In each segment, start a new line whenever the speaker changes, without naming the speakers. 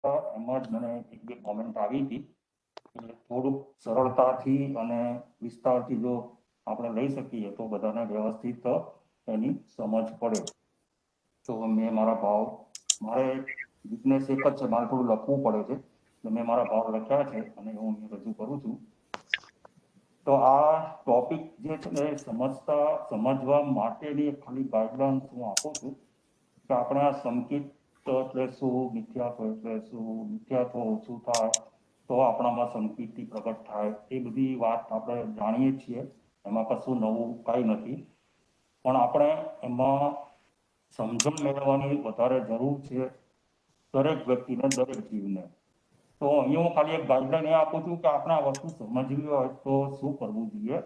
એમાં જ મને એક બે કોમેન્ટ આવી હતી એટલે થોડુંક સરળતાથી અને વિસ્તારથી જો આપણે લઈ શકીએ તો બધાને વ્યવસ્થિત એની સમજ પડે. તો મેં મારા ભાવ, મારે વીકનેસ એક જ છે, મારે થોડું લખવું પડે છે, એટલે મેં મારા ભાવ લખ્યા છે અને હું રજૂ કરું છું. તો આ ટોપિક જે છે ને સમજવા માટેની ખાલી ગાઈડલાઇન હું આપું છું કે આપણે આ સંકિત એટલે શું, મિથ્યાત્વ એટલે શું, મિથ્યાત્વ ઓછું થાય તો આપણામાં સંકિતથી પ્રગટ થાય, એ બધી વાત આપણે જાણીએ છીએ, એમાં કશું નવું કાંઈ નથી. પણ આપણે એમાં સમજણ મેળવવાની વધારે જરૂર છે દરેક વ્યક્તિને, દરેક જીવને. તો અહીંયા હું ખાલી એક ગાઈડલાઈન એ આપું છું કે આપણે આ વસ્તુ સમજવી હોય તો શું કરવું જોઈએ.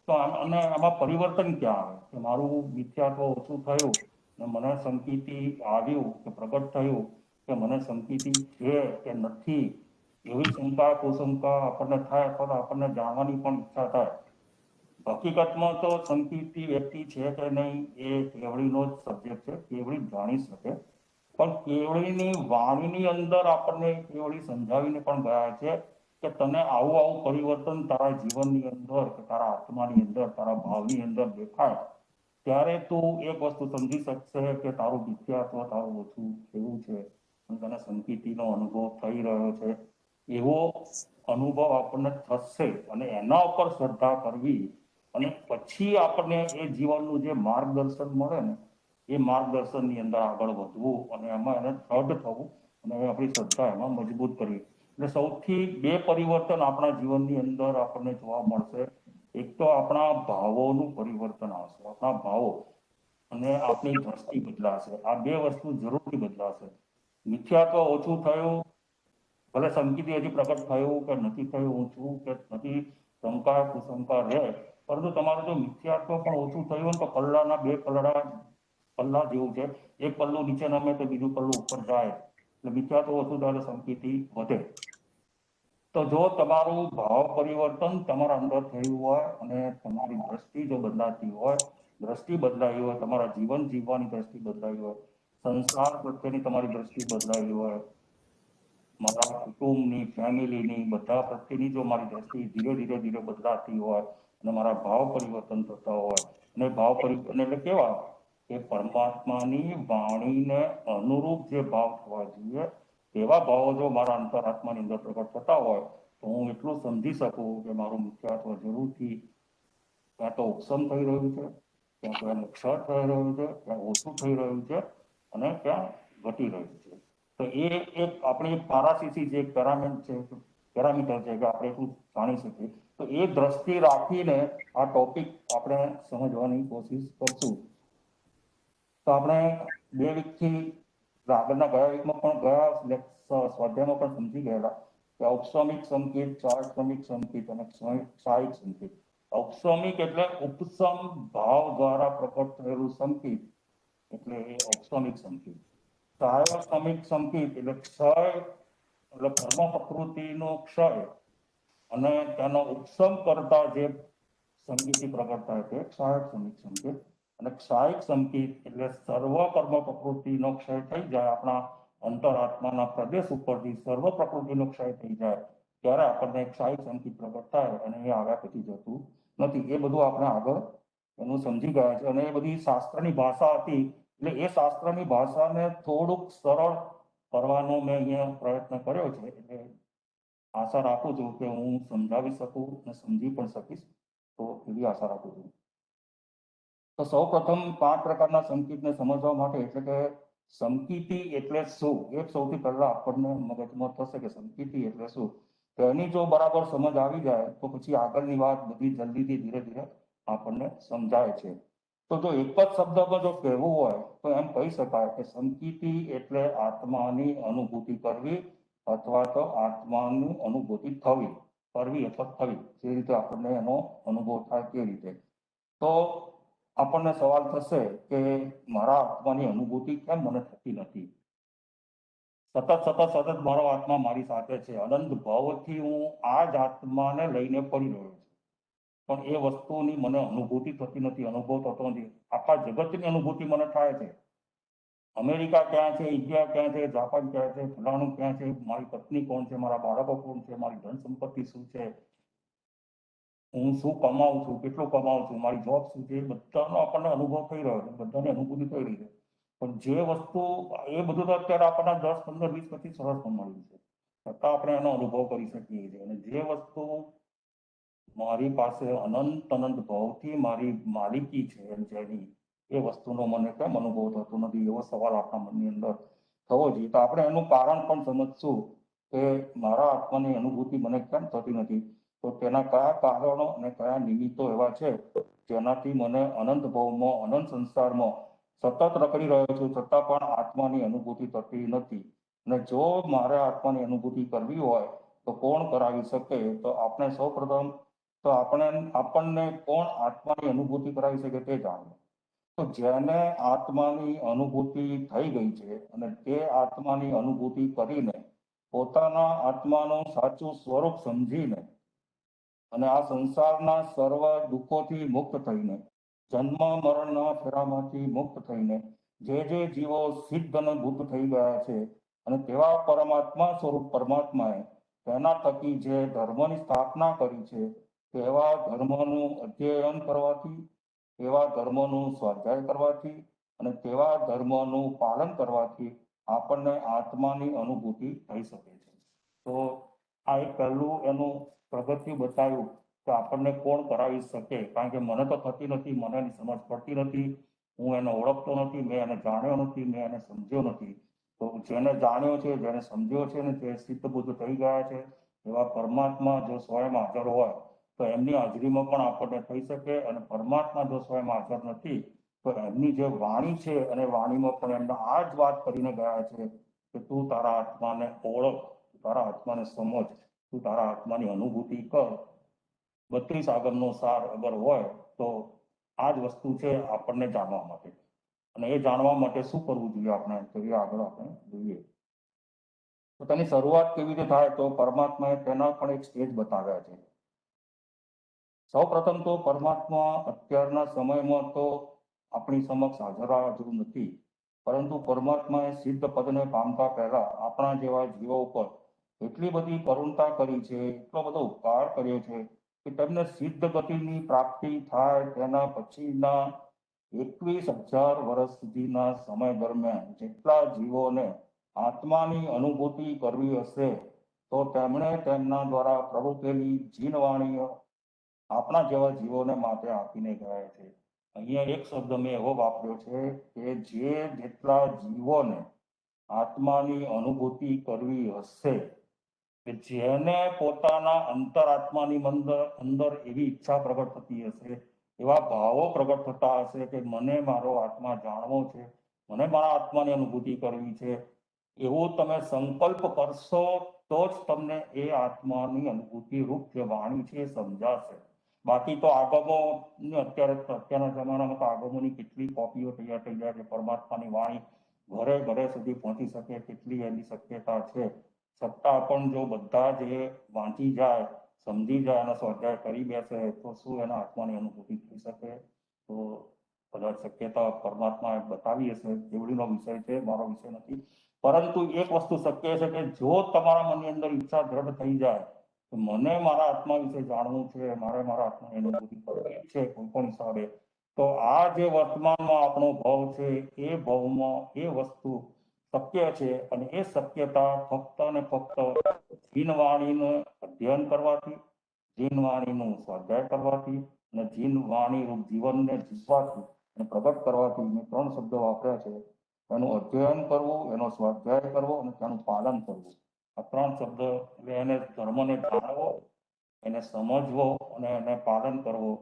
તો અને આમાં પરિવર્તન ક્યાં આવે કે મારું મિથ્યાત્વ ઓછું થયું ને મને સંકિતિ આવ્યું કે પ્રગટ થયું કે મને સંકિતિ છે કે નથી, એવી શંકા કુશંકા આપણને થાય અથવા આપણને જાણવાની પણ ઈચ્છા થાય. હકીકતમાં તો સંકિતિ વ્યક્તિ છે કે નહીં એ કેવડીનો જ સબ્જેક્ટ છે, કેવડી જાણી શકે. પણ કેવડીની વાણીની અંદર આપણને કેવડી સમજાવીને પણ ગયા છે કે તને આવું આવું પરિવર્તન તારા જીવનની અંદર કે તારા આત્માની અંદર, તારા ભાવની અંદર દેખાય ત્યારે તું એક વસ્તુ સમજી શકશે કે તારું મિથ્યાત્વ તારું ઓછું થયું છે અને તને સંકિતિનો અનુભવ થઈ રહ્યો છે. એવો અનુભવ આપણને થશે અને એના ઉપર શ્રદ્ધા કરવી અને પછી આપણને એ જીવનનું જે માર્ગદર્શન મળે ને એ માર્ગદર્શનની અંદર આગળ વધવું અને એમાં એને દ્રઢ થવું અને આપણી શ્રદ્ધા એમાં મજબૂત કરવી. એટલે સૌથી બે પરિવર્તન આપણા જીવનની અંદર આપણને જોવા મળશે. એક તો આપણા ભાવોનું પરિવર્તન આવશે, આપણા ભાવો અને આપણી દ્રષ્ટિ બદલાશે. આ બે વસ્તુ જરૂરથી બદલાશે. મિથ્યાત્વ ઓછું થયું, ભલે સંકિતિ હજી પ્રગટ થયું કે નથી થયું, હું છું કે નથી, શંકા કુશંકા રહે, પરંતુ તમારું જો મિથ્યાત્વ પણ ઓછું થયું તો પલ્લાના બે પલ્લા જેવું છે, એક પલ્લું નીચે નમે તો બીજું પલ્લું ઉપર જાય, એટલે મિથ્યાત્વ ઓછું થાય સંકિતિ વધે. તો જો તમારું ભાવ પરિવર્તન તમારા અંદર થયું હોય અને તમારી દ્રષ્ટિ જો બદલાતી હોય, દ્રષ્ટિ બદલાઈ હોય, તમારા જીવન જીવવાની દ્રષ્ટિ બદલાઈ હોય, સંસાર પ્રત્યેની તમારી દ્રષ્ટિ બદલાઈ હોય, મારા કુટુંબની, ફેમિલીની, બધા પ્રત્યેની જો મારી દ્રષ્ટિ ધીરે ધીરે ધીરે બદલાતી હોય અને મારા ભાવ પરિવર્તન થતા હોય, અને ભાવ પરિવર્તન એટલે કેવા કે પરમાત્માની વાણીને અનુરૂપ જે ભાવ થવા જોઈએ એવા ભાવો જો મારા અંતરાત્માની અંદર પ્રગટ થતા હોય તો હું એટલું સમજી શકું કે મારું મુખ્યત્વ જરૂરથી ક્યાં તો ઉપસમ થઈ રહ્યું છે, ક્યાં તો એને ક્ષય થઈ રહ્યું છે, ક્યાં ઓછું થઈ રહ્યું છે અને ક્યાં ઘટી રહ્યું છે. તો એ એક આપણી પારાસીસી જે પેરામીટર છે કે આપણે એટલું જાણી શકીએ. તો એ દ્રષ્ટિ રાખીને આ ટોપિક આપણે સમજવાની કોશિશ કરશું. તો આપણે બે વીકથી આગળના ગયા વીકમાં પણ ગયા સ્વાધ્યાયમાં પણ સમજી ગયેલા કે ઔપસમિક સંકેત, ચારિત્રિક સંકેત અને ક્ષાયિક સંકેત. ઔપસમિક એટલે ઉપસમ ભાવ દ્વારા પ્રગટ થયેલું સંકેત, એટલે એ ઔપસમિક સંકેત. ક્ષાયક સંકેત એટલે ક્ષય એટલે કર્મ પ્રકૃતિનો ક્ષય અને તેનો ઉપસમ કરતા જે સંગીતિ પ્રગટ થાય છે ક્ષાયક સંકેત. અને ક્ષાયિક સંકેત એટલે સર્વ કર્મ પ્રકૃતિનો ક્ષય થઈ જાય, આપણા અંતરાત્માના પ્રદેશ ઉપરથી સર્વ પ્રકૃતિનો ક્ષય થઈ જાય ત્યારે આપણને ક્ષાયિક સંકેત પ્રગટ થાય અને એ આવ્યા પછી જતું નથી. એ બધું આપણે આગળ એનું સમજી ગયા છે અને એ બધી શાસ્ત્રની ભાષા હતી એટલે એ શાસ્ત્રની ભાષાને થોડુંક સરળ કરવાનો મેં અહીંયા પ્રયત્ન કર્યો છે. એટલે આશા રાખું છું કે હું સમજાવી શકું અને સમજી પણ શકીશ, તો એવી આશા રાખું છું. તો સૌ પ્રથમ 5 પ્રકારના સંકેતને સમજવા માટે એટલે કે સંકિતિ એટલે શું, એક સૌથી પહેલા આપણને મગજમાં થશે કે સંકિતિ એટલે શું. તો એની જો બરાબર સમજ આવી જાય તો પછી આગળની વાત બધી જલ્દીથી ધીરે ધીરે આપણને સમજાય છે. તો જો એક જ શબ્દમાં જો કહેવું હોય તો એમ કહી શકાય કે સંકિતિ એટલે આત્માની અનુભૂતિ કરવી અથવા તો આત્માની અનુભૂતિ થવી, કરવી અથવા થવી, જે રીતે આપણને એનો અનુભવ થાય તે રીતે. તો આપણને સવાલ થશે કે મારા આત્માની અનુભૂતિ કેમ મને થતી નથી. સતત મારો આત્મા મારી સાથે છે, અનંત ભાવથી હું આ જ આત્માને લઈને પડી રહ્યો છું, પણ એ વસ્તુની મને અનુભૂતિ થતી નથી, અનુભવ થતો નથી. આખા જગતની અનુભૂતિ મને થાય છે અમેરિકા ક્યાં છે, ઇન્ડિયા ક્યાં છે, જાપાન ક્યાં છે, ફલાણું ક્યાં છે, મારી પત્ની કોણ છે, મારા બાળકો કોણ છે, મારી ધન સંપત્તિ શું છે, હું શું કમાઉં છું, કેટલું કમાઉં છું, મારી જોબ શું છે, એ બધાનો આપણને અનુભવ થઈ રહ્યો છે, બધાની અનુભૂતિ થઈ રહી છે. પણ જે વસ્તુ એ બધું તો અત્યારે આપણને 10, 15, 20, 25 વર્ષમાં મળ્યું છે, છતાં આપણે એનો અનુભવ કરી શકીએ છીએ. અને જે વસ્તુ મારી પાસે અનંત અનંત ભાવથી મારી માલિકી છે જેની, એ વસ્તુનો મને કેમ અનુભવ થતો નથી, એવો સવાલ આપણા મનની અંદર થવો જોઈએ. તો આપણે એનું કારણ પણ સમજશું કે મારા આત્માની અનુભૂતિ મને કેમ થતી નથી. તો તેના કયા કારણો અને કયા નિમિત્તો એવા છે જેનાથી મને અનંત ભાવમાં, અનંત સંસારમાં સતત રખડી રહ્યો છું, છતાં પણ આત્માની અનુભૂતિ થતી નથી. અને જો મારે આત્માની અનુભૂતિ કરવી હોય તો કોણ કરાવી શકે? તો આપણે સૌપ્રથમ તો આપણને કોણ આત્માની અનુભૂતિ કરાવી શકે તે જાણવું. તો જેને આત્માની અનુભૂતિ થઈ ગઈ છે અને તે આત્માની અનુભૂતિ કરીને પોતાના આત્માનું સાચું સ્વરૂપ સમજીને અને આ સંસારના સર્વ દુઃખોથી મુક્ત થઈને, જન્મ મરણના ફેરામાંથી મુક્ત થઈને જે જીવો સિદ્ધ અને બુદ્ધ થઈ ગયા છે અને તેવા પરમાત્મા સ્વરૂપ પરમાત્માએ તેના થકી જે ધર્મની સ્થાપના કરી છે તેવા ધર્મનું અધ્યયન કરવાથી, તેવા ધર્મનું સ્વાધ્યાય કરવાથી અને તેવા ધર્મનું પાલન કરવાથી આપણને આત્માની અનુભૂતિ થઈ શકે છે. તો આ એક પહેલું એનું પ્રગતિ બતાવ્યું કે આપણને કોણ કરાવી શકે, કારણ કે મને તો થતી નથી, મને એની સમજ પડતી નથી, હું એને ઓળખતો નથી, મેં એને જાણ્યો નથી, મેં એને સમજ્યો નથી. તો જેને જાણ્યો છે, જેને સમજ્યો છે ને જે સિદ્ધ બુદ્ધ થઈ ગયા છે એવા પરમાત્મા જો સ્વયં હાજર હોય તો એમની હાજરીમાં પણ આપણને થઈ શકે. અને પરમાત્મા જો સ્વયં હાજર નથી તો એમની જે વાણી છે અને વાણીમાં પણ એમને આ જ વાત કરીને ગયા છે કે તું તારા આત્માને ઓળખ, તારા આત્માને સમજ, તું તારા આત્માની અનુભૂતિ કર. 32 આગમનો સાર અગર હોય તો આ જ વસ્તુ છે આપણને જાણવા માટે. અને એ જાણવા માટે શું કરવું જોઈએ આપણે, તો એ આગળ આપણે જોઈએ. તો તેની શરૂઆત કેવી રીતે થાય? તો પરમાત્માએ તેના પણ એક સ્ટેજ બતાવ્યા છે. સૌ પ્રથમ તો પરમાત્મા અત્યારના સમયમાં તો આપણી સમક્ષ હાજર નથી, પરંતુ પરમાત્માએ સિદ્ધ પદને પામતા પહેલા આપણા જેવા જીવો ઉપર એટલી બધી કરુણતા કરી છે, એટલો બધો ઉપકાર કર્યો છે કે તેમને સિદ્ધ ગતિની પ્રાપ્તિ થાય તેના પછીના 21,000 વર્ષ સુધીના સમય દરમિયાન જેટલા જીવોને આત્માની અનુભૂતિ કરવી હશે તો તેમણે તેમના દ્વારા પ્રવૃત્તેલી જીનવાણીઓ આપણા જેવા જીવોને માટે આપીને ગયા છે. અહીંયા એક શબ્દ મેં એવો વાપર્યો છે કે જેટલા જીવોને આત્માની અનુભૂતિ કરવી હશે, કે જેને પોતાના અંતરાત્માની અંદર એવી ઈચ્છા પ્રગટ થતી હશે, એવા ભાવો પ્રગટ થતા હશે કે મને મારો આત્મા જાણવો છે, મને મારા આત્માની અનુભૂતિ કરવી છે, એવો તમે સંકલ્પ કરશો તો જ તમને એ આત્માની અનુભૂતિ રૂપ જે વાણી છે એ સમજાશે. બાકી તો આગમોની અત્યારના જમાનામાં તો આગમોની કેટલી કોપીઓ તૈયાર થઈ જાય છે. પરમાત્માની વાણી ઘરે ઘરે સુધી પહોંચી શકે કેટલી એની શક્યતા છે. છતાં પણ જો બધા જ એ વાંચી જાય, સમજી જાય અને સ્વાધ્યાય કરી બેસે તો શું એના આત્માની અનુભૂતિ થઈ શકે? તો કદાચ શક્યતા પરમાત્માએ બતાવી હશે, એવડીનો વિષય છે, મારો વિષય નથી. પરંતુ એક વસ્તુ શક્ય છે કે જો તમારા મનની અંદર ઈચ્છા દ્રઢ થઈ જાય મને મારા આત્મા વિશે જાણવું છે, મારે મારા આત્માની અનુભૂતિ કરવી છે કોઈ પણ હિસાબે, તો આ જે વર્તમાનમાં આપણો ભાવ છે એ ભાવમાં એ વસ્તુ શક્ય છે. અને એ શક્યતા ફક્ત અને ફક્ત જીનવાણીનું અધ્યયન કરવાથી, જીનવાણીનું સ્વાધ્યાય કરવાથી અને જીનવાણી રૂપ જીવનને જીવવાથી અને પ્રગટ કરવાથી, મેં 3 શબ્દો વાપર્યા છે, એનું અધ્યયન કરવું, એનો સ્વાધ્યાય કરવો અને તેનું પાલન કરવું. આ 3 શબ્દ એટલે એને ધર્મને જાણવો, એને સમજવો અને એને પાલન કરવો.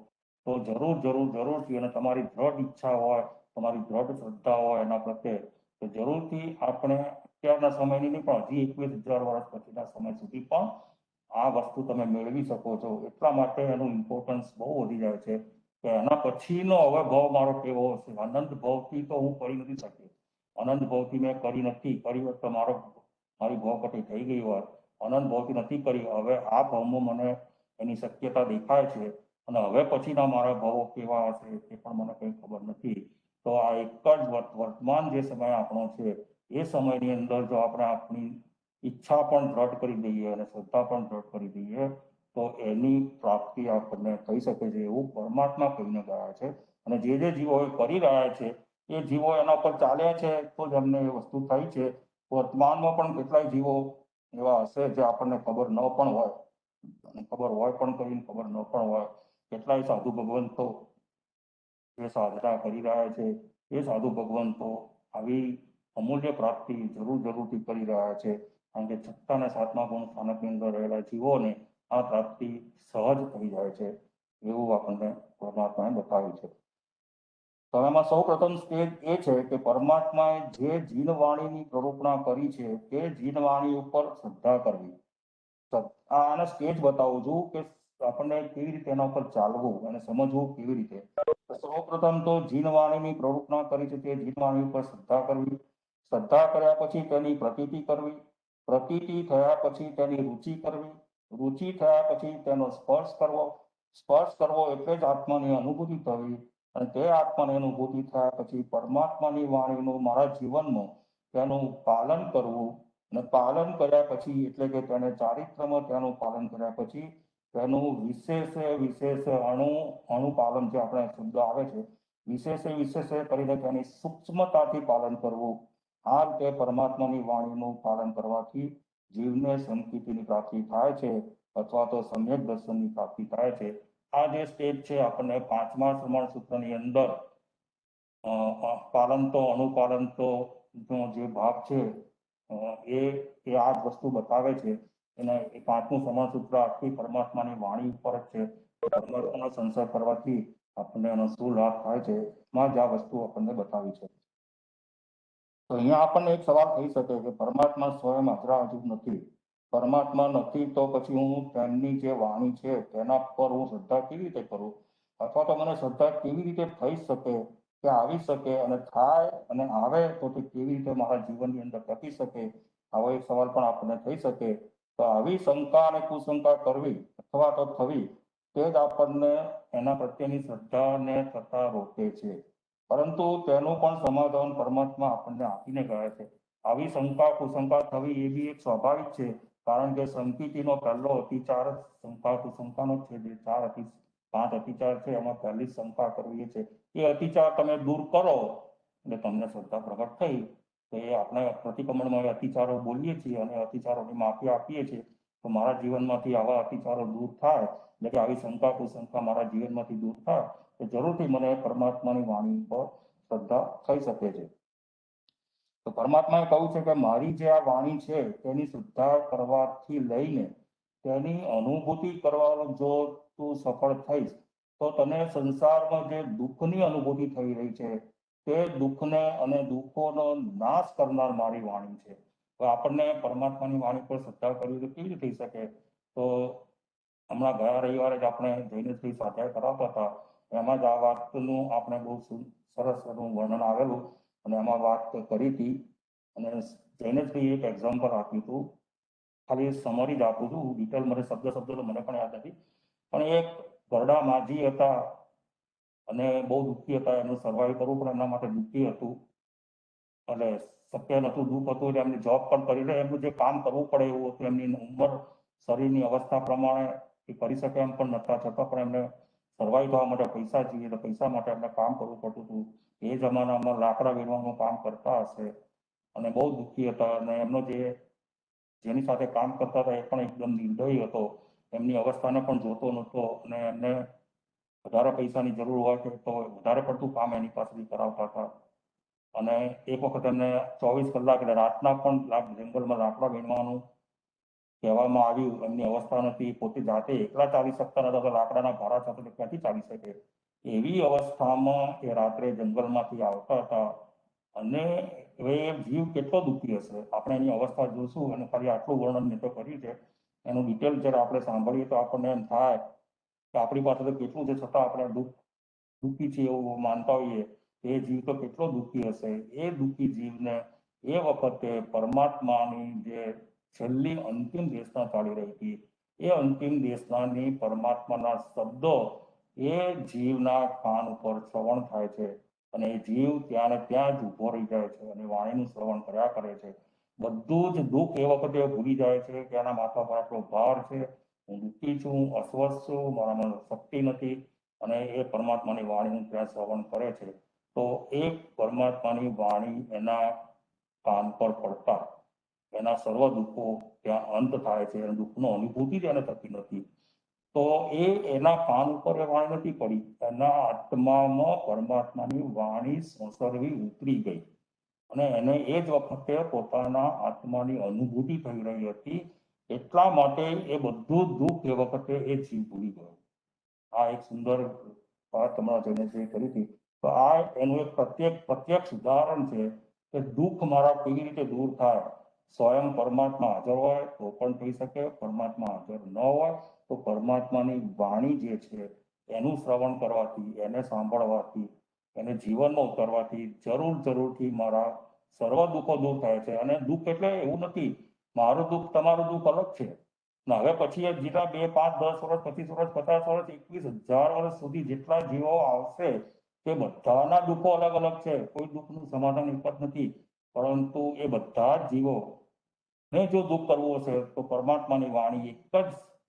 તો જરૂરથી અને તમારી દ્રઢ ઈચ્છા હોય, તમારી દ્રઢ શ્રદ્ધા હોય એના પ્રત્યે, તો જરૂરથી આપણે અત્યારના સમયની નહીં પણ હજી 21,000 વર્ષ પછીના સમય સુધી પણ આ વસ્તુ તમે મેળવી શકો છો. એટલા માટે એનું ઇમ્પોર્ટન્સ બહુ વધી જાય છે કે એના પછીનો હવે ભાવ મારો કેવો હશે. અનંત ભાવથી તો હું કરી નથી શક્યો, અનંત ભાવથી મેં કરી નથી, કરી હોત તો મારી ભાવપટ્ટી થઈ ગઈ હોય. અનંત ભાવથી નથી કરી, હવે આ ભાવમાં મને એની શક્યતા દેખાય છે અને હવે પછીના મારા ભાવો કેવા હશે તે પણ મને કંઈ ખબર નથી. તો આ એક જ વર્તમાન જે સમય આપણો છે એ સમયની અંદર જો આપણે આપણી ઈચ્છા પણ દ્રઢ કરી દઈએ અને શ્રદ્ધા પણ દ્રઢ કરી દઈએ તો એની પ્રાપ્તિ આપણને થઈ શકે છે એવું પરમાત્મા કહીને ગયા છે. અને જે જીવો એ કરી રહ્યા છે એ જીવો એના પર ચાલે છે તો જ એમને એ વસ્તુ થઈ છે. વર્તમાનમાં પણ કેટલાય જીવો એવા હશે જે આપણને ખબર ન પણ હોય, અને ખબર હોય પણ કરીને ખબર ન પણ હોય. કેટલાય સાધુ ભગવંતો જે સાધના કરી રહ્યા છે એ સાધુ ભગવંતો આવી અમૂલ્ય પ્રાપ્તિ જરૂરથી કરી રહ્યા છે. કારણ કે છઠ્ઠા અને સાતમા ગુણ સ્થાનકની અંદર રહેલા જીવોને આ પ્રાપ્તિ સહજ થઈ જાય છે એવું આપણને પરમાત્માએ બતાવ્યું છે. તો એમાં સૌ પ્રથમ સ્ટેજ એ છે કે પરમાત્માએ જે જીનવાણીની પ્રરૂપણા કરી છે તે જીનવાણી ઉપર શ્રદ્ધા કરવી. આના સ્ટેજ બતાવું છું કે આપણને કેવી રીતે એના ઉપર ચાલવું અને સમજવું કેવી રીતે. સૌ પ્રથમ તો જીનવાણીની પ્રરૂપણા કરી છે તે જીનવાણી ઉપર શ્રદ્ધા કરવી. શ્રદ્ધા કર્યા પછી તેની પ્રતીતિ કરવી. પ્રતીતિ થયા પછી તેની રુચિ કરવી. રુચિ થયા પછી તેનો સ્પર્શ કરવો. સ્પર્શ કરવો એટલે જ આત્માની અનુભૂતિ થવી. અને તે આત્માની અનુભૂતિ થયા પછી પરમાત્માની વાણીનું મારા જીવનમાં તેનું પાલન કરવું. અને પાલન કર્યા પછી એટલે કે તેને ચારિત્રમાં તેનું પાલન કર્યા પછી તેનું વિશેષ અણુપાલન જે આપણે શબ્દ આવે છે વિશેષ કરીને તેની સૂક્ષ્મતાથી પાલન કરવું. આ રીતે પરમાત્માની વાણીનું પાલન કરવાથી જીવને સંકિતિની પ્રાપ્તિ થાય છે અથવા તો સમ્યક દર્શનની પ્રાપ્તિ થાય છે. આ જે સ્ટેજ છે આપણને પાંચમા શ્રવણ સૂત્રની અંદર પાલન તો અનુપાલન તો જે ભાગ છે એ આ જ વસ્તુ બતાવે છે. એને એ પાંચમું શ્રવણ સૂત્ર આખી પરમાત્માની વાણી ઉપર જ છે. પરમાત્માનો સંસાર કરવાથી આપણને એનો શું લાભ થાય છે એમાં જ આ વસ્તુ આપણને બતાવી છે. તો અહીંયા આપણને એક સવાલ થઈ શકે કે પરમાત્મા સ્વયં હાજરા હજુ નથી. પરમાત્મા નથી તો પછી હું તેમની જે વાણી છે તેના પર હું શ્રદ્ધા કેવી રીતે કરું, અથવા તો મને શ્રદ્ધા કેવી રીતે થઈ શકે કે આવી શકે, અને થાય અને આવે તો તે કેવી રીતે મારા જીવનની અંદર ટકી શકે, આવો એક સવાલ પણ આપણને થઈ શકે. તો આવી શંકા અને કુશંકા કરવી અથવા તો થવી તે જ આપણને એના પ્રત્યેની શ્રદ્ધાને થતા રોકે છે. પરંતુ તેનું પણ સમાધાન પરમાત્મા આપણને આપીને ગયા છે. આવી શંકા કુશંકા થવી એ બી એક સ્વાભાવિક છે. કારણ કે સંકિતિનો પહેલો અતિચાર શંકા કુશંકાનો છે. જે 5 અતિચાર છે એમાં પહેલી શંકા કરવી છે. એ અતિચાર તમે દૂર કરો એટલે તમને શ્રદ્ધા પ્રગટ થઈ. તો એ આપણે પ્રતિક્રમણમાં અતિચારો બોલીએ છીએ અને અતિચારોની માફી આપીએ છીએ. તો મારા જીવનમાંથી આવા અતિચારો દૂર થાય, એટલે કે આવી શંકા કુશંકા મારા જીવનમાંથી દૂર થાય તો જરૂરથી મને પરમાત્માની વાણી પર શ્રદ્ધા થઈ શકે છે. તો પરમાત્માએ કહ્યું છે કે મારી જે આ વાણી છે તેની શ્રદ્ધા કરવાથી લઈને તેની અનુભૂતિ કરવાનો જો તું સફળ થઈશ તો તને સંસારમાં જે દુઃખની અનુભૂતિ થઈ રહી છે તે દુઃખને અને દુઃખોનો નાશ કરનાર મારી વાણી છે. તો આપણને પરમાત્માની વાણી પર શ્રદ્ધા કરવી તો કેવી રીતે થઈ શકે? તો હમણાં ગયા રવિવારે જ આપણે જૈનશ્રી સ્વાધ્યાય કરાવતા હતા, એમાં જ આ વાતનું આપણે બહુ સરસ વર્ણન આવેલું અને એમાં વાત કરી હતી. અને જૈનશ્રી એક એક્ઝામ્પલ આપ્યું હતું. ખાલી સમરી જ આપું છું, ડિટેલ મને શબ્દ તો મને પણ યાદ નથી. પણ એક ઘરડા માજી હતા અને બહુ દુઃખી હતા. એમનું સર્વાઈવ કરવું પણ એમના માટે દુઃખી હતું. એટલે શક્ય નહોતું, દુઃખ હતું એટલે એમની જોબ પણ કરી લે, એમનું જે કામ કરવું પડે એવું હતું. એમની ઉંમર શરીરની અવસ્થા પ્રમાણે એ કરી શકે એમ પણ નહોતા, છતાં પણ એમને સર્વાઈવ થવા માટે પૈસા જોઈએ, તો પૈસા માટે એમને કામ કરવું પડતું હતું. એ જમાનામાં લાકડા વીણવાનું કામ કરતા હશે અને બહુ દુઃખી હતા. અને એમનો જેની સાથે કામ કરતા હતા એ પણ એકદમ નિર્દયી હતો. એમની અવસ્થાને પણ જોતો નહોતો અને એમને વધારે પૈસાની જરૂર હોય તો વધારે પડતું કામ એની પાસેથી કરાવતા હતા. અને એક વખત એમને 24 કલાક એટલે રાતના પણ જંગલમાં લાકડા વીણવાનું કહેવામાં આવ્યું. એમની અવસ્થા નથી, પોતે જાતે એકલા ચાલી શકતા નતા, તો લાકડાના ભારા સાથે ક્યાંથી ચાલી શકે. એવી અવસ્થામાં એ રાત્રે જંગલમાંથી આવતા હતા. અને હવે એ જીવ કેટલો દુઃખી હશે, આપણે એની અવસ્થા જોશું. અને ખાલી આટલું વર્ણન મેં તો કર્યું છે, એનું ડિટેલ જ્યારે આપણે સાંભળીએ તો આપણને એમ થાય કે આપણી પાસે તો કેટલું છે, છતાં આપણે દુઃખી છીએ એવું માનતા હોઈએ. એ જીવ તો કેટલો દુઃખી હશે. એ દુઃખી જીવને એ વખતે પરમાત્માની જે છેલ્લી અંતિમ દેશના ચાલી રહી હતી, એ અંતિમ દેશનાની પરમાત્માના શબ્દો એ જીવના કાન ઉપર શ્રવણ થાય છે. અને એ જીવ ત્યાં ને ત્યાં જ ઊભો રહી જાય છે અને વાણીનું શ્રવણ કર્યા કરે છે. બધું જ દુઃખ એ વખતે ભૂલી જાય છે કે આના માથા પર આટલો ભાર છે, હું દુઃખી છું, હું અસ્વસ્થ છું, મારામાં શક્તિ નથી, અને એ પરમાત્માની વાણીનું ત્યાં શ્રવણ કરે છે. તો એ પરમાત્માની વાણી એના કાન પર પડતા એના સર્વ દુઃખો ત્યાં અંત થાય છે અને દુઃખનો અનુભૂતિ જ એને થતી નથી. તો એના કાન ઉપર એ વાણી નથી પડી, એના આત્મામાં પરમાત્માની વાણી સંસર્વી ઉતરી ગઈ અને એને એ જ વખતે પોતાના આત્માની અનુભૂતિ થઈ રહી હતી. એટલા માટે એ બધું દુઃખ એ વખતે એ જીવ ભૂલી ગયો. આ એક સુંદર વાત તમારા જોઈને જે કરી હતી. તો આ એનું એક પ્રત્યક્ષ ઉદાહરણ છે કે દુઃખ મારા કેવી રીતે દૂર થાય. સ્વયં પરમાત્મા હાજર હોય તો પણ થઈ શકે, પરમાત્મા હાજર ન હોય તો પરમાત્માની વાણી જે છે એનું શ્રવણ કરવાથી, એને સાંભળવાથી, એને જીવનમાં ઉતારવાથી જરૂરથી મારા સર્વ દુઃખો દૂર થાય છે. અને દુઃખ એટલે એવું નથી મારું દુઃખ તમારું દુઃખ અલગ છે. હવે પછી જેટલા 2, 5, 10 વર્ષ, 25 વર્ષ, 50 વર્ષ, 21,000 વર્ષ સુધી જેટલા જીવો આવશે તે બધાના દુઃખો અલગ અલગ છે. કોઈ દુઃખનું સમાધાન એક જ નથી, પરંતુ એ બધા જ જીવો ને જો દુઃખ કરવું હશે તો પરમાત્માની વાણી એક જ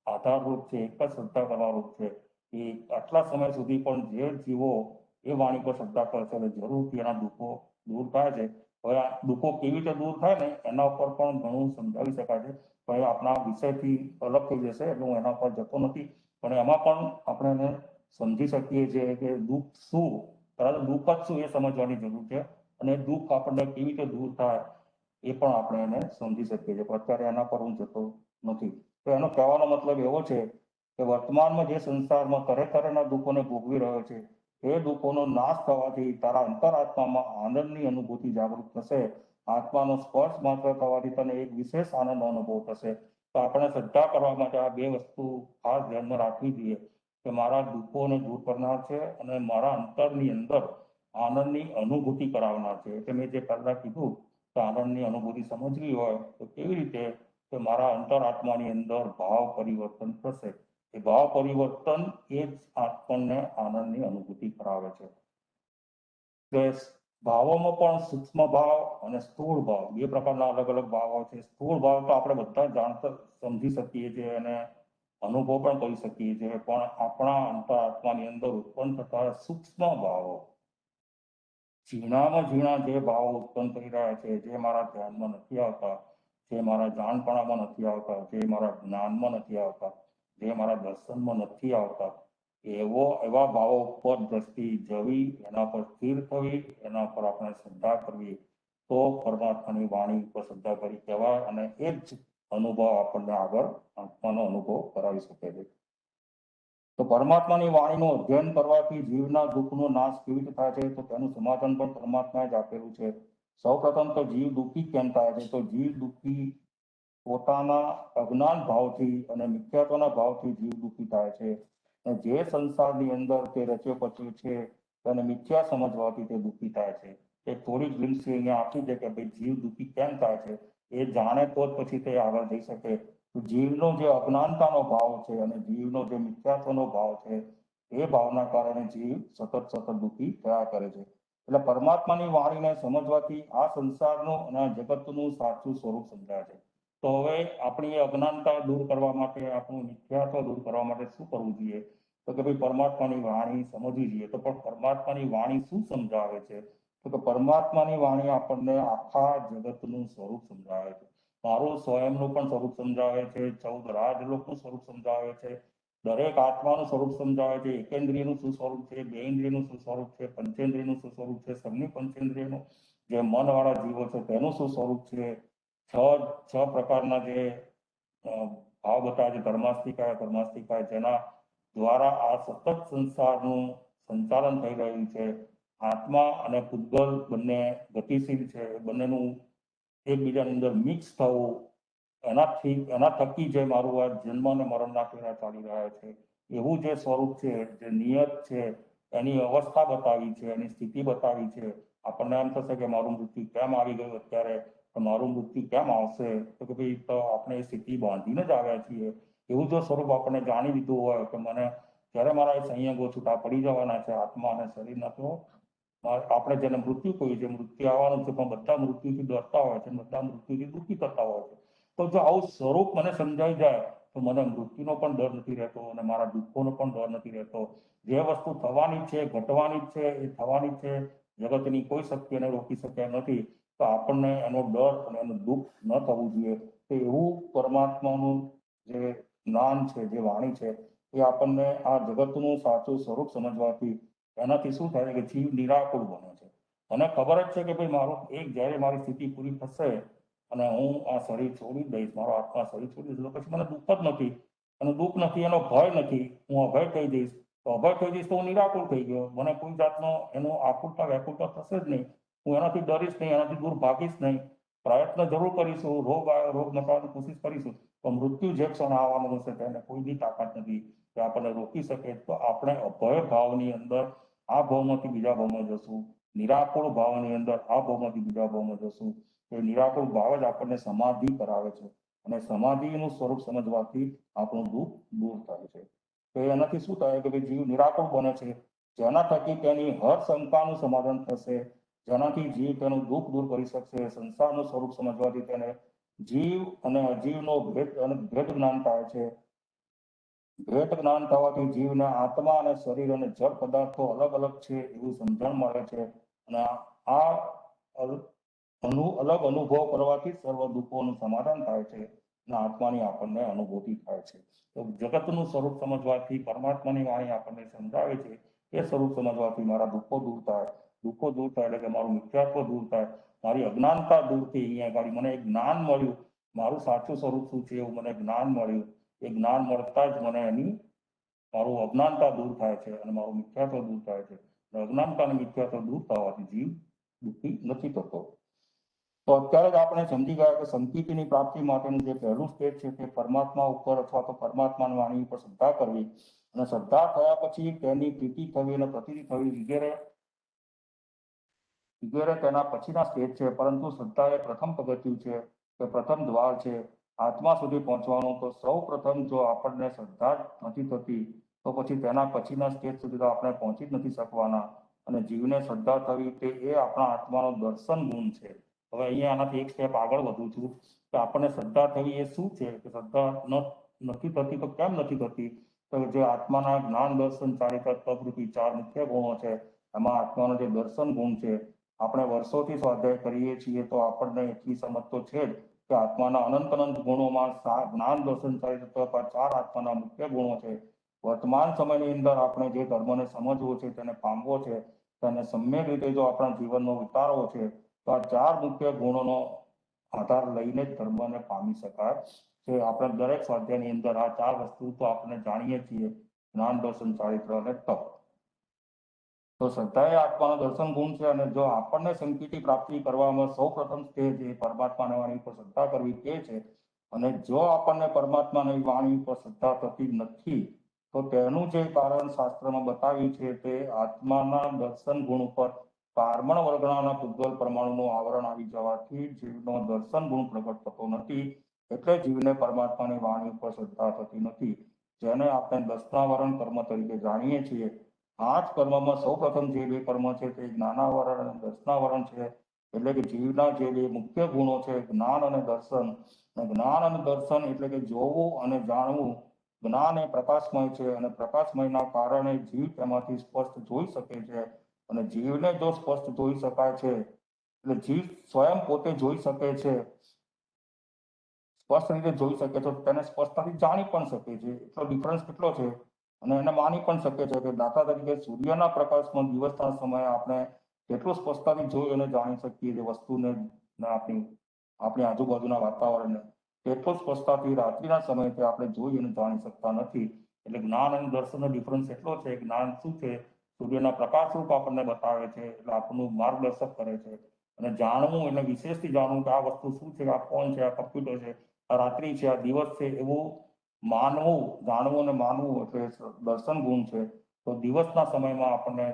આધારરૂપ છે, એક જ શ્રદ્ધા કરવારૂપ છે. એ આટલા સમય સુધી પણ જે જીવો એ વાણી પર શ્રદ્ધા કરશે એટલે જરૂરથી એના દુઃખો દૂર થાય છે. હવે આ દુઃખો કેવી રીતે દૂર થાય ને એના ઉપર પણ ઘણું સમજાવી શકાય છે, પણ આપણા વિષયથી અલગ થઈ જશે એટલે હું એના પર જતો નથી. પણ એમાં પણ આપણે એને સમજી શકીએ છીએ કે દુઃખ શું, દુઃખ જ શું એ સમજવાની જરૂર છે, અને દુઃખ આપણને કેવી રીતે દૂર થાય એ પણ આપણે એને સમજી શકીએ છીએ. પણ અત્યારે એના પર હું જતો નથી. તો એનો કહેવાનો મતલબ એવો છે કે વર્તમાનમાં જે સંસારમાં તરહના દુઃખોને ભોગવી રહ્યો છે એ દુઃખોનો નાશ થવાથી તારા અંતરાત્મામાં આનંદની અનુભૂતિ જાગૃત થશે. આત્માનો સ્પર્શ માત્ર થવાથી તને એક વિશેષ આનંદ અનુભવ થશે. તો આપણે શ્રદ્ધા કરવા માટે આ બે વસ્તુ ખાસ ધ્યાનમાં રાખવી જોઈએ કે મારા દુઃખોને દૂર કરનાર છે અને મારા અંતરની અંદર આનંદની અનુભૂતિ કરાવનાર છે. એટલે મેં જે પહેલા કીધું કે આનંદની અનુભૂતિ સમજવી હોય તો કેવી રીતે કે મારા અંતરાત્માની અંદર ભાવ પરિવર્તન થશે. એ ભાવ પરિવર્તન એ જ આપણને આનંદની અનુભૂતિ કરાવે છે. ભાવોમાં પણ સૂક્ષ્મ ભાવ અને સ્થૂળ ભાવ બે પ્રકારના અલગ અલગ ભાવો છે. સ્થૂળ ભાવ તો આપણે બધા જાણતા સમજી શકીએ છીએ અને અનુભવ પણ કરી શકીએ છીએ, પણ આપણા અંતરાત્માની અંદર ઉત્પન્ન થતા સૂક્ષ્મ ભાવો, ઝીણામાં ઝીણા જે ભાવો ઉત્પન્ન થઈ રહ્યા છે, જે મારા ધ્યાનમાં નથી આવતા, જે મારા જાણપણામાં નથી આવતા, જે મારા જ્ઞાનમાં નથી આવતા, જે મારા દર્શનમાં નથી આવતા, એવા ભાવો ઉપર દ્રષ્ટિ જવી, એના પર સ્થિર થવી, એના પર આપણે શ્રદ્ધા કરવી, તો પરમાત્માની વાણી ઉપર શ્રદ્ધા કરી કહેવાય અને એ જ અનુભવ આપણને આગળ આત્માનો અનુભવ કરાવી શકે છે. તો પરમાત્માની વાણીનું અધ્યયન કરવાથી જીવના દુઃખનો નાશ કેવી રીતે થાય છે તો તેનું સમાધાન પણ પરમાત્માએ જ આપેલું છે. સૌપ્રથમ તો જીવ દુઃખી કેમ થાય છે તો જીવ દુઃખી પોતાના અજ્ઞાન ભાવથી અને મિથ્યાત્વના ભાવથી જીવ દુઃખી થાય છે. જે સંસારની અંદર તે રચ્યો પચ્યો છે તેને મિથ્યા સમજવાથી તે દુઃખી થાય છે. એ થોડી ગ્લિમ્સ અહીંયા આપી છે કે ભાઈ જીવ દુઃખી કેમ થાય છે, એ જાણે તો જ પછી તે આગળ જઈ શકે. જીવનો જે અજ્ઞાનતાનો ભાવ છે અને જીવનો જે મિથ્યાત્વનો ભાવ છે એ ભાવના કારણે જીવ સતત દુઃખી થયા કરે છે. એટલે પરમાત્માની વાણીને સમજવાથી આ સંસારનું અને આ જગતનું સાચું સ્વરૂપ સમજાય છે. તો હવે આપણી અજ્ઞાનતા દૂર કરવા માટે, આપણું મિથ્યાત્વ દૂર કરવા માટે શું કરવું જોઈએ તો કે ભાઈ પરમાત્માની વાણી સમજવી જોઈએ. તો પણ પરમાત્માની વાણી શું સમજાવે છે તો કે પરમાત્માની વાણી આપણને આખા જગતનું સ્વરૂપ સમજાવે છે. મારું સ્વયંનું પણ સ્વરૂપ સમજાવે છે, 14 રાજલોકનું સ્વરૂપ સમજાવે છે, દરેક આત્માનું સ્વરૂપ સમજાવે છે, એકેન્દ્રિયનું શું સ્વરૂપ છે, બેન્દ્રિયનું શું સ્વરૂપ છે, પંચેન્દ્રિયનું શું સ્વરૂપ છે, સગની પંચેન્દ્રિયનું જે મનવાળા જીવો છે તેનું શું સ્વરૂપ છે, છ પ્રકારના જે ભાવ બતાવે છે, ધર્માસ્તિકાય જેના દ્વારા આ સતત સંસારનું સંચાલન થઈ રહ્યું છે. આત્મા અને પૂતગલ બંને ગતિશીલ છે, બંનેનું એકબીજાની અંદર મિક્સ થવું, એના થકી જે મારું આ જન્મ અને મરણના ફેરા ચાલી રહ્યા છે એવું જે સ્વરૂપ છે, જે નિયત છે, એની અવસ્થા બતાવી છે, એની સ્થિતિ બતાવી છે. આપણને એમ થશે કે મારું મૃત્યુ કેમ આવી ગયું અત્યારે, તો મારું મૃત્યુ કેમ આવશે તો કે ભાઈ તો આપણે એ સ્થિતિ બાંધીને જ આવ્યા છીએ. એવું જો સ્વરૂપ આપણે જાણી લીધું હોય કે મને જ્યારે મારા સંયોગો છૂટા પડી જવાના છે, આત્મા અને શરીરના તો આપણે જેને મૃત્યુ કહીએ છીએ, મૃત્યુ આવવાનું છે, પણ બધા મૃત્યુથી ડરતા હોય છે, બધા મૃત્યુથી દુઃખી થતા હોય છે. તો જો આવું સ્વરૂપ મને સમજાઈ જાય તો મને મૃત્યુનો પણ ડર નથી રહેતો અને મારા દુઃખોનો પણ ડર નથી રહેતો. જે વસ્તુ થવાની છે, ઘટવાની છે, એ થવાની છે. જગતની કોઈ શક્તિ એને રોકી શકે નથી. તો આપણને એનો ડર અને એનું દુઃખ ન થવું જોઈએ. તો એવું પરમાત્માનું જે જ્ઞાન છે, જે વાણી છે, એ આપણને આ જગતનું સાચું સ્વરૂપ સમજવાથી એનાથી શું થાય કે જીવ નિરાકુળ બને છે. મને ખબર જ છે કે ભાઈ મારું જ્યારે મારી સ્થિતિ પૂરી થશે અને હું આ શરીર છોડી દઈશ, મારો આત્મા શરીર છોડી દઈશ, તો પછી મને દુઃખ જ નથી, એનું દુઃખ નથી, એનો ભય નથી. હું અભય થઈ જઈશ. તો અભય થઈ જઈશ તો હું નિરાકુળ થઈ ગયો. મને કોઈ જાતનો એનો આકુલતા વ્યાકુલતા થશે જ નહીં. હું એનાથી ડરીશ નહીં, એનાથી દૂર ભાગીશ નહીં. પ્રયત્ન જરૂર કરીશું, રોગ મટાડવાની કોશિશ કરીશું, તો મૃત્યુ જે ક્ષણ આવવાનું હશે તેને કોઈની તાકાત નથી કે આપણને રોકી શકે. તો આપણે અભય ભાવની અંદર આ ભાવમાંથી બીજા ભાવમાં જશું, નિરાકુળ ભાવની અંદર આ ભાવમાંથી બીજા ભાવમાં જશું. એ નિરાકુળ ભાવ જ આપણને સમાધિ કરાવે છે અને સમાધિનું સ્વરૂપ સમજવાથી આપણું દુઃખ દૂર થાય છે. તો એનાથી શું થાય કે જીવ નિરાકુળ બને છે, જેના થકી તેની હર શંકાનું સમાધાન થશે, જેનાથી જીવ તેનું દુઃખ દૂર કરી શકશે. સંસારનું સ્વરૂપ સમજવાથી તેને જીવ અને અજીવનો ભેદ જ્ઞાન થાય છે. ભેદ જ્ઞાન થવાથી જીવને આત્મા અને શરીર અને જળ પદાર્થો અલગ અલગ છે એવું સમજણ મળે છે. અને આ અલગ અનુભવ કરવાથી સર્વ દુઃખોનું સમાધાન થાય છે અને આત્માની આપણને અનુભૂતિ થાય છે. તો જગતનું સ્વરૂપ સમજવાથી પરમાત્માની વાણી આપણને સમજાવે છે. એ સ્વરૂપ સમજવાથી મારા દુઃખો દૂર થાય. દુઃખો દૂર થાય એટલે કે મારું મિથ્યાત્વ દૂર થાય, મારી અજ્ઞાનતા દૂર થઈ. અહીંયા આગળ મને એક જ્ઞાન મળ્યું, મારું સાચું સ્વરૂપ શું છે એવું મને જ્ઞાન મળ્યું. એ જ્ઞાન મળતા જ મને મારું અજ્ઞાનતા દૂર થાય છે અને મારું મિથ્યાત્વ દૂર થાય છે. અજ્ઞાનતા અને મિથ્યાત્વ દૂર થવાથી જીવ દુઃખી નથી થતો. તો અત્યારે જ આપણે સમજી ગયા કે સંકિતની પ્રાપ્તિ માટેનું જે પહેલું સ્ટેજ છે તે પરમાત્મા ઉપર અથવા તો પરમાત્માની વાણી ઉપર શ્રદ્ધા કરવી, અને શ્રદ્ધા થયા પછી તેની પ્રીતિ થવી અને પ્રતીતિ થવી વગેરે તેના પછીના સ્ટેજ છે. પરંતુ શ્રદ્ધા એ પ્રથમ પગથિયું છે, કે પ્રથમ દ્વાર છે આત્મા સુધી પહોંચવાનું. તો સૌ પ્રથમ જો આપણને શ્રદ્ધા જ નથી થતી તો પછી તેના પછીના સ્ટેજ સુધી તો આપણે પહોંચી જ નથી શકવાના. અને જીવને શ્રદ્ધા થવી તે એ આપણા આત્માનો દર્શન ગુણ છે. હવે અહીંયા આનાથી એક સ્ટેપ આગળ વધું છું કે આપણને શ્રદ્ધા થવી એ શું છે, કે શ્રદ્ધા નથી થતી તો કેમ નથી થતી? તો જે આત્માના જ્ઞાન દર્શન ચારિત્ર તપરૂપી 4 મુખ્ય ગુણો છે, એમાં આત્માનો જે દર્શન ગુણ છે, આપણે વર્ષોથી સ્વાધ્યાય કરીએ છીએ તો આપણને એટલી સમજ તો છે જ કે આત્માના અનંત ગુણોમાં જ્ઞાન દર્શન ચારિત્ર 4 આત્માના મુખ્ય ગુણો છે. વર્તમાન સમયની અંદર આપણે જે ધર્મને સમજવો છે, તેને પામવો છે, તેને સમ્યક રીતે જો આપણા જીવનનો વિતારવો છે, તો આ 4 મુખ્ય ગુણોનો આધાર લઈને જ ધર્મને પામી શકાય છે. આપણે દરેક સ્વાધ્યાયની અંદર આ 4 વસ્તુ તો આપણે જાણીએ છીએ, જ્ઞાન દર્શન ચારિત્ર અને તપ. તો શ્રદ્ધા એ આત્માનો દર્શન ગુણ છે. અને જો આપણને સંકિતની પ્રાપ્તિ કરવામાં સૌ પ્રથમ સ્ટેજ એ પરમાત્માની વાણી પર શ્રદ્ધા કરવી તે છે. અને જો આપણને પરમાત્માની વાણી પર શ્રદ્ધા થતી નથી તો તેનું જે કારણ શાસ્ત્રમાં બતાવ્યું છે તે આત્માના દર્શન ગુણ ઉપર કાર્બન વર્ગના પૂગલ પરમાણુનું આવરણ આવી જવાથી જીવનો દર્શન ગુણ પ્રગટ થતો નથી. એટલે જીવને પરમાત્માની વાણી ઉપર શ્રદ્ધા થતી નથી, જેને આપણે દસનાવરણ કર્મ તરીકે જાણીએ છીએ. 8 કર્મમાં સૌ પ્રથમ જે 2 કર્મ છે તે જ્ઞાનાવરણ અને દર્શનાવરણ છે. એટલે કે જીવના જે 2 મુખ્ય ગુણો છે, જ્ઞાન અને દર્શન. જ્ઞાન અને દર્શન એટલે કે જોવું અને જાણવું. જ્ઞાન એ પ્રકાશમય છે અને પ્રકાશમયના કારણે જીવ તેમાંથી સ્પષ્ટ જોઈ શકે છે. અને જીવને જો સ્પષ્ટ જોઈ શકાય છે એટલે જીવ સ્વયં પોતે જોઈ શકે છે, સ્પષ્ટ રીતે જોઈ શકે છે, તેને સ્પષ્ટતાથી જાણી પણ શકે છે. એટલો ડિફરન્સ કેટલો છે અને એને માની પણ શકે છે કે દાખલા તરીકે સૂર્યના પ્રકાશમાં દિવસના સમયે આપણે કેટલું સ્પષ્ટતાથી જોઈ અને જાણી શકીએ છીએ વસ્તુને, આપણી આજુબાજુના વાતાવરણને, તેટલું સ્પષ્ટતાથી રાત્રિના સમયે આપણે જોઈ અને જાણી શકતા નથી. એટલે જ્ઞાન અને દર્શનનો ડિફરન્સ એટલો છે. જ્ઞાન શું છે? સૂર્યના પ્રકાશ રૂપ આપણને બતાવે છે, એટલે આપણું માર્ગદર્શક કરે છે. અને જાણવું એટલે વિશેષથી જાણવું કે આ વસ્તુ શું છે, આ ફોન છે, આ કમ્પ્યુટર છે, આ રાત્રિ છે, આ દિવસ છે, એવું માનવું, જાણવું અને માનવું એટલે દર્શન ગુણ છે. તો દિવસના સમયમાં આપણને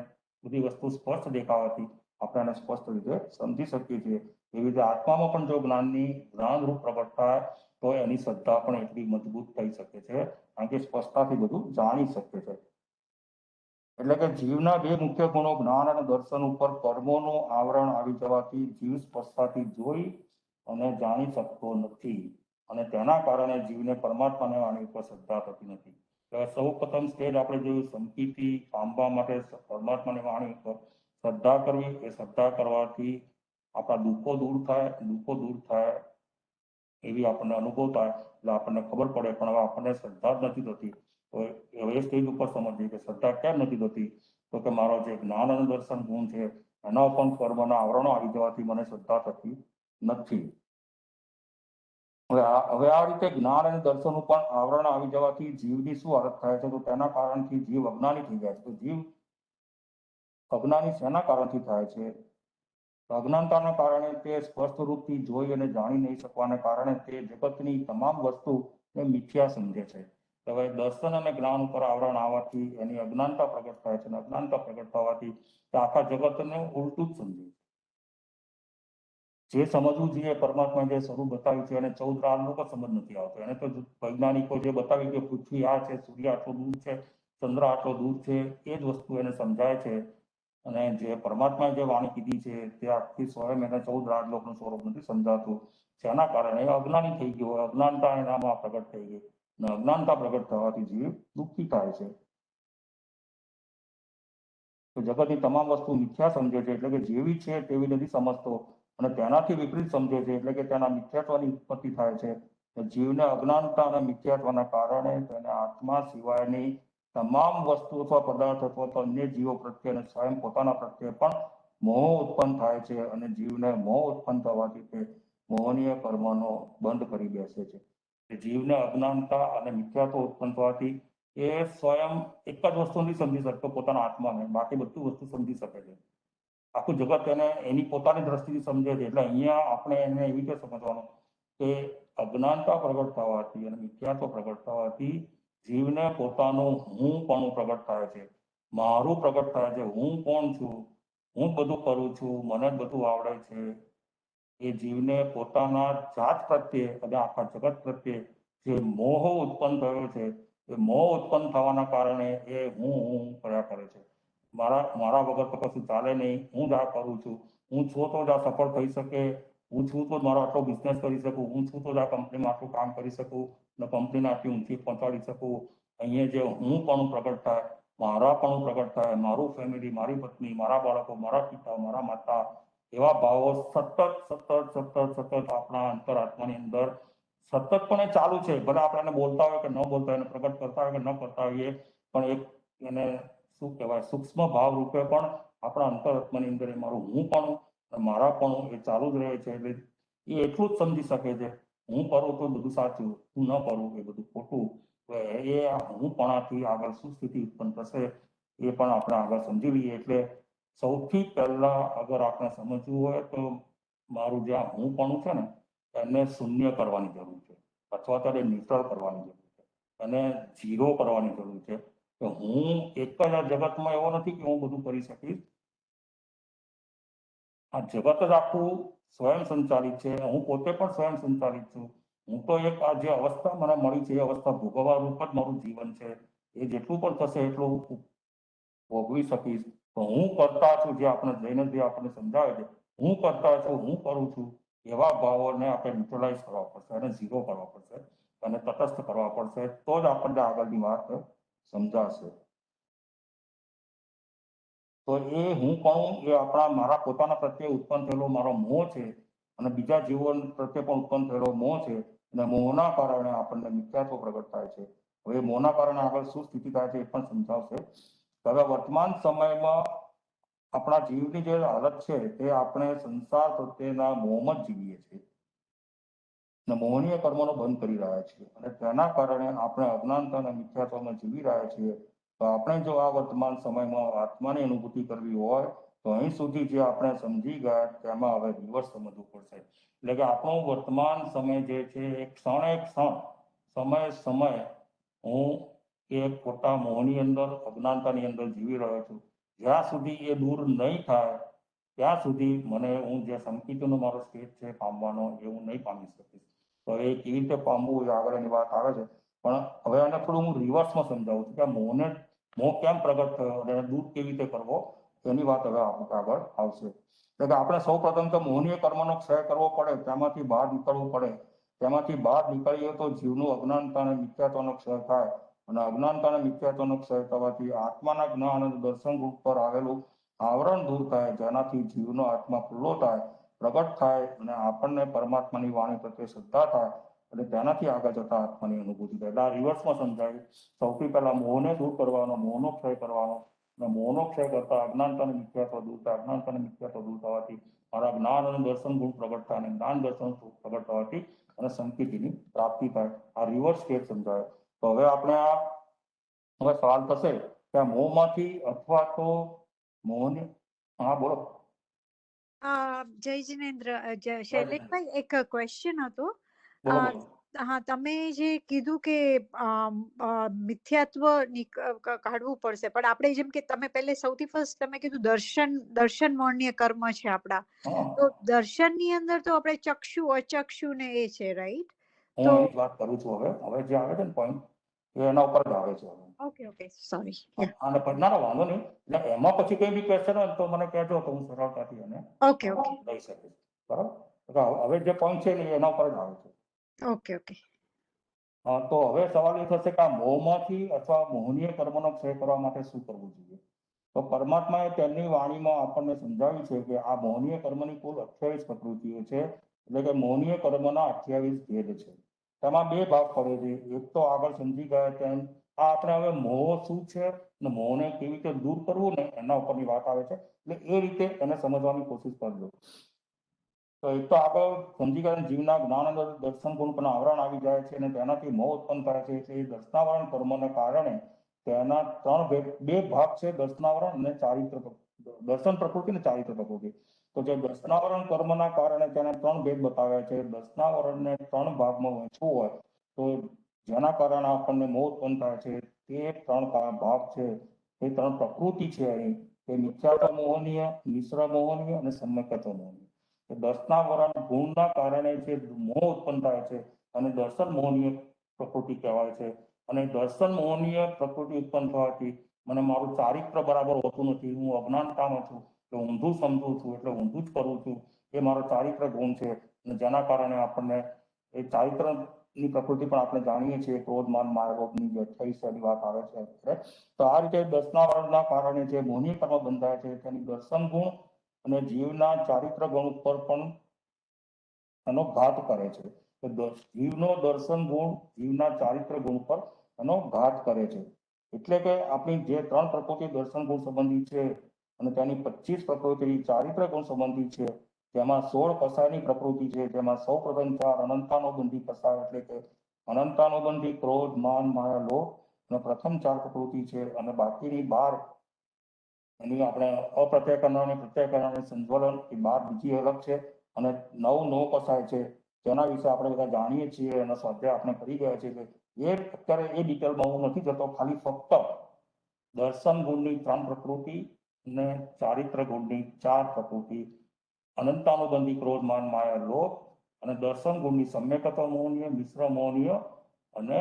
બધી વસ્તુ સ્પષ્ટ દેખાવાથી આપણે એને સ્પષ્ટ રીતે સમજી શકીએ છીએ. એવી રીતે આત્મામાં પણ જો જ્ઞાન રૂપ પ્રગટ થાય તો એની શ્રદ્ધા પણ એટલી મજબૂત થઈ શકે છે, કારણ કે સ્પષ્ટતાથી બધું જાણી શકે છે. એટલે કે જીવના બે મુખ્ય ગુણો જ્ઞાન અને દર્શન ઉપર કર્મોનું આવરણ આવી જવાથી જીવ સ્પષ્ટતાથી જોઈ અને જાણી શકતો નથી, અને તેના કારણે જીવને પરમાત્માને વાણી ઉપર શ્રદ્ધા થતી નથી. સૌ પ્રથમ સ્ટેજ આપણે જોયું, સંકિતથી પામવા માટે પરમાત્માની વાણી ઉપર શ્રદ્ધા કરવી. એ શ્રદ્ધા કરવાથી આપણા દુઃખો દૂર થાય એવી આપણને અનુભવ થાય, એટલે આપણને ખબર પડે. પણ હવે આપણને શ્રદ્ધા જ નથી થતી. તો એ સ્ટેજ ઉપર સમજીએ કે શ્રદ્ધા કેમ નથી થતી, તો કે મારો જે જ્ઞાન અને દર્શન ગુણ છે એના પણ કર્મના આવરણો આવી જવાથી મને શ્રદ્ધા થતી નથી. હવે આ રીતે જ્ઞાન અને દર્શન ઉપર આવરણ આવી જવાથી જીવની શું હાલત થાય છે, તો તેના કારણથી જીવ અજ્ઞાની થઈ જાય છે. તો જીવ અજ્ઞાની શેના કારણથી થાય છે? અજ્ઞાનતાના કારણે તે સ્પષ્ટ રૂપથી જોઈ અને જાણી નહીં શકવાને કારણે તે જગતની તમામ વસ્તુ એ મિથ્યા સમજે છે. હવે દર્શન અને જ્ઞાન ઉપર આવરણ આવવાથી એની અજ્ઞાનતા પ્રગટ થાય છે, અને અજ્ઞાનતા પ્રગટ થવાથી આખા જગતને ઉલટું જ સમજે છે. જે સમજવું જોઈએ પરમાત્મા જે સ્વરૂપ બતાવ્યું છે એને 14 આલોક સમજ નથી આવતો. એને તો વૈજ્ઞાનિકો જે બતાવ્યું કે પૃથ્વી આ છે, સૂર્ય આટલો દૂર છે, ચંદ્ર આટલો દૂર છે, એ જ વસ્તુ એને સમજાય છે. અને જે પરમાત્માએ જે વાણી કીધી છે તે આખી સ્વયં એને 14 રાજલોકનું સ્વરૂપ નથી સમજાતું. જેના કારણે અજ્ઞાની થઈ ગયો, અજ્ઞાનતા એનામાં પ્રગટ થઈ ગઈ, અને અજ્ઞાનતા પ્રગટ થવાથી જીવ દુઃખી થાય છે. તો જગતની તમામ વસ્તુ મિથ્યા સમજે છે, એટલે કે જેવી છે તેવી નથી સમજતો, અને તેનાથી વિપરીત સમજે છે, એટલે કે તેના મિથ્યાત્વની ઉત્પત્તિ થાય છે. જીવને અજ્ઞાનતા અને મિથ્યાત્વના કારણે તેને આત્મા સિવાયની તમામ વસ્તુ અથવા પદાર્થ અથવા તો અન્ય જીવો પ્રત્યે અને સ્વયં પોતાના પ્રત્યે પણ મોહ ઉત્પન્ન થાય છે, અને જીવને મોહ ઉત્પન્ન થવાથી તે મોહનીય કર્મનો બંધ કરી બેસે છે. જીવને અજ્ઞાનતા અને મિથ્યાત્વ ઉત્પન્ન થવાથી એ સ્વયં એક જ વસ્તુ નથી સમજી શકતો, પોતાના આત્માને, બાકી બધું વસ્તુ સમજી શકે છે. આખું જગત એને એની પોતાની દ્રષ્ટિથી સમજે છે. એટલે અહીંયા આપણે એને એવી રીતે સમજવાનું કે અજ્ઞાનતા પ્રગટ થવાથી અને મિથ્યાત્વ પ્રગટ થવાથી જીવને પોતાનું હું પણ પ્રગટ થાય છે, મારું પ્રગટ થાય છે. હું કોણ છું, હું બધું કરું છું, મને જ બધું આવડે છે. એ જીવને પોતાના જાત પ્રત્યે અને આખા જગત પ્રત્યે જે મોહ ઉત્પન્ન થયો છે, એ મોહ ઉત્પન્ન થવાના કારણે એ હું કર્યા કરે છે. મારા વગર તો કશું ચાલે નહીં, હું જ આ કરું છું, હું છું તો જ આ સફળ થઈ શકે, હું છું તો જ મારો આટલો બિઝનેસ કરી શકું, હું છું તો જ આ કંપનીમાં આટલું કામ કરી શકું, અને કંપનીને આટલી ઊંચી પહોંચાડી શકું. અહીંયા જે હું પણ પ્રગટ થાય, મારા પણ પ્રગટ થાય, મારું ફેમિલી, મારી પત્ની, મારા બાળકો, મારા પિતા, મારા માતા, એવા ભાવો સતત આપણા અંતરાત્માની અંદર સતતપણે ચાલુ છે. ભલે આપણે બોલતા હોય કે ન બોલતા હોય, એને પ્રગટ કરતા હોય કે ન કરતા હોઈએ, પણ એક એને શું કહેવાય, સૂક્ષ્મ ભાવ રૂપે પણ આપણા અંતરાત્માની અંદર એ મારું હું પણ મારા પણ એ ચાલુ જ રહે છે. એટલે એ એટલું જ સમજી શકે છે, હું કરું તો બધું સાચું, હું ન કરું એ બધું ખોટું. એ હું પણાથી આગળ શું સ્થિતિ ઉત્પન્ન થશે એ પણ આપણે આગળ સમજી લઈએ. એટલે સૌથી પહેલા અગર આપણે સમજવું હોય તો મારું જે હું પણ છે ને એને શૂન્ય કરવાની જરૂર છે, અથવા તો ન્યુટ્રલ કરવાની જરૂર છે, અને ઝીરો કરવાની જરૂર છે. કે હું એક જ આ જગતમાં એવો નથી કે હું બધું કરી શકીશ. આ જગત જ આખું સ્વયં સંચાલિત છે, હું પોતે પણ સ્વયં સંચાલિત છું. હું તો એક આ જે અવસ્થા મને મળી છે એ અવસ્થા ભોગવવા રૂપ જ મારું જીવન છે. એ જેટલું પણ થશે એટલું ભોગવી શકીશ. તો હું કરતા છું, જે આપણે જઈને જે આપણને સમજાવે છે, હું કરતા છું, હું કરું છું, એવા ભાવોને આપણે ન્યુટ્રલાઇઝ કરવા પડશે, અને ઝીરો કરવા પડશે, અને તટસ્થ કરવા પડશે. તો જ આપણને આગળની વાત સમજાશે. તો એ હું પણ એ આપણા મારા પોતાના પ્રત્યે ઉત્પન્ન થયેલો મારો મોહ છે, અને બીજા જીવન પ્રત્યે પણ ઉત્પન્ન થયેલો મોહ છે, અને મોહના કારણે આપણને મિથ્યાત્વ પ્રગટ થાય છે. હવે મોહના કારણે આગળ શું સ્થિતિ થાય છે એ પણ સમજાવશે. હવે વર્તમાન સમયમાં આપણા જીવની જે હાલત છે તે આપણે સંસાર પ્રત્યેના મોહમાં જ જીવીએ છીએ, અને મોહનીય કર્મોનો બંધ કરી રહ્યા છીએ, અને તેના કારણે આપણે અજ્ઞાનતા અને મિથ્યાત્વમાં જીવી રહ્યા છીએ. તો આપણે જો આ વર્તમાન સમયમાં આત્માની અનુભૂતિ કરવી હોય તો અહીં સુધી જે આપણે સમજી ગયા તેમાં હવે રિવર્સ સમજવું પડશે. એટલે કે આપણો વર્તમાન સમય જે છે એ ક્ષણે ક્ષણ સમય હું એ ખોટા મોહની અંદર, અજ્ઞાનતાની અંદર જીવી રહ્યો છું. જ્યાં સુધી એ દૂર નહીં થાય ત્યાં સુધી મને હું જે સંકિતનો મારો સ્ટેજ છે પામવાનો એ હું નહીં પામી શકીશ. તો એ કેવી રીતે પામવું એ આગળની વાત આવે છે. પણ હવે આને થોડું હું રિવર્સમાં સમજાવું છું કે મોહને મોહ કેમ પ્રગટ થયો અને દૂર કેવી રીતે કરવો એની વાત હવે આપણે આગળ આવશે. એટલે કે આપણે સૌ પ્રથમ તો મોહનીય કર્મનો ક્ષય કરવો પડે, તેમાંથી બહાર નીકળવું પડે. તેમાંથી બહાર નીકળીએ તો જીવનું અજ્ઞાનતા અને મિથ્યાત્વનો ક્ષય થાય, અને અજ્ઞાનતા અને મિથ્યાત્વનો ક્ષય થવાથી આત્માના જ્ઞાન અને દર્શન રૂપ પર આવેલું આવરણ દૂર થાય, જેનાથી જીવનો આત્મા ખુલ્લો થાય, પ્રગટ થાય અને આપણને પરમાત્માની વાણી પ્રત્યે શ્રદ્ધા થાય, અને તેનાથી આગળ જતા આત્માની અનુભૂતિ થાય. એટલે આ રિવર્સમાં સમજાય. સૌથી પહેલા મોહને દૂર કરવાનો, મોહનો ક્ષય કરવાનો, અને મોહનો ક્ષય કરતા અજ્ઞાનતા અને મિથ્યાત્વ દૂર થાય. અજ્ઞાનતા અને મિથ્યાત્વ દૂર થવાથી મારા જ્ઞાન અને દર્શન ગુણ પ્રગટ થાય, અને જ્ઞાન દર્શન પ્રગટ થવાથી અને સંકેતિની પ્રાપ્તિ થાય. આ રિવર્સ સ્ટેજ સમજાય. તો હવે આપણે આ હવે સવાલ થશે કે આ મોહમાંથી અથવા તો મોહને, હા બોલો.
જય જિનેન્દ્ર, શૈલેષભાઈ, એક ક્વેશ્ચન હતો.
બોલો બોલો.
હા, તમે જે કીધું કે મિથ્યાત્વ કાઢવું પડશે, પણ આપણે જેમ કે તમે પહેલે સૌથી ફર્સ્ટ તમે કીધું દર્શન મોહનીય કર્મ છે આપણા,
હા,
તો દર્શન ની અંદર તો આપણે ચક્ષુ અચક્ષુ ને એ છે, રાઈટ?
હું એની જ વાત કરું છું. હવે જે આવે છે ને પોઈન્ટ, એ એના ઉપર જ આવે છે.
Okay, sorry.
અને પછી ના વાંધો નહીં. એટલે એમાં પછી કઈ બી ક્વેશ્ચન હોય તો મને કહેજો, તો હું સરળતાથી એને
ઓકે
લઈ શકીશ. બરાબર. હવે જે પોઈન્ટ છે ને એના ઉપર જ આવે છે.
ઓકે.
તો હવે સવાલ એ થશે કે આ મોહમાંથી અથવા મોહનીય કર્મનો ક્ષય કરવા માટે શું કરવું જોઈએ? તો પરમાત્માએ તેમની વાણીમાં આપણને સમજાવ્યું છે કે આ મોહનીય કર્મની કુલ 28 પ્રકૃતિઓ છે. એટલે કે મોહનીય કર્મના 28 ભેદ છે. તેમાં બે ભાગ પડે છે. એક તો આગળ સમજી ગયા તેમ આ આપણે હવે મોહ શું છે ને મોહને કેવી રીતે દૂર કરવું ને એના ઉપરની વાત આવે છે. એટલે એ રીતે એને સમજવાની કોશિશ કરજો. તો એક તો આગળ સમજી ગયા જીવના જ્ઞાન અને દર્શન ગુણ પણ આવરણ આવી જાય છે, અને તેનાથી મોહ ઉત્પન્ન થાય છે. એટલે એ દર્શનાવરણ કર્મને કારણે તેના બે ભાગ છે, દર્શનાવરણ અને ચારિત્ર, દર્શન પ્રકૃતિ અને ચારિત્ર પ્રકૃતિ. તો જે દર્શનાવરણ કર્મના કારણે તેને 3 ભેદ બતાવ્યા છે. દર્શનાવરણને 3 ભાગમાં વહેંચવું હોય તો જેના કારણે આપણને મોહ ઉત્પન્ન થાય છે તે 3 ભાગ છે, એ 3 પ્રકૃતિ છે અહીં. એ મિથ્યાત્વ મોહનીય, મિશ્ર મોહનીય અને સમ્યક્ત્વ મોહનીય. દર્શનાવરણ ગુણના કારણે જે મોહ ઉત્પન્ન થાય છે અને દર્શન મોહનીય પ્રકૃતિ કહેવાય છે. અને દર્શન મોહનીય પ્રકૃતિ ઉત્પન્ન થવાથી મને મારું ચારિત્ર બરાબર હોતું નથી. હું અજ્ઞાનતામાં છું, એટલે ઊંધું સમજું છું, એટલે ઊંધું જ કરું છું. એ મારો ચારિત્ર ગુણ છે, અને જેના કારણે આપણને એ ચારિત્રની પ્રકૃતિ પણ આપણે જાણીએ છીએ, ક્રોધ માન માયા લોભની જે 28 વાત આવે છે. તો આ રીતે દર્શનાવરણના કારણે જે મોહનીય કર્મ બંધાય છે તેની દર્શન ગુણ અને જીવના ચારિત્ર ગુણ ઉપર પણ એનો ઘાત કરે છે. જીવનો દર્શન ગુણ જીવના ચારિત્ર ગુણ પર એનો ઘાત કરે છે. એટલે કે આપણી જે 3 પ્રકૃતિ દર્શન ગુણ સંબંધી છે અને તેની 25 પ્રકૃતિ ચારિત્ર ગુણ સંબંધી છે, તેમાં 16 પસાયની પ્રકૃતિ છે. જેમાં સૌ પ્રથમ 4 અનંતાનુબંધી પસાય, એટલે કે અનંતાનુબંધી ક્રોધ માન માયા લોભ, અને પ્રથમ 4 પ્રકૃતિ છે. અને બાકીની 12 એની આપણે અપ્રત્યય કરનારની પ્રત્યય કરનારની સંજ્વલન એ 12 બીજી અલગ છે. અને 9 નો પસાય છે, તેના વિશે આપણે બધા જાણીએ છીએ, એનો સ્વાધ્યાય આપણે કરી ગયા છીએ. એ અત્યારે એ ડિટેલમાં હું નથી જતો. ખાલી ફક્ત દર્શન ગુણની 3 પ્રકૃતિ અને ચારિત્ર ગુણની 4 પ્રકૃતિ, અનંતાનુબંધી ક્રોધ માન માયા લોભ, અને દર્શન ગુણની સમ્યક્ત્વ મોહનીય, મિશ્ર મોહનીય અને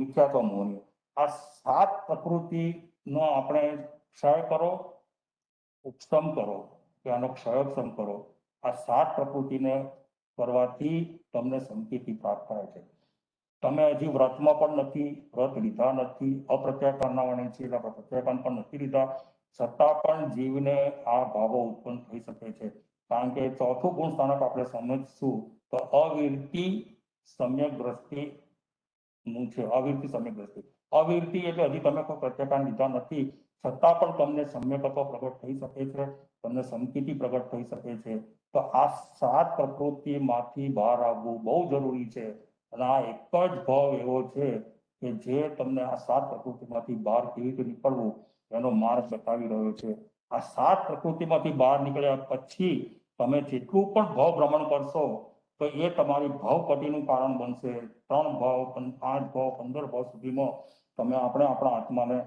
મિથ્યાત્વ મોહનીય. આ 7 પ્રકૃતિનો આપણે ક્ષય કરો, ઉપશમ કરો કે આનો ક્ષયોપશમ કરો. આ 7 પ્રકૃતિને કરવાથી તમને સંકેતિ પ્રાપ્ત થાય છે. તમે હજી વ્રતમાં પણ નથી, વ્રત લીધા નથી, અપ્રત્યાય કરનારાની છે, એટલે પ્રત્યાયન પણ નથી લીધા, છતાં પણ જીવને આ ભાવો ઉત્પન્ન થઈ શકે છે. કારણ કે 4થું ગુણ સ્થાનક આપણે સમજશું તો અવિરતિ સમ્યક દ્રષ્ટિ નું છે. અવિરતિ સમ્યક દ્રષ્ટિ, અવિરતિ એટલે હજી તમે કોઈ પ્રત્યાયન લીધા નથી, છતાં પણ તમને સમ્યકત્વ પ્રગટ થઈ શકે છે, તમને સંકેતિ પ્રગટ થઈ શકે છે. તો આ 7 પ્રકૃતિમાંથી બહાર આવવું બહુ જરૂરી છે. અને આ એક જ ભાવ એવો છે કે જે તમને આ 7 પ્રકૃતિમાંથી બહાર કેવી રીતે નીકળવું એનો માર્ગ બતાવી રહ્યો છે. આ 7 પ્રકૃતિમાંથી બહાર નીકળ્યા પછી તમે જેટલું પણ ભાવ ભ્રમણ કરશો તો એ તમારી ભાવપટીનું કારણ બનશે. 3 ભાવ, 5 ભાવ, 15 ભાવ સુધીમાં તમે આપણે આપણા આત્માને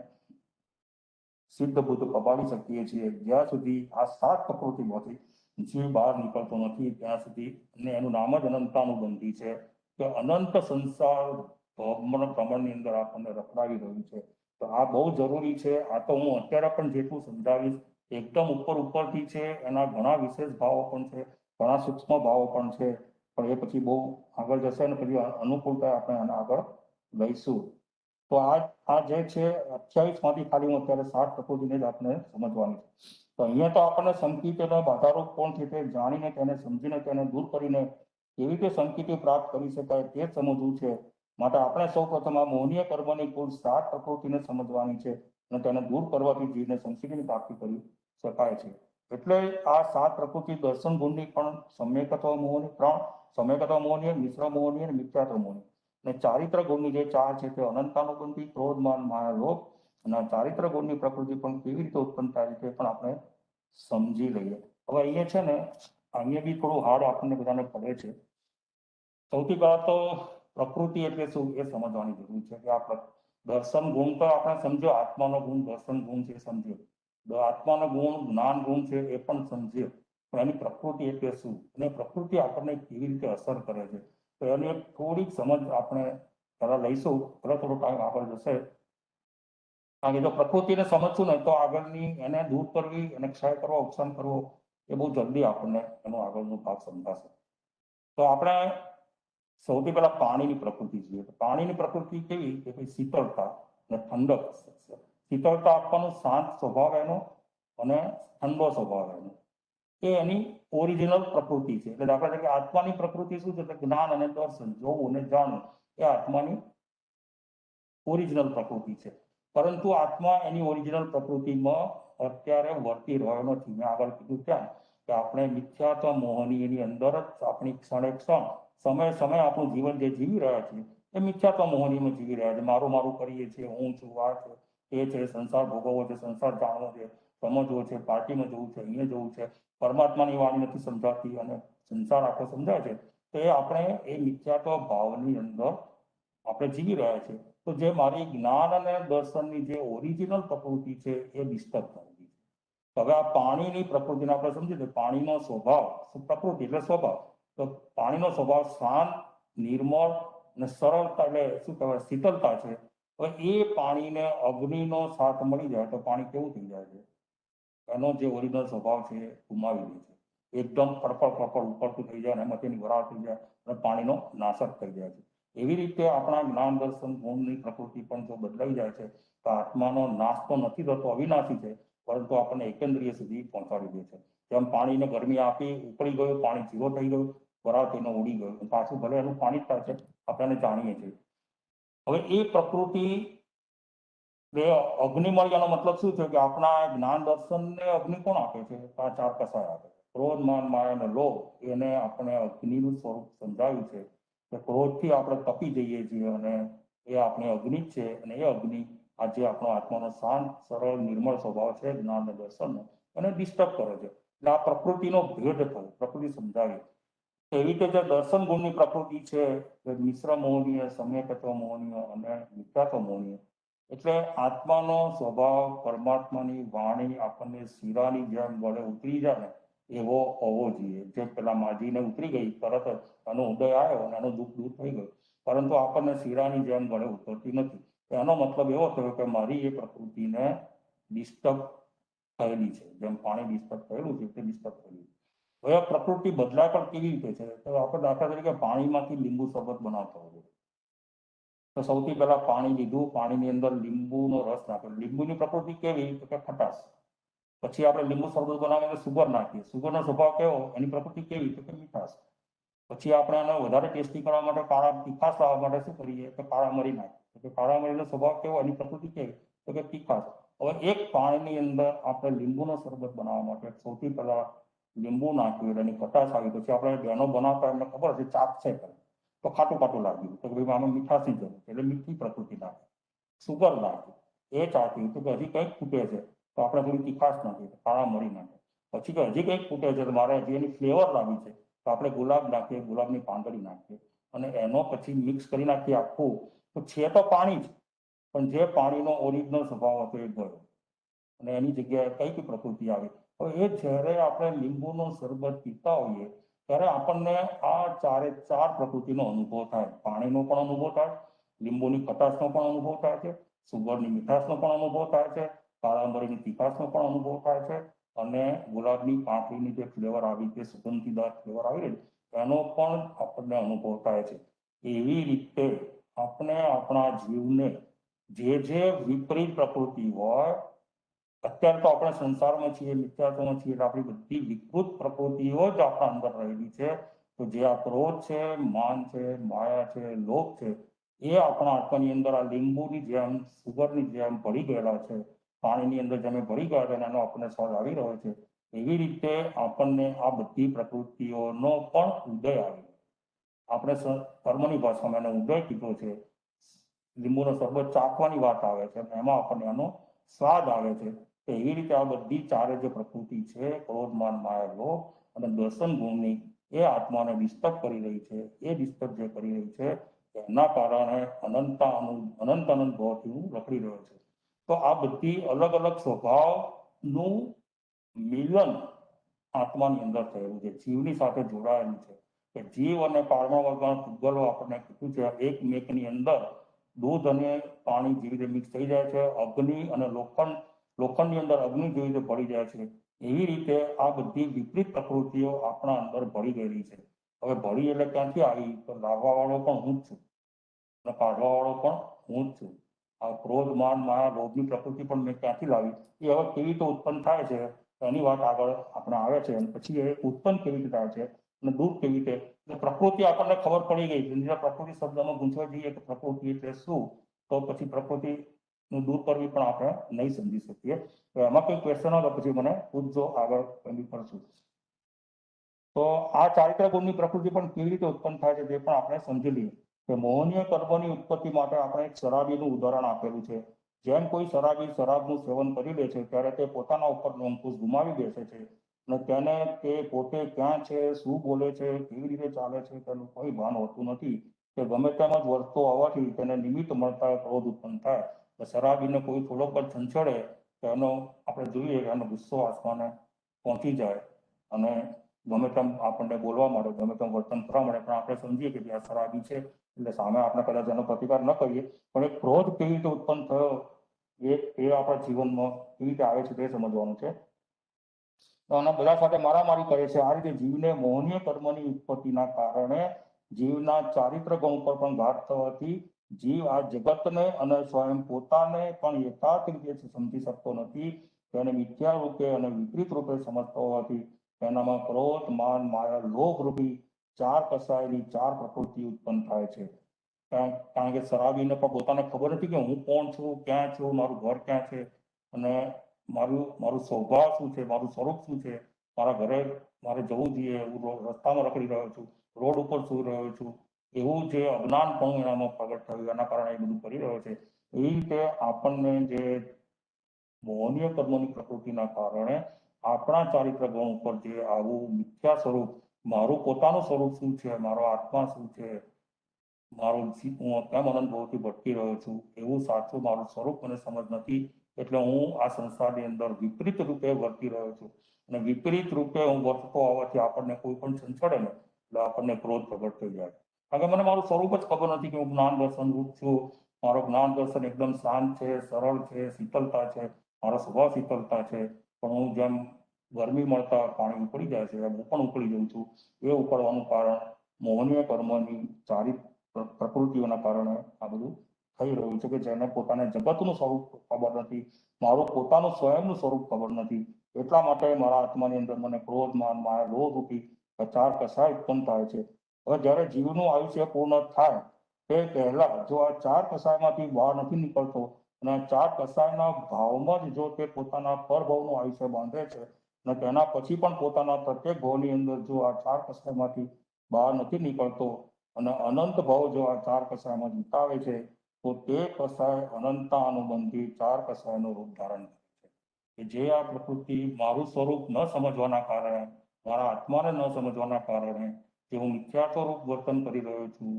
સિદ્ધ બુદ્ધ કપાવી શકીએ છીએ. જ્યાં સુધી આ 7 પ્રકૃતિમાંથી જીવ બહાર નીકળતો નથી ત્યાં સુધી, અને એનું નામ જ અનંતાનુબંધી છે, કે અનંત સંસાર ભ્રમણની અંદર આપણને રખડાવી રહ્યું છે. તો આ બહુ જરૂરી છે. આ તો હું અત્યારે પણ જેટલું સમજાવીશ એકદમ ઉપરથી છે, એના ઘણા વિશેષ ભાવો પણ છે, ઘણા સૂક્ષ્મ ભાવો પણ છે, પણ એ પછી બહુ આગળ જશે ને પછી અનુકૂળતા આપણે આને આગળ લઈશું. તો આ જે છે 28 માંથી ખાલી હું અત્યારે 7 પ્રકૃતિને જ આપણે સમજવાની છે. તો અહીંયા તો આપણને સંકેતોનો બાધારૂપ કોણ છે તે જાણીને તેને સમજીને તેને દૂર કરીને કેવી રીતે સંકેતો પ્રાપ્ત કરી શકાય તે સમજવું છે. માટે આપણે સૌ પ્રથમ આ મોહનીય કર્મની કુલ 7 પ્રકૃતિને સમજવાની છે અને તેને દૂર કરવાથી જીવને સંકેતની પ્રાપ્તિ કરી શકાય છે. એટલે આ 7 પ્રકૃતિ દર્શન ગુણની પણ સમ્યકત્વ મોહની, 3 સમ્યકત્વ મોહનીય, મિશ્ર મોહનીય અને મિથ્યાત્વ મોહનીય. અને ચારિત્ર ગુણની જે 4 છે તે અનંતાનુબંધી, ક્રોધ, માન, માયા, લોભ. અને ચારિત્ર ગુણની પ્રકૃતિ પણ કેવી રીતે ઉત્પન્ન થાય છે તે પણ આપણે સમજી લઈએ. હવે અહીંયા છે ને અહીંયા બી થોડું હાર્ડ આપણને બધાને પડે છે. સૌથી પહેલા તો પ્રકૃતિ એટલે શું એ સમજવાની જરૂર છે કે આ દર્શન ગુણ તો આપણે સમજો, આત્માનો ગુણ દર્શન ગુણ છે સમજ્યો, આત્માનો ગુણ જ્ઞાન ગુણ છે એ પણ સમજ્યો, પણ એની પ્રકૃતિ એટલે શું અને પ્રકૃતિ આપણને કેવી રીતે અસર કરે છે તો એની એક થોડીક સમજ આપણે પહેલા લઈશું. થોડો ટાઈમ આગળ જશે. કારણ કે જો પ્રકૃતિને સમજશું ને તો આગળની એને દૂર કરવી, એને ક્ષય કરવો, ઉપસાન કરવો એ બહુ જલ્દી આપણને એનો આગળનો ભાગ સમજાશે. તો આપણે સૌથી પહેલા પાણીની પ્રકૃતિ જોઈએ. પાણીની પ્રકૃતિ કેવી કે ભાઈ શીતળતા અને ઠંડક. શીતળતા આપવાનો શાંત સ્વભાવ એનો અને ઠંડો સ્વભાવ એનો, એ એની ઓરિજિનલ પ્રકૃતિ છે. એટલે દાખલા તરીકે આત્માની પ્રકૃતિ શું છે? જ્ઞાન અને દર્શન, જોવું અને જાણવું એ આત્માની ઓરિજિનલ પ્રકૃતિ છે. પરંતુ આત્મા એની ઓરિજિનલ પ્રકૃતિમાં અત્યારે વર્તી રહ્યો નથી. મેં આગળ કીધું ત્યાં કે આપણે મિથ્યાત્વ મોહની એની અંદર જ આપણી ક્ષણે ક્ષણ, સમય સમય આપણું જીવન જે જીવી રહ્યા છીએ એ મિથ્યાત્વ મોહનીમાં જીવી રહ્યા છે. મારું મારું કરીએ છીએ, હું છું, આ છે, એ છે, સંસાર ભોગવવો છે, સંસાર જાણવો છે, સમજવો છે, પાર્ટીમાં જવું છે, અહીંયા જવું છે, પરમાત્માની વાણી નથી સમજાતી અને સંસાર આખો સમજાય છે. તો એ આપણે એ મિથ્યાત્વ ભાવની અંદર આપણે જીવી રહ્યા છીએ. તો જે મારી જ્ઞાન અને દર્શનની જે ઓરિજિનલ પ્રકૃતિ છે એ ડિસ્ટર્બ થયેલી છે. હવે આ પાણીની પ્રકૃતિને આપણે સમજીએ. પાણીનો સ્વભાવ, પ્રકૃતિ એટલે સ્વભાવ, તો પાણીનો સ્વભાવ શાંત, નિર્મળ અને સરળતા એટલે શું કહેવાય શીતળતા છે. હવે એ પાણીને અગ્નિનો સાથ મળી જાય તો પાણી કેવું થઈ જાય છે? એનો જે ઓરિજિનલ સ્વભાવ છે એ ગુમાવી દે છે. એકદમ ફડફડ ઉપરતું થઈ જાય અને એમાં તેની વરાળ થઈ જાય અને પાણીનો નાશક થઈ જાય છે. એવી રીતે આપણા જ્ઞાન દર્શન ગુણની પ્રકૃતિ પણ જો બદલાઈ જાય છે તો આત્માનો નાશ તો નથી થતો, અવિનાશી છે, પરંતુ આપણને એકેન્દ્રિય સુધી પહોંચાડી દે છે. જેમ પાણીને ગરમી આપી, ઉકળી ગયું, પાણી ઝીરો થઈ ગયું, વરાળ થઈને ઉડી ગયું, પાછું ભલે એનું પાણી જ થાય છે, આપણે જાણીએ છીએ. હવે એ પ્રકૃતિ બે અગ્નિ મળી, એનો મતલબ શું છે કે આપણા જ્ઞાન દર્શનને અગ્નિ કોણ આપે છે? આ 4 કસાય આપે છે. ક્રોધ, માન, માયા અને લોભ એને આપણે અગ્નિનું સ્વરૂપ સમજાવ્યું છે કે ક્રોધથી આપણે તપી જઈએ છીએ અને એ આપણી અગ્નિ છે. અને એ અગ્નિ આજે આપણો આત્માનો શાંત, સરળ, નિર્મળ સ્વભાવ છે જ્ઞાન અને દર્શનનો, એને ડિસ્ટર્બ કરે છે. એટલે આ પ્રકૃતિનો ભેદ થયો, પ્રકૃતિ સમજાવી. એવી રીતે જે દર્શન ગુણની પ્રકૃતિ છે મિશ્ર મોહનીય, સમ્યકત્વ મોહનીય અને મિથ્યાત્વ મોહનીય. એટલે આત્માનો સ્વભાવ પરમાત્માની વાણી આપણને શીરાની જેમ વડે ઉતરી જાય ને એવો હોવો જોઈએ. જે પેલા માજીને ઉતરી ગઈ તરત જ એનો ઉદય આવ્યો અને એનું દુઃખ દૂર થઈ ગયું, પરંતુ આપણને શીરાની જેમ વડે ઉતરતી નથી. એનો મતલબ એવો થયો કે મારી એ પ્રકૃતિને ડિસ્ટર્બ થયેલી છે. જેમ પાણી ડિસ્ટર્બ થયેલું છે તે ડિસ્ટર્બ થયેલું છે. હવે આ પ્રકૃતિ બદલાય પણ કેવી રીતે છે? તો આપણે દાખલા તરીકે પાણીમાંથી લીંબુ શરબત બનાવતા હોઈએ તો સૌથી પહેલા પાણી લીધું, પાણીની અંદર લીંબુનો રસ નાખ્યો. લીંબુની પ્રકૃતિ કેવી? તો કે ખટાશ. પછી આપણે લીંબુ શરબત બનાવીને સુગર નાખીએ. સુગરનો સ્વભાવ કેવો? એની પ્રકૃતિ કેવી? તો કે મીઠાશ. પછી આપણે આને વધારે ટેસ્ટી કરવા માટે કાળા તીખાશ લાવવા માટે શું કરીએ? તો કાળા મરી નાખીએ. તો કાળા મરીનો સ્વભાવ કેવો? એની પ્રકૃતિ કેવી? તો કે તીખાશ. હવે એક પાણીની અંદર આપણે લીંબુનો શરબત બનાવવા માટે સૌથી પહેલા લીંબુ નાખ્યું એટલે એની ખટાશ આવી. પછી આપણે બહેનો બનાવતા એમને ખબર હતી ચાપ છે તો ખાટું ખાટું લાગ્યું તો ભાઈ આમાં મીઠાશની જરૂર છે એટલે મીઠી પ્રકૃતિ નાખી. સુગર નાખી, એ ચાખ્યું તો હજી કંઈક ખૂટે છે તો આપણે થોડી તીખાશ નાખીએ, કાળા મરી નાખીએ. પછી કે હજી કંઈક ખૂટે છે તો મારે હજી એની ફ્લેવર લાવી છે તો આપણે ગુલાબ નાખીએ, ગુલાબની પાંદડી નાખીએ અને એનો પછી મિક્સ કરી નાખીએ આખું. તો છે તો પાણી જ, પણ જે પાણીનો ઓરિજિનલ સ્વભાવ હતો એ ગયો અને એની જગ્યાએ કઈ પ્રકૃતિ આવી. હવે એ જ્યારે આપણે લીંબુનો શરબત પીતા હોઈએ ત્યારે આપણને આ 4 પ્રકૃતિનો અનુભવ થાય. પાણીનો પણ અનુભવ થાય, લીંબુની ખટાશનો પણ અનુભવ થાય છે સુગરની મીઠાશનો પણ અનુભવ થાય છે, કાળા મરીની તીખાશનો પણ અનુભવ થાય છે, અને ગુલાબની પાંખડીની જે ફ્લેવર આવી, જે સુગંધીદાર ફ્લેવર આવી એનો પણ આપણને અનુભવ થાય છે. એવી રીતે આપણે આપણા જીવને જે વિપરીત પ્રકૃતિ હોય, અત્યારે તો આપણે સંસારમાં છીએ, મિથ્યાત્વમાં છીએ, એટલે આપણી બધી વિકૃત પ્રકૃતિઓ જ આપણા અંદર રહેલી છે. તો જે આ ક્રોધ છે, માન છે, માયા છે, લોભ છે, એ આપણા આત્માની અંદર આ લીંબુની જેમ, સુગરની જેમ ભળી ગયેલા છે. પાણીની અંદર જેમ ભળી ગયા છે એનો આપણને સ્વાદ આવી રહ્યો છે. એવી રીતે આપણને આ બધી પ્રકૃતિઓનો પણ ઉદય આવે. આપણે કર્મની ભાષામાં એનો ઉદય કીધો છે. લીંબુનો શરબત ચાખવાની વાત આવે છે, એમાં આપણને એનો સ્વાદ આવે છે. તો એવી રીતે આ બધી ચારે જે પ્રકૃતિ છે, ક્રોધ, માન, માયા, લોભ અને દર્શન ગુણની, એ આત્માને ડિસ્ટર્બ કરી રહી છે. એ ડિસ્ટર્બ જે કરી રહી છે એના કારણે અનંત અનંત ભાવથી હું રખડી રહ્યો છું. તો આ બધી અલગ અલગ સ્વભાવનું મિલન આત્માની અંદર થયેલું છે, જીવની સાથે જોડાયેલું છે. કે જીવ અને પારમા વર્ગના પૂગલો આપણને કીધું છે, એકમેકની અંદર દૂધ અને પાણી જેવી રીતે મિક્સ થઈ જાય છે, અગ્નિ અને લોખંડની અંદર અગ્નિ જેવી રીતે ભળી જાય છે, એવી રીતે આ બધી વિપરીત પ્રકૃતિઓ આપણા અંદર ભળી ગયેલી છે. હવે ભળી એટલે ક્યાંથી આવી? તો લાવવા વાળો પણ હું જ છું અને કાઢવા વાળો પણ હું જ છું. આ ક્રોધ, માન, માયા, લોભની પ્રકૃતિ પણ મેં ક્યાંથી લાવી? એ હવે કેવી રીતે ઉત્પન્ન થાય છે એની વાત આગળ આપણે આવે છે. અને પછી એ ઉત્પન્ન કેવી રીતે થાય છે અને દૂર કેવી રીતે? પ્રકૃતિ આપણને ખબર પડી ગઈ. પ્રકૃતિ શબ્દમાં ગુંચવાઈ જઈએ કે પ્રકૃતિ એટલે શું, તો પછી પ્રકૃતિનું દૂર કરવી પણ આપણે નહીં સમજી શકીએ. તો એમાં કોઈ ક્વેશ્ચન હોય તો પછી મને પૂછજો, આગળ કંઈ કરશું. તો આ ચારિત્ર ગુણની પ્રકૃતિ પણ કેવી રીતે ઉત્પન્ન થાય છે તે પણ આપણે સમજી લઈએ. કે મોહનીય કર્મની ઉત્પત્તિ માટે આપણે એક શરાબીનું ઉદાહરણ આપેલું છે. જેમ કોઈ શરાબી શરાબનું સેવન કરી લે છે ત્યારે તે પોતાના ઉપરનો અંકુશ ગુમાવી બેસે છે અને તેને તે પોતે ક્યાં છે, શું બોલે છે, કેવી રીતે ચાલે છે તેનું કોઈ ભાન હોતું નથી. કે ગમે તેમ જ વર્તતો હોવાથી તેને નિમિત્ત મળતા ક્રોધ ઉત્પન્ન થાય. તો શરાબીને કોઈ થોડોક જ છંછેડે તો એનો આપણે જોઈએ કે એનો ગુસ્સો આસમાને પહોંચી જાય અને ગમે તેમ આપણને બોલવા મળે, ગમે તેમ વર્તન કરવા મળે. પણ આપણે સમજીએ કે આ શરાબી છે એટલે સામે આપણે કદાચ એનો પ્રતિકાર ન કરીએ, પણ એ ક્રોધ કેવી રીતે ઉત્પન્ન થયો એ આપણા જીવનમાં કેવી રીતે આવે છે તે સમજવાનું છે. તો આના બધા સાથે મારામારી કરે છે. આ રીતે જીવને મોહનીય કર્મની ઉત્પત્તિના કારણે જીવના ચારિત્ર ગુણ પર પણ ઘાત થવાથી જીવ આ જગતને અને સ્વયં પોતાને પણ યથાર્થ રીતે સમજી શકતો નથી. તેને મિથ્યા રૂપે અને વિપરીત રૂપે સમજતો હોવાથી એનામાં ક્રોધ, માન, માયા, લોભ રૂપી ચાર કસાયેલી ચાર પ્રકૃતિ ઉત્પન્ન થાય છે. કારણ કે શરાબીને પણ પોતાને ખબર નથી કે હું કોણ છું, ક્યાં છું, મારું ઘર ક્યાં છે અને મારું સ્વભાવ શું છે, મારું સ્વરૂપ શું છે, મારા ઘરે મારે જવું જોઈએ, હું રસ્તામાં રખડી રહ્યો છું, રોડ ઉપર સુઈ રહ્યો છું, એવું જે અજ્ઞાન પણ એનામાં પ્રગટ થયું, એના કારણે એ બધું કરી રહ્યો છે. એ રીતે આપણને જે મોહનીય કર્મોની પ્રકૃતિના કારણે આપણા ચારિત્ર ગુણ ઉપર જે આવું મિથ્યા સ્વરૂપ, મારું પોતાનું સ્વરૂપ શું છે, મારો આત્મા શું છે, મારું હું કેમ અનંત ભાવથી ભટકી રહ્યો છું, એવું સાચું મારું સ્વરૂપ મને સમજ નથી. એટલે હું આ સંસારની અંદર વિપરીત રૂપે વર્તી રહ્યો છું અને વિપરીત રૂપે હું વર્તતો હોવાથી આપણને કોઈ પણ સંચડે ને એટલે આપણને ક્રોધ પ્રગટ થઈ જાય. કારણ કે મને મારું સ્વરૂપ જ ખબર નથી કે હું જ્ઞાન દર્શન રૂપ છું. મારો જ્ઞાન દર્શન એકદમ શાંત છે, સરળ છે, શીતલતા છે, મારો સ્વભાવ શીતલતા છે. પણ હું જેમ ગરમી મળતા પાણી ઉકળી જાય છે એમ હું પણ ઉકળી જઉં છું. એ ઉકળવાનું કારણ મોહનીય કર્મની પ્રકૃતિઓના કારણે આ બધું થઈ રહ્યું છે. કે જેને પોતાને જગતનું સ્વરૂપ ખબર નથી, મારું પોતાનું સ્વયંનું સ્વરૂપ ખબર નથી. એટલા માટે મારા આત્માની અંદર મને ક્રોધ, માન, માયા, લોભ રૂપી ચાર કસાય ઉત્પન્ન થાય છે. હવે જ્યારે જીવનું આયુષ્ય પૂર્ણ થાય તે પહેલા જો આ ચાર કસાયમાંથી બહાર નથી નીકળતો અને ચાર કસાયના ભાવમાં જ જો તે પોતાના પરભાવનું આયુષ્ય બાંધે છે અને તેના પછી પણ પોતાના પ્રત્યેક ભાવની અંદર જો આ ચાર કસાયમાંથી બહાર નથી નીકળતો અને અનંત ભાવ જો આ ચાર કસાયમાં વિતાવે છે તો તે કસાય અનંતા અનુબંધી ચાર કસાયનું રૂપ ધારણ કરે છે. કે જે આ પ્રકૃતિ મારું સ્વરૂપ ન સમજવાના કારણે, મારા આત્માને ન સમજવાના કારણે જે હું મિથ્યા સ્વરૂપ વર્તન કરી રહ્યો છું,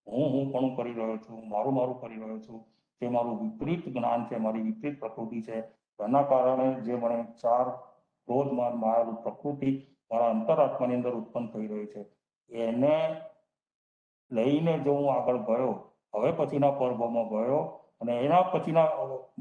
હું પણ કરી રહ્યો છું, મારું કરી રહ્યો છું, જે મારું વિપરીત જ્ઞાન છે, મારી વિપરીત પ્રકૃતિ છે, તેના કારણે જે મને ચાર ક્રોધ, માન, માયારૂપ પ્રકૃતિ મારા અંતરાત્માની અંદર ઉત્પન્ન થઈ રહી છે, એને લઈને જો હું આગળ ગયો, હવે પછીના પર્વમાં ગયો અને એના પછીના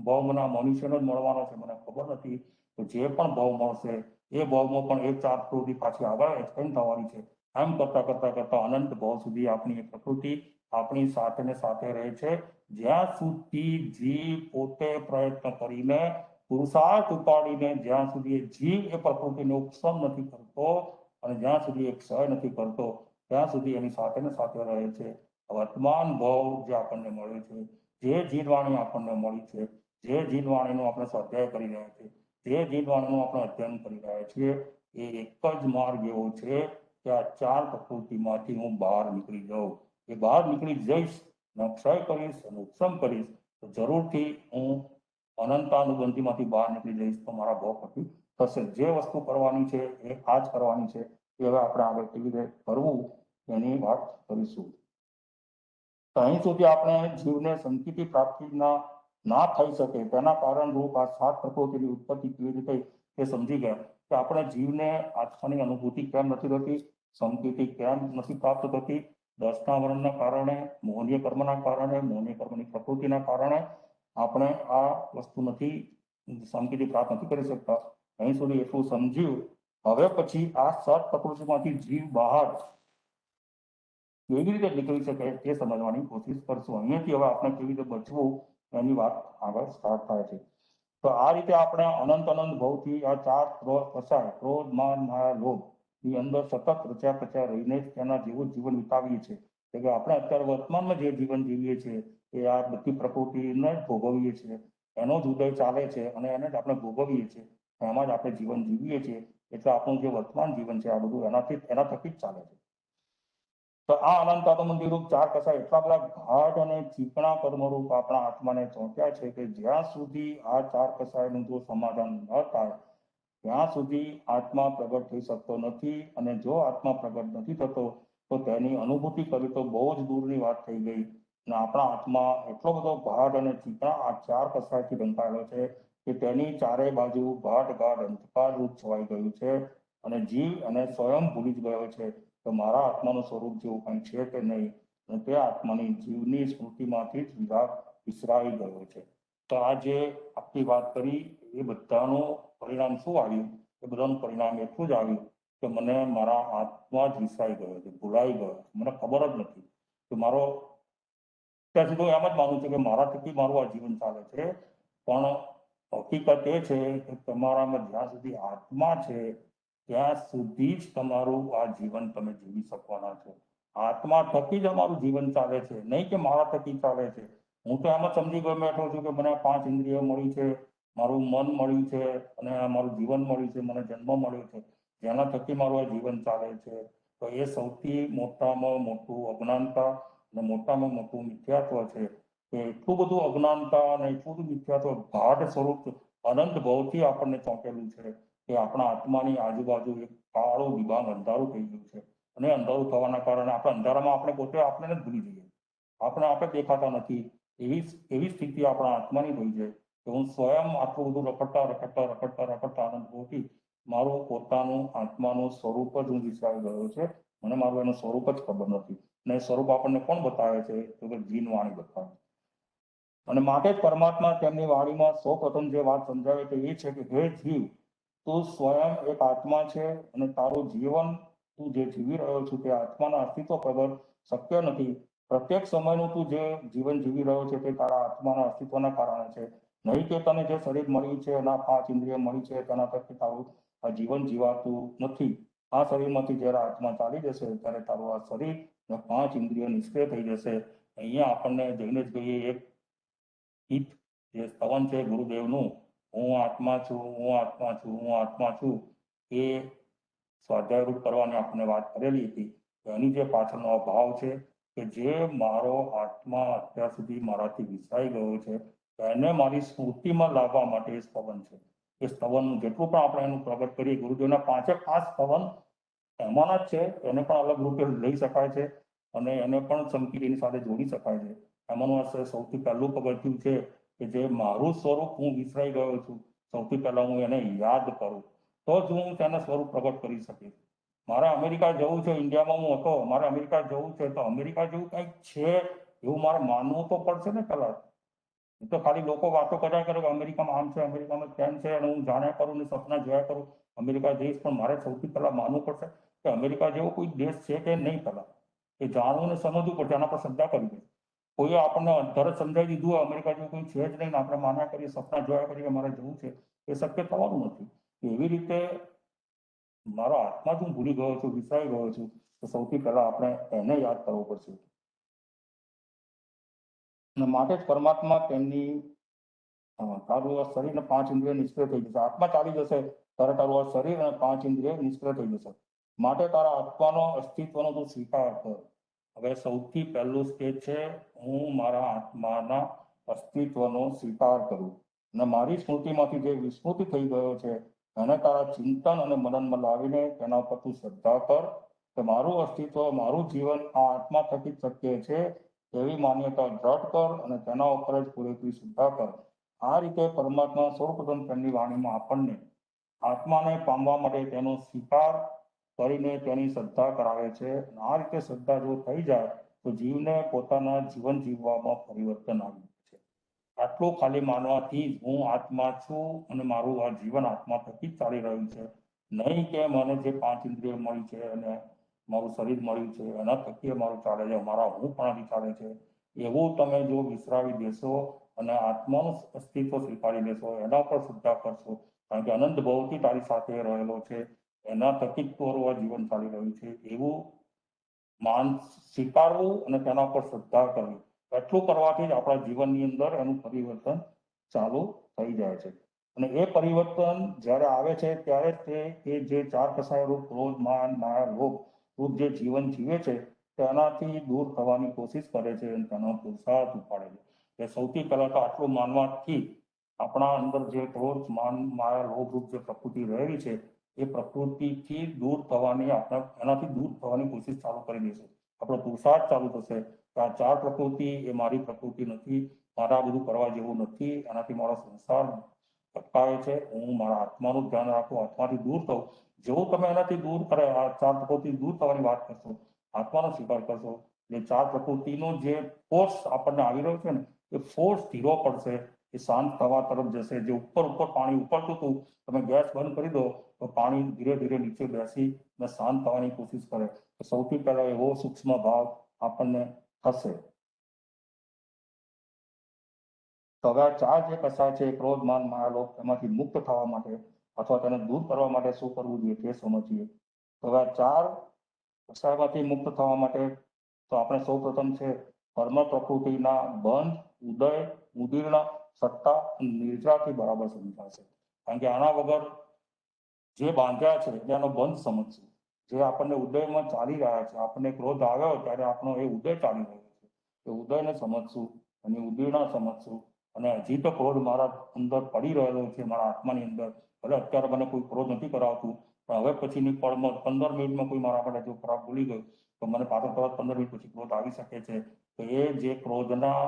ભાવના મનુષ્યનો જ મળવાનો છે મને ખબર નથી. તો જે પણ ભાવ મળશે એ ભાવમાં પણ એ ચાર પ્રવૃત્તિ પાછી આગળ એક્સટેન્ડ થવાની છે. આમ કરતા કરતા કરતા અનંત ભાવ સુધી આપણી એ પ્રકૃતિ આપણી સાથે ને સાથે રહે છે, જ્યાં સુધી જીવ પોતે પ્રયત્ન કરીને પુરુષાર્થ ઉપાડીને જ્યાં સુધી એ જીવ એ પ્રકૃતિનો ઉપશમ નથી કરતો અને જ્યાં સુધી એ ક્ષય નથી કરતો ત્યાં સુધી એની સાથે ને સાથે રહે છે. વર્તમાન ભાવ જે આપણને મળે છે, જે જીવવાણી આપણને મળી છે, જે જીવવાણીનો આપણે સ્વાધ્યાય કરી રહ્યા છીએ, જે જીવવાણીનું આપણે અધ્યયન કરી રહ્યા છીએ, એ એક જ માર્ગ એવો છે કે આ ચાર પ્રકૃતિમાંથી હું બહાર નીકળી જાઉં. એ બહાર નીકળી જઈશ અને ક્ષય કરીશ અને ઉપશમ કરીશ તો જરૂરથી હું અનંતાનુબંધીમાંથી બહાર નીકળી જઈશ તો મારા ભાવ પછી થશે. જે વસ્તુ કરવાની છે એ આ જ કરવાની છે. એ હવે આપણે આગળ કેવી રીતે કરવું એની વાત કરીશું. તો અહીં સુધી આપણે જીવને સંકિતી પ્રાપ્તિના ના થઈ શકે તેના કારણરૂપ આ સાત પ્રકૃતિની ઉત્પત્તિ કેવી રીતે એ સમજી ગયા કે આપણે જીવને આત્માની અનુભૂતિ કેમ નથી થતી, સંકિતી કેમ નથી પ્રાપ્ત થતી. દસના વર્ણના કારણે, મોહનીય કર્મના કારણે, મોહનીય કર્મની પ્રકૃતિના કારણે આપણે આ વસ્તુ નથી સંકિતી પ્રાપ્ત નથી કરી શકતા. અહીં સુધી એટલું સમજ્યું. હવે પછી આ સાત પ્રકૃતિમાંથી જીવ બહાર કેવી રીતે નીકળી શકે એ સમજવાની કોશિશ કરશું. અહીંયાથી હવે આપણે કેવી રીતે બચવું એની વાત આગળ સ્ટાર્ટ થાય છે. તો આ રીતે આપણે અનંત ભાવથી આ ચાર કસાય ક્રોધ, માન, માયા, લોભ ની અંદર સતત રચ્યા પચ્યા રહીને જ તેના જેવું જીવન વિતાવીએ છીએ. એટલે કે આપણે અત્યારે વર્તમાનમાં જે જીવન જીવીએ છીએ એ આ બધી પ્રકૃતિને જ ભોગવીએ છીએ, એનો જ ઉદય ચાલે છે અને એને જ આપણે ભોગવીએ છીએ, એમાં જ આપણે જીવન જીવીએ છીએ. એટલે આપણું જે વર્તમાન જીવન છે આ બધું એના થકી જ ચાલે છે. તો આ અનંતાનુબંધી રૂપ ચાર કસાય એટલા બધા ઘાટ અને ચીકણા કર્મરૂપ આપણા આત્માને ચોંટ્યા છે કે જ્યાં સુધી આ ચાર કસાયનું જો સમાધાન ન થાય ત્યાં સુધી આત્મા પ્રગટ થઈ શકતો નથી. અને જો આત્મા પ્રગટ નથી થતો તો તેની અનુભૂતિ કરવી તો બહુ જ દૂરની વાત થઈ ગઈ. અને આપણા આત્મા એટલો બધો ઘાટ અને ચીકણા આ ચાર કસાયથી ઢંકાયેલો છે કે તેની ચારે બાજુ ઘાટ ઘાટ અંધકાર રૂપ છવાઈ ગયું છે અને જીવ અને સ્વયં ભૂલી જ ગયો છે કે મારા આત્માનું સ્વરૂપ જેવું કંઈ છે કે નહીં. અને તે આત્માની જીવની સ્મૃતિમાંથી જ વિસરાઈ ગયો છે. તો આ જે આખી વાત કરી એ બધાનું પરિણામ શું આવ્યું? એ બધાનું પરિણામ એટલું જ આવ્યું કે મને મારા આત્મા જ વિસરાઈ ગયો છે, ભૂલાઈ ગયો. મને ખબર જ નથી કે મારો ત્યાં સુધી એમ જ માનું છું કે મારા થકી મારું આ જીવન ચાલે છે. પણ હકીકત એ છે કે તમારામાં જ્યાં સુધી આત્મા છે ત્યાં સુધી જ તમારું આ જીવન તમે જીવી શકવાના છો. આત્મા થકી જ અમારું જીવન ચાલે છે, નહીં કે મારા થકી ચાલે છે. હું તો એમ જ સમજી ગયો બેઠો છું કે મને 5 ઇન્દ્રિયો મળી છે, મારું મન મળ્યું છે અને મારું જીવન મળ્યું છે, મને જન્મ મળ્યો છે, જેના થકી મારું આ જીવન ચાલે છે. તો એ સૌથી મોટામાં મોટું અજ્ઞાનતા અને મોટામાં મોટું મિથ્યાત્વ છે. કે એટલું બધું અજ્ઞાનતા અને એટલું બધું મિથ્યાત્વ ગાઢ સ્વરૂપ અનંત ભાવથી આપણને ચોંટેલું છે કે આપણા આત્માની આજુબાજુ એક કાળું દિબાંગ અંધારું થઈ ગયું છે. અને અંધારું થવાના કારણે આપણે અંધારામાં આપણે પોતે આપણે જ ભૂલી જઈએ, આપણે દેખાતા નથી. એવી સ્થિતિ આપણા આત્માની થઈ છે કે હું સ્વયં આટલું બધું રખડતા આનંદ ભોગી મારું પોતાનું આત્માનું સ્વરૂપ જ હું વિસરાઈ ગયો છે. મને મારું એનું સ્વરૂપ જ ખબર નથી. અને સ્વરૂપ આપણને કોણ બતાવે છે? તો કે જીન વાણી બતાવે. અને માટે જ પરમાત્મા તેમની વાણીમાં સૌ પ્રથમ જે વાત સમજાવે છે એ છે કે હે જીવ, તું સ્વયં એક આત્મા છે અને તારું જીવન તું જે જીવી રહ્યો છું તે આત્માના અસ્તિત્વ પ્રગટ શક્ય નથી. પ્રત્યેક સમયનું તું જે જીવન જીવી રહ્યો છે તે તારા આત્માના અસ્તિત્વના કારણે છે, નહીં કે તને જે શરીર મળ્યું છે એના 5 ઇન્દ્રિય મળી છે તેના થકી તારું આ જીવન જીવાતું નથી. આ શરીરમાંથી જ્યારે આત્મા ચાલી જશે ત્યારે તારું આ શરીર અને 5 ઇન્દ્રિયો નિષ્ક્રિય થઈ જશે. અહીંયા આપણને જઈને જ કહીએ એક ગીત જે સ્તવન છે ગુરુદેવનું, હું આત્મા છું, હું આત્મા છું, હું આત્મા છું, એ સ્વાધ્યાયરૂપ કરવાની આપણે વાત કરેલી હતી. એની જે પાછળનો ભાવ છે કે જે મારો આત્મા અત્યાર સુધી મારાથી વિસરાઈ ગયો છે એને મારી સ્મૃતિમાં લાવવા માટે એ સ્તવન છે. એ સ્તવનનું જેટલું પણ આપણે એનું પ્રગટ કરીએ, ગુરુદેવના 5 સ્તવન એમાંના જ છે, એને પણ અલગ રૂપે લઈ શકાય છે અને એને પણ સંકીર્ણની સાથે જોડી શકાય છે. એમાંનું સૌથી પહેલું પગથિયું છે કે જે મારું સ્વરૂપ હું વિસરાઈ ગયો છું, સૌથી પહેલા હું એને યાદ કરું તો જ હું તેના સ્વરૂપ પ્રગટ કરી શકીશ. મારે અમેરિકા જવું છે, ઇન્ડિયામાં હું હતો, મારે અમેરિકા જવું છે તો અમેરિકા જેવું કંઈક છે એવું મારે માનવું તો પડશે ને પહેલા. એ તો ખાલી લોકો વાતો કર્યા કરે કે અમેરિકામાં આમ છે, અમેરિકામાં તેમ છે, અને હું જાણ્યા કરું ને સપના જોયા કરું અમેરિકા દેશ. પણ મારે સૌથી પહેલા માનવું પડશે કે અમેરિકા જેવો કોઈ દેશ છે કે નહીં. પહેલા એ જાણવું ને સમજવું પડશે, એના પર શ્રદ્ધા કરવી પડશે. કોઈએ આપણને તરત સમજાવી દીધું હોય અમેરિકા જેવું કોઈ છે જ નહીં, આપણે માન્યા કરીએ, સપના જોયા કરીએ મારે જવું છે, એ શક્ય થવાનું નથી. એવી રીતે મારો આત્મા જ હું ભૂલી ગયો છું, વિસરાઈ ગયો છું, તો સૌથી પહેલા આપણે એને યાદ કરવો પડશે. અને માટે જ પરમાત્મા તેમની તારું આ શરીર ને 5 ઇન્દ્રિય નિષ્ક્રિય થઈ જશે. આત્મા ચાલી જશે ત્યારે તારું આ શરીર અને 5 ઇન્દ્રિય નિષ્ક્રિય થઈ જશે. માટે તારા આત્માનો અસ્તિત્વનો તું સ્વીકાર કર. હવે સૌથી પહેલું સ્ટેજ છે, હું મારા આત્માના અસ્તિત્વનો સ્વીકાર કરું અને મારી સ્મૃતિમાંથી જે વિસ્મૃતિ થઈ ગયો છે એને તારા ચિંતન અને મનનમાં લાવીને તેના પર તું શ્રદ્ધા કર કે મારું અસ્તિત્વ, મારું જીવન આ આત્મા થકી જ શક્ય છે, એવી માન્યતા દ્રઢ કર અને તેના ઉપર જ પૂરેપૂરી શ્રદ્ધા કર. આ રીતે પરમાત્મા સૌપ્રથમ તેમની વાણીમાં આપણને આત્માને પામવા માટે તેનો સ્વીકાર કરીને તેની શ્રદ્ધા કરાવે છે. આ રીતે શ્રદ્ધા જો થઈ જાય તો જીવને પોતાના જીવન જીવવામાં પરિવર્તન આવી છે. આટલું ખાલી માનવાથી જ હું આત્મા છું અને મારું આ જીવન આત્મા થકી જ ચાલી રહ્યું છે, નહીં કે મને જે 5 ઇન્દ્રિય મળી છે અને મારું શરીર મળ્યું છે એના થકી મારું ચાલે છે, મારા હું પણ ચાલે છે, એવું તમે જો વિસરાવી દેશો અને આત્માનું અસ્તિત્વ સ્વીકારી લેશો, એના પર શ્રદ્ધા કરશો, કારણ કે અનંત ભાવથી તારી સાથે રહેલો છે, એના થકી જ તારું આ જીવન ચાલી રહ્યું છે, એવું માન સ્વીકારવું અને તેના પર શ્રદ્ધા કરવી. એટલું કરવાથી જ આપણા જીવનની અંદર એનું પરિવર્તન ચાલુ થઈ જાય છે. અને એ પરિવર્તન જ્યારે આવે છે ત્યારે તે એ જે 4 કસાય રૂપ ક્રોધ, માન, માયા, લોભ રૂપ જે જીવન જીવે છે તેનાથી દૂર થવાની કોશિશ કરે છે અને તેનો પુરુષાર્થ ઉપાડે છે. એ સૌથી પહેલા તો આટલું માનવાથી આપણા અંદર જે ક્રોધ, માન, માયા, લોભ રૂપ જે પ્રકૃતિ રહેલી છે એ પ્રકૃતિથી દૂર થવાની, આપણે એનાથી દૂર થવાની કોશિશ ચાલુ કરી દઈશું. આપણો પુરુષાર્થ ચાલુ થશે કે આ 4 પ્રકૃતિ એ મારી પ્રકૃતિ નથી, મારે આ બધું કરવા જેવું નથી, એનાથી મારો સંસાર અટકાવે છે, હું મારા આત્માનું ધ્યાન રાખું, આત્માથી દૂર થવું. જેવું તમે એનાથી દૂર કરે, આ 4 પ્રકૃતિ દૂર થવાની વાત કરશો, આત્માનો સ્વીકાર કરશો, એ 4 પ્રકૃતિનો જે ફોર્સ આપણને આવી રહ્યો છે ને એ ફોર્સ ધીરો પડશે, એ શાંત થવા તરફ જશે. જે ઉપર પાણી ઉપરતું હતું, તમે ગેસ બંધ કરી દો તો પાણી ધીરે ધીરે નીચે બેસી અને શાંત થવાની કોશિશ કરે. તો સૌથી પહેલા એવો સૂક્ષ્મ ભાવ આપણને થશે. તો હવે આ 4 જે કસાય છે, ક્રોધ, માન, માયા, લોભ, એમાંથી મુક્ત થવા માટે અથવા તેને દૂર કરવા માટે શું કરવું જોઈએ તે સમજીએ. તો હવે આ 4 કસાયમાંથી મુક્ત થવા માટે તો આપણે સૌપ્રથમ છે કર્મ પ્રકૃતિના બંધ, ઉદય, ઉદીર્ણ, સત્તા અને નિર્જરાથી બરાબર સમજાશે. કારણ કે આના વગર જે બાંધ્યા છે એનો બંધ સમજશું. જે આપણને ઉદયમાં ચાલી રહ્યા છે, આપણને ક્રોધ આવ્યો ત્યારે આપણો એ ઉદય ચાલી રહ્યો છે, એ ઉદયને સમજશું અને ઉદીર્ણ સમજશું. અને હજી તો ક્રોધ મારા અંદર પડી રહેલો છે, મારા આત્માની અંદર. ભલે અત્યારે મને કોઈ ક્રોધ નથી કરાવતું, પણ હવે પછીની પળમાં 15 મિનિટમાં કોઈ મારા માટે જો ખરાબ બોલી ગયું તો મને પાછો તરત 15 મિનિટ પછી ક્રોધ આવી શકે છે. તો એ જે ક્રોધના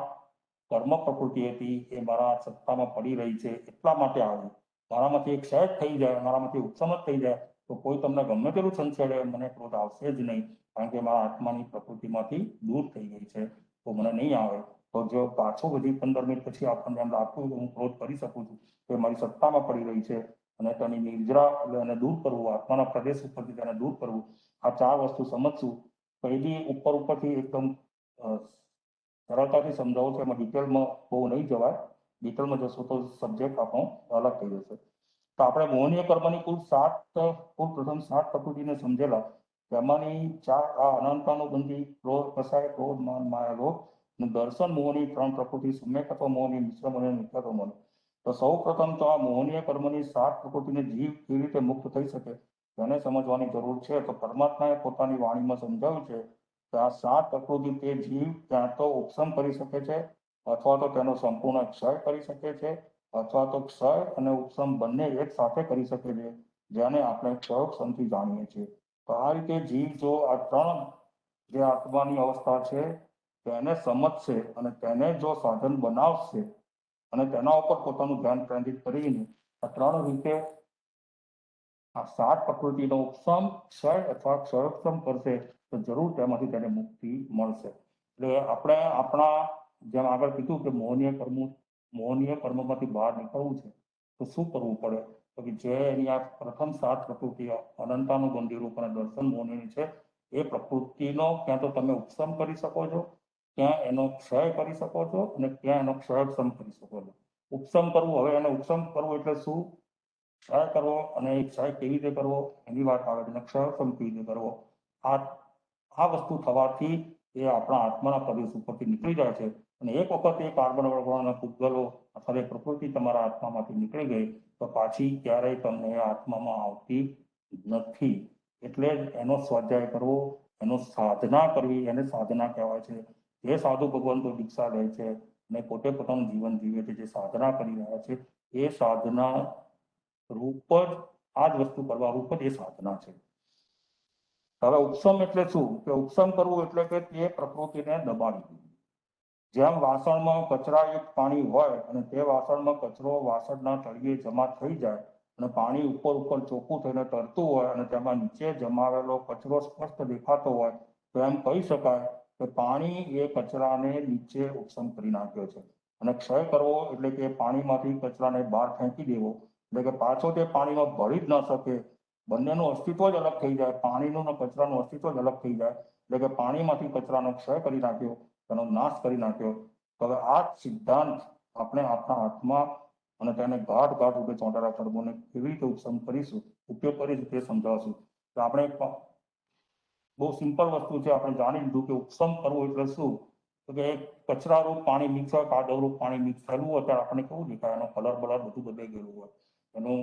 કર્મ પ્રકૃતિ હતી એ મારા સત્તામાં પડી રહી છે, એટલા માટે આવી. મારામાંથી એક સહેજ થઈ જાય, મારામાંથી ઉપશમ જ થઈ જાય તો કોઈ તમને ગમે તેટલું છંછેડે મને ક્રોધ આવશે જ નહીં, કારણ કે મારા આત્માની પ્રકૃતિમાંથી દૂર થઈ ગઈ છે, તો મને નહીં આવે. તો જો પાછું બધી 15 મિનિટ પછી આપણને એમ લાગતું કે હું ક્રોધ કરી શકું છું, તો મારી સત્તામાં પડી રહી છે અને તેની નિર્જરા એટલે એને દૂર કરવું, આત્માના પ્રદેશ ઉપરથી તેને દૂર કરવું. આ 4 વસ્તુ સમજશું. પહેલી ઉપરથી એકદમ સરળતાથી સમજાવું છું, એમાં ડિટેલમાં બહુ નહીં જવાય. ડિટેલમાં જશો તો સબ્જેક્ટ આપણો અલગ થઈ જશે. તો આપણે મોહનીય કર્મની કુલ પ્રથમ 7 પ્રકૃતિને સમજેલા. તેમાંની 4 આ અનંતાનુબંધી ક્રોધ, કસાય, ક્રોધ, માન, માયા, લોભ અને દર્શન મોહની 3 પ્રકૃતિ, સમ્યક અથવા મોહની, મિશ્ર મોહની, મિથ્યાત્વ મોહની. તો સૌ પ્રથમ તો આ મોહનીય કર્મની 7 પ્રકૃતિને જીવ કેવી રીતે મુક્ત થઈ શકે તેને સમજવાની જરૂર છે. તો પરમાત્માએ પોતાની વાણીમાં સમજાવ્યું છે કે આ 7 પ્રકૃતિ તે જીવ ક્યાં તો ઉપશમ કરી શકે છે અથવા તો તેનો સંપૂર્ણ ક્ષય કરી શકે છે, અથવા તો ક્ષય અને ઉપશમ બંને એક સાથે કરી શકે છે, જેને આપણે ક્ષયોપશમથી જાણીએ છીએ. તો આ રીતે જીવ જો આ 3 જે આત્માની અવસ્થા છે તેને સમજશે અને તેને જો સાધન બનાવશે અને તેના ઉપર પોતાનું ધ્યાન કેન્દ્રિત કરીને આ 3 રીતે આ 7 પ્રકૃતિનો ઉપશમ, ક્ષય અથવા ક્ષયોપશમ કરશે તો જરૂર તેમાંથી તેને મુક્તિ મળશે. એટલે આપણે આપણા જેમ આગળ કીધું કે મોહનીય કર્મ મોહનીય કર્મમાંથી બહાર નીકળવું છે તો શું કરવું પડે? તો કે જે એની આ પ્રથમ 7 પ્રકૃતિ અનંતાનુબંધી રૂપ અને દર્શન મોહનીની છે, એ પ્રકૃતિનો ક્યાં તો તમે ઉપશમ કરી શકો છો, ક્યાં એનો ક્ષય કરી શકો છો, અને ક્યાં એનો ક્ષયક્ષમ કરી શકો છો. ઉપશમ કરવું, હવે એને ઉપશમ કરવું એટલે શું? ક્ષય કરવો, અને એ ક્ષય કેવી રીતે કરવો એની વાત આવે છે. ક્ષયક્ષમ કેવી રીતે કરવો? આ વસ્તુ થવાથી એ આપણા આત્માના પ્રદેશ ઉપરથી નીકળી જાય છે. અને એક વખત એ કાર્બન વળગવાના પૂતગલો અથવા એ પ્રકૃતિ તમારા આત્મામાંથી નીકળી ગઈ તો પાછી ક્યારેય તમને આત્મામાં આવતી નથી. એટલે એનો સ્વાધ્યાય કરવો, એનો સાધના કરવી, એને સાધના કહેવાય છે. જે સાધુ ભગવંતો દીક્ષા લે છે અને પોતે પોતાનું જીવન જીવે છે, જે સાધના કરી રહ્યા છે, એ સાધના રૂપ જ આ જ વસ્તુ કરવા રૂપ જ એ સાધના છે. હવે ઉપશમ એટલે શું? કે ઉપશમ કરવું એટલે કે તે પ્રકૃતિને દબાવી દીધી. જેમ વાસણમાં કચરાયુક્ત પાણી હોય અને તે વાસણમાં કચરો વાસણના તળિયે જમા થઈ જાય અને પાણી ઉપર ઉપર ચોખ્ખું થઈને તરતું હોય અને તેમાં નીચે જમાવેલો કચરો સ્પષ્ટ દેખાતો હોય તો એમ કહી શકાય કે પાણી એ કચરાને નીચે ઉપશમ કરી નાખ્યો છે. અને ક્ષય કરવો એટલે કે પાણીમાંથી કચરાને બહાર ફેંકી દેવો, એટલે કે પાછો તે પાણીમાં ભળી જ ન શકે, બંનેનું અસ્તિત્વ જ અલગ થઈ જાય, પાણીનું અને કચરાનું અસ્તિત્વ જ અલગ થઈ જાય. એટલે કે પાણીમાંથી કચરાનો ક્ષય કરી નાખ્યો, તેનો નાશ કરી નાખ્યો. તો હવે આ સિદ્ધાંત આપણે આપણા હાથમાં અને તેને ગાઢ રૂપે ચોંટેલા ખડકોને કેવી રીતે ઉપશમ કરીશું, ઉપયોગ કરીશું તે સમજાવશું. તો આપણે બહુ સિમ્પલ વસ્તુ છે, આપણે જાણી લીધું કે ઉપશમ કરવું એટલે શું? તો કે કચરારૂપ પાણી મિક્સ હોય, કાદવરૂપ પાણી મિક્સ થયેલું હોય ત્યારે આપણને કેવું દેખાય? એનો કલર બલર બધું બદલાઈ ગયેલું હોય, એનું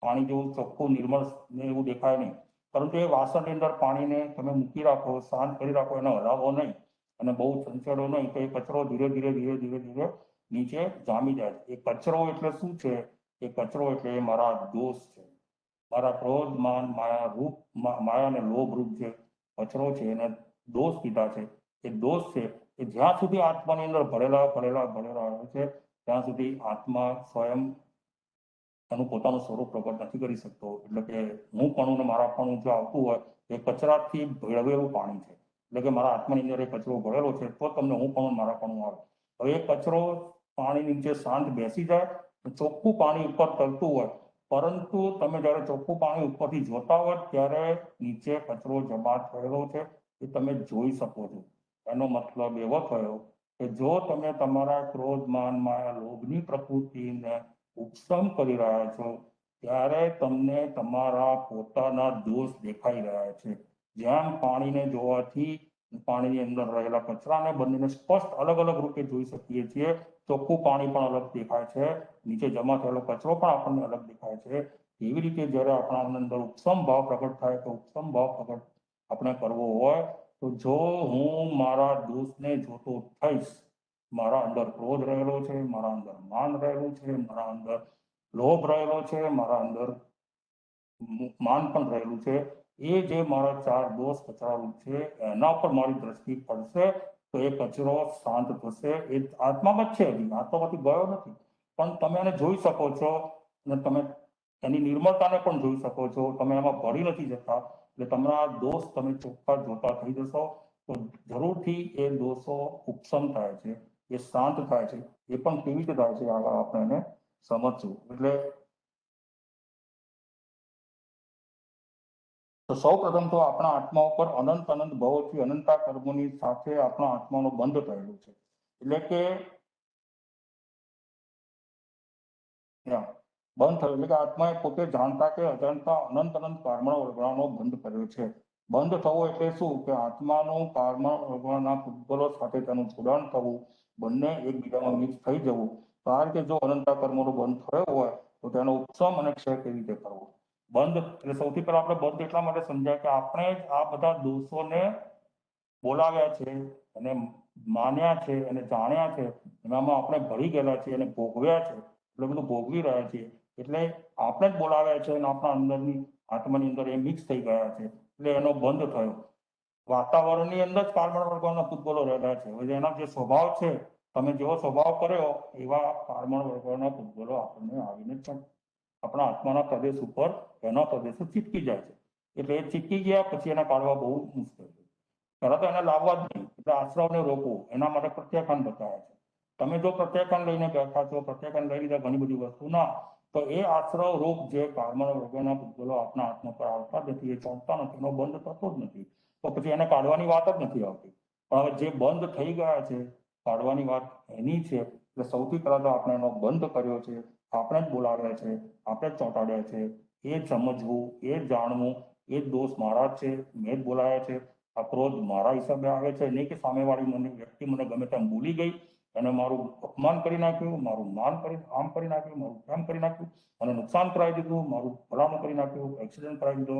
પાણી જેવું ચોખ્ખું નિર્મળ ને એવું દેખાય નહીં. પરંતુ એ વાસણની અંદર પાણીને તમે મૂકી રાખો, શાંત કરી રાખો, એને હલાવો નહીં અને બહુ ચંચળો નહીં, તો એ કચરો ધીરે ધીરે નીચે જામી જાય. એ કચરો એટલે શું છે? એ કચરો એટલે મારા દોષ છે, મારા ક્રોધ માન માયા રૂપ, માયા અને લોભ રૂપ જે કચરો છે એને દોષ કીધા છે. એ દોષ છે એ જ્યાં સુધી આત્માની અંદર ભરેલા રહે છે ત્યાં સુધી આત્મા સ્વયં એનું પોતાનું સ્વરૂપ પ્રગટ નથી કરી શકતો. એટલે કે હું પણ ને મારાપણું જો આવતું હોય એ કચરાથી ભેળવેલું પાણી છે. એટલે કે મારા આત્માની અંદર એ કચરો ભરેલો છે તો તમને હું પણ મારાપણું આવે. હવે એ કચરો પાણી નીચે શાંત બેસી જાય, ચોખ્ખું પાણી ઉપર તરતું હોય, પરંતુ તમે જ્યારે ચોખ્ખું પાણી ઉપરથી જોતા હોય ત્યારે નીચે કચરો જમા થયેલો છે એ તમે જોઈ શકો છો. એનો મતલબ એવો થયો કે જો તમે તમારા ક્રોધ માન માયા લોભની પ્રકૃતિને ઉપશમ કરી રહ્યા છો ત્યારે તમને તમારા પોતાના દોષ દેખાઈ રહ્યા છે. જેમ પાણીને જોવાથી પાણીની અંદર રહેલા કચરાને બંનેને સ્પષ્ટ અલગ અલગ રૂપે જોઈ શકીએ છીએ, ચોખ્ખું પાણી પણ અલગ દેખાય છે, નીચે જમા થયેલો કચરો પણ આપણને અલગ દેખાય છે. એવી રીતે જ્યારે આપણા અંદર ઉપશમ ભાવ પ્રગટ થાય તો ઉપશમ ભાવ પ્રગટ આપણે કરવો હોય તો જો હું મારા દોષને જોતો થઈશ, મારા અંદર ક્રોધ રહેલો છે, મારા અંદર માન રહેલું છે, મારા અંદર લોભ રહેલો છે, મારા અંદર માન પણ રહેલું છે, એ જે મારા 4 દોષ કચરારૂપ છે એના પર મારી દ્રષ્ટિ પડશે તો એ કચરો શાંત થશે. એ આત્મામાં જ છે, આત્મામાંથી ગયો નથી, પણ તમે એને જોઈ શકો છો અને તમે એની નિર્મળતાને પણ જોઈ શકો છો. તમે એમાં ભળી નથી જતા, એટલે તમારા દોષ તમે ચોખ્ખા જોતા થઈ જશો તો જરૂરથી એ દોષો ઉપશમ થાય છે, એ શાંત થાય છે. એ પણ કેવી રીતે થાય છે આગળ આપણે એને સમજશું. એટલે તો સૌ પ્રથમ તો આપણા આત્મા ઉપર અનંત ભવોથી અનંતા કર્મોની સાથે આપણા આત્માનો બંધ થયેલો છે. એટલે કે બંધ થયો એટલે કે આત્માએ પોતે જાણતા કે અજાણતા અનંત કારણો વળગવાનો બંધ કર્યો છે. બંધ થવો એટલે શું? કે આત્માનું કારણો વળગવાના પૂતગલો સાથે તેનું જોડાણ થવું, બંને એકબીજામાં મિક્સ થઈ જવું. કારણ કે જો અનંતા કર્મોનો બંધ થયો હોય તો તેનો ઉપશમ અને ક્ષય કેવી રીતે કરવો? બંધ એટલે સૌથી પહેલા આપણે બંધ એટલા માટે સમજાય કે આપણે જ આ બધા દોષોને બોલાવ્યા છે અને માન્યા છે અને જાણ્યા છે, એનામાં આપણે ભળી ગયેલા છીએ અને ભોગવ્યા છે, એટલે બધું ભોગવી રહ્યા છીએ. એટલે આપણે જ બોલાવ્યા છે અને આપણા અંદરની આત્માની અંદર એ મિક્સ થઈ ગયા છે, એટલે એનો બંધ થયો. વાતાવરણની અંદર જ કાર્બન વર્ગોના પૂતગલો રહેલા છે. હવે એના જે સ્વભાવ છે, તમે જેવો સ્વભાવ કર્યો એવા કાર્બન વર્ગોના પૂતગલો આપણને આવીને આપણા આત્માના પ્રદેશ ઉપર એના પ્રદેશો ચીપકી જાય છે. એટલે એ ચીપકી ગયા પછી એને કાઢવા બહુ મુશ્કેલ છે. પહેલા તો એને લાવવા જ નહીં, એટલે આશ્રવને રોકવું, એના માટે પ્રત્યાખ્યાન બતાવ્યા છે. તમે જો પ્રત્યાખ્યાન લઈને બેઠા છો, પ્રત્યાખ્યાન લઈ લીધા ઘણી બધી વસ્તુ ના, તો એ આશ્રવ રૂપ જે કર્મનો વર્ગના પૂતગલો આપના હાથમાં પર આવતા જ નથી, એ ચોંટતા નથી, એનો બંધ થતો જ નથી, તો પછી એને કાઢવાની વાત જ નથી આવતી. પણ હવે જે બંધ થઈ ગયા છે, કાઢવાની વાત એની છે. એટલે સૌથી પહેલા તો આપણે એનો બંધ કર્યો છે, આપણે જ બોલાવ્યા છે, આપણે જ ચોંટાડ્યા છે. એ સમજવું, એ જાણવું, એ દોષ મારા જ છે, મેં જ બોલાયા છે. આ ક્રોધ મારા હિસાબે આવે છે, નહીં કે સામેવાળી વ્યક્તિ મને ગમે તેમ ભૂલી ગઈ, એને મારું અપમાન કરી નાખ્યું, મારું માન કરી આમ કરી નાખ્યું, મારું કેમ કરી નાખ્યું, મને નુકસાન કરાવી દીધું, મારું ભલામણ કરી નાખ્યું, એક્સિડન્ટ કરાવી દીધો.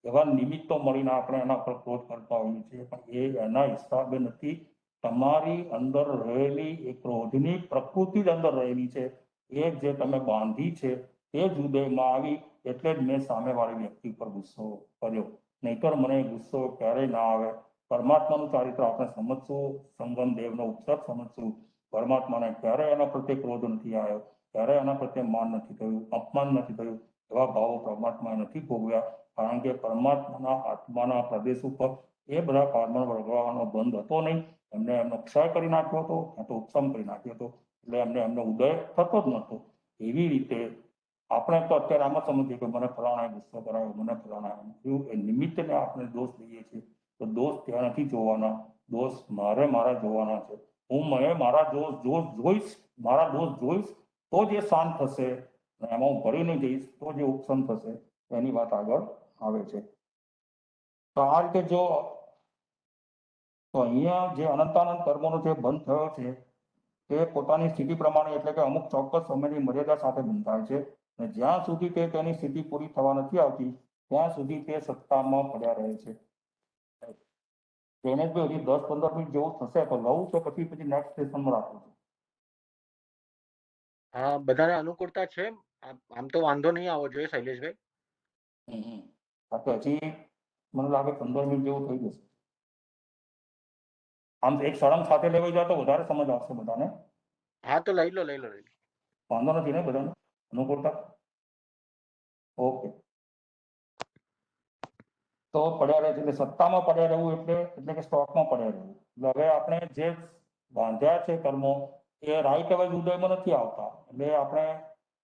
એવા નિમિત્તો મળીને આપણે એના પર ક્રોધ કરતા હોઈએ છીએ, પણ એ એના હિસાબે નથી. તમારી અંદર રહેલી એ ક્રોધની પ્રકૃતિ જ અંદર રહેલી છે. એ જે તમે બાંધી છે એ જ હૃદયમાં આવી, એટલે જ મેં સામેવાળી વ્યક્તિ પર ગુસ્સો કર્યો. નહીતર મને ગુસ્સો ક્યારેય ના આવે. પરમાત્માનું ચારિત્ર આપણે સમજશું, સંગમ દેવનો ઉપસર્ગ સમજશું. પરમાત્માને ક્યારેય એના પ્રત્યે ક્રોધ નથી આવ્યો, ક્યારેય એના પ્રત્યે માન નથી થયું, અપમાન નથી થયું. એવા ભાવો પરમાત્માએ નથી ભોગવ્યા, કારણ કે પરમાત્માના આત્માના પ્રદેશ ઉપર એ બધા કર્મ વળગવાનો બંધ હતો નહીં. એમને એમનો ક્ષય કરી નાખ્યો હતો, કાં તો ઉપસમ કરી નાખ્યો હતો, એટલે એમનો ઉદય થતો જ નહોતો. એવી રીતે આપણે તો અત્યારે આમ જ સમજીએ કે મને ફલાણાએ ગુસ્સો કરાવ્યો, મને ફલાણા એ નિમિત્તને આપણે દોષ દઈએ છીએ. તો દોષ ત્યાં નથી જોવાના, દોષ મારા જોવાના છે. હું મારા દોષ જોઈશ, મારા દોષ જોઈશ તો જ એ શાંત થશે, અને એમાં હું ભળી નહીં જઈશ તો જ એ ઉપસમ થશે. એની વાત આગળ આવે છે. તો આ રીતે જો તો અહીંયા જે અનંતાનંદ કર્મોનો જે બંધ થયો છે તે પોતાની સ્થિતિ પ્રમાણે, એટલે કે અમુક ચોક્કસ સમયની મર્યાદા સાથે બંધાય છે, અને જ્યાં સુધી તે તેની સ્થિતિ પૂરી થવા નથી આવતી ત્યાં સુધી તે સત્તામાં પડ્યા રહે છે. તેને જ હજી 10-15 મિનિટ જેવું થશે તો લઉં તો પછી નેક્સ્ટ સેશનમાં રાખું છું.
હા, બધાને અનુકૂળતા છે, આમ તો વાંધો નહીં આવવો જોઈએ શૈલેષભાઈ.
હજી મને લાગે 15 મિનિટ જેવું થઈ જશે. આમ એક સળંગ સાથે લેવાઈ જાય તો વધારે સમજ આવશે બધાને.
હા, તો લઈ લો.
વાંધો નથી ને બધાને અનુકૂળતા? ઓકે. તો પડ્યા રહે છે, એટલે સત્તામાં પડ્યા રહેવું એટલે કે સ્ટોકમાં પડ્યા રહેવું. હવે આપણે જે બાંધ્યા છે કર્મો એ રાઈટ અવેજ ઉદયમાં નથી આવતા, એટલે આપણે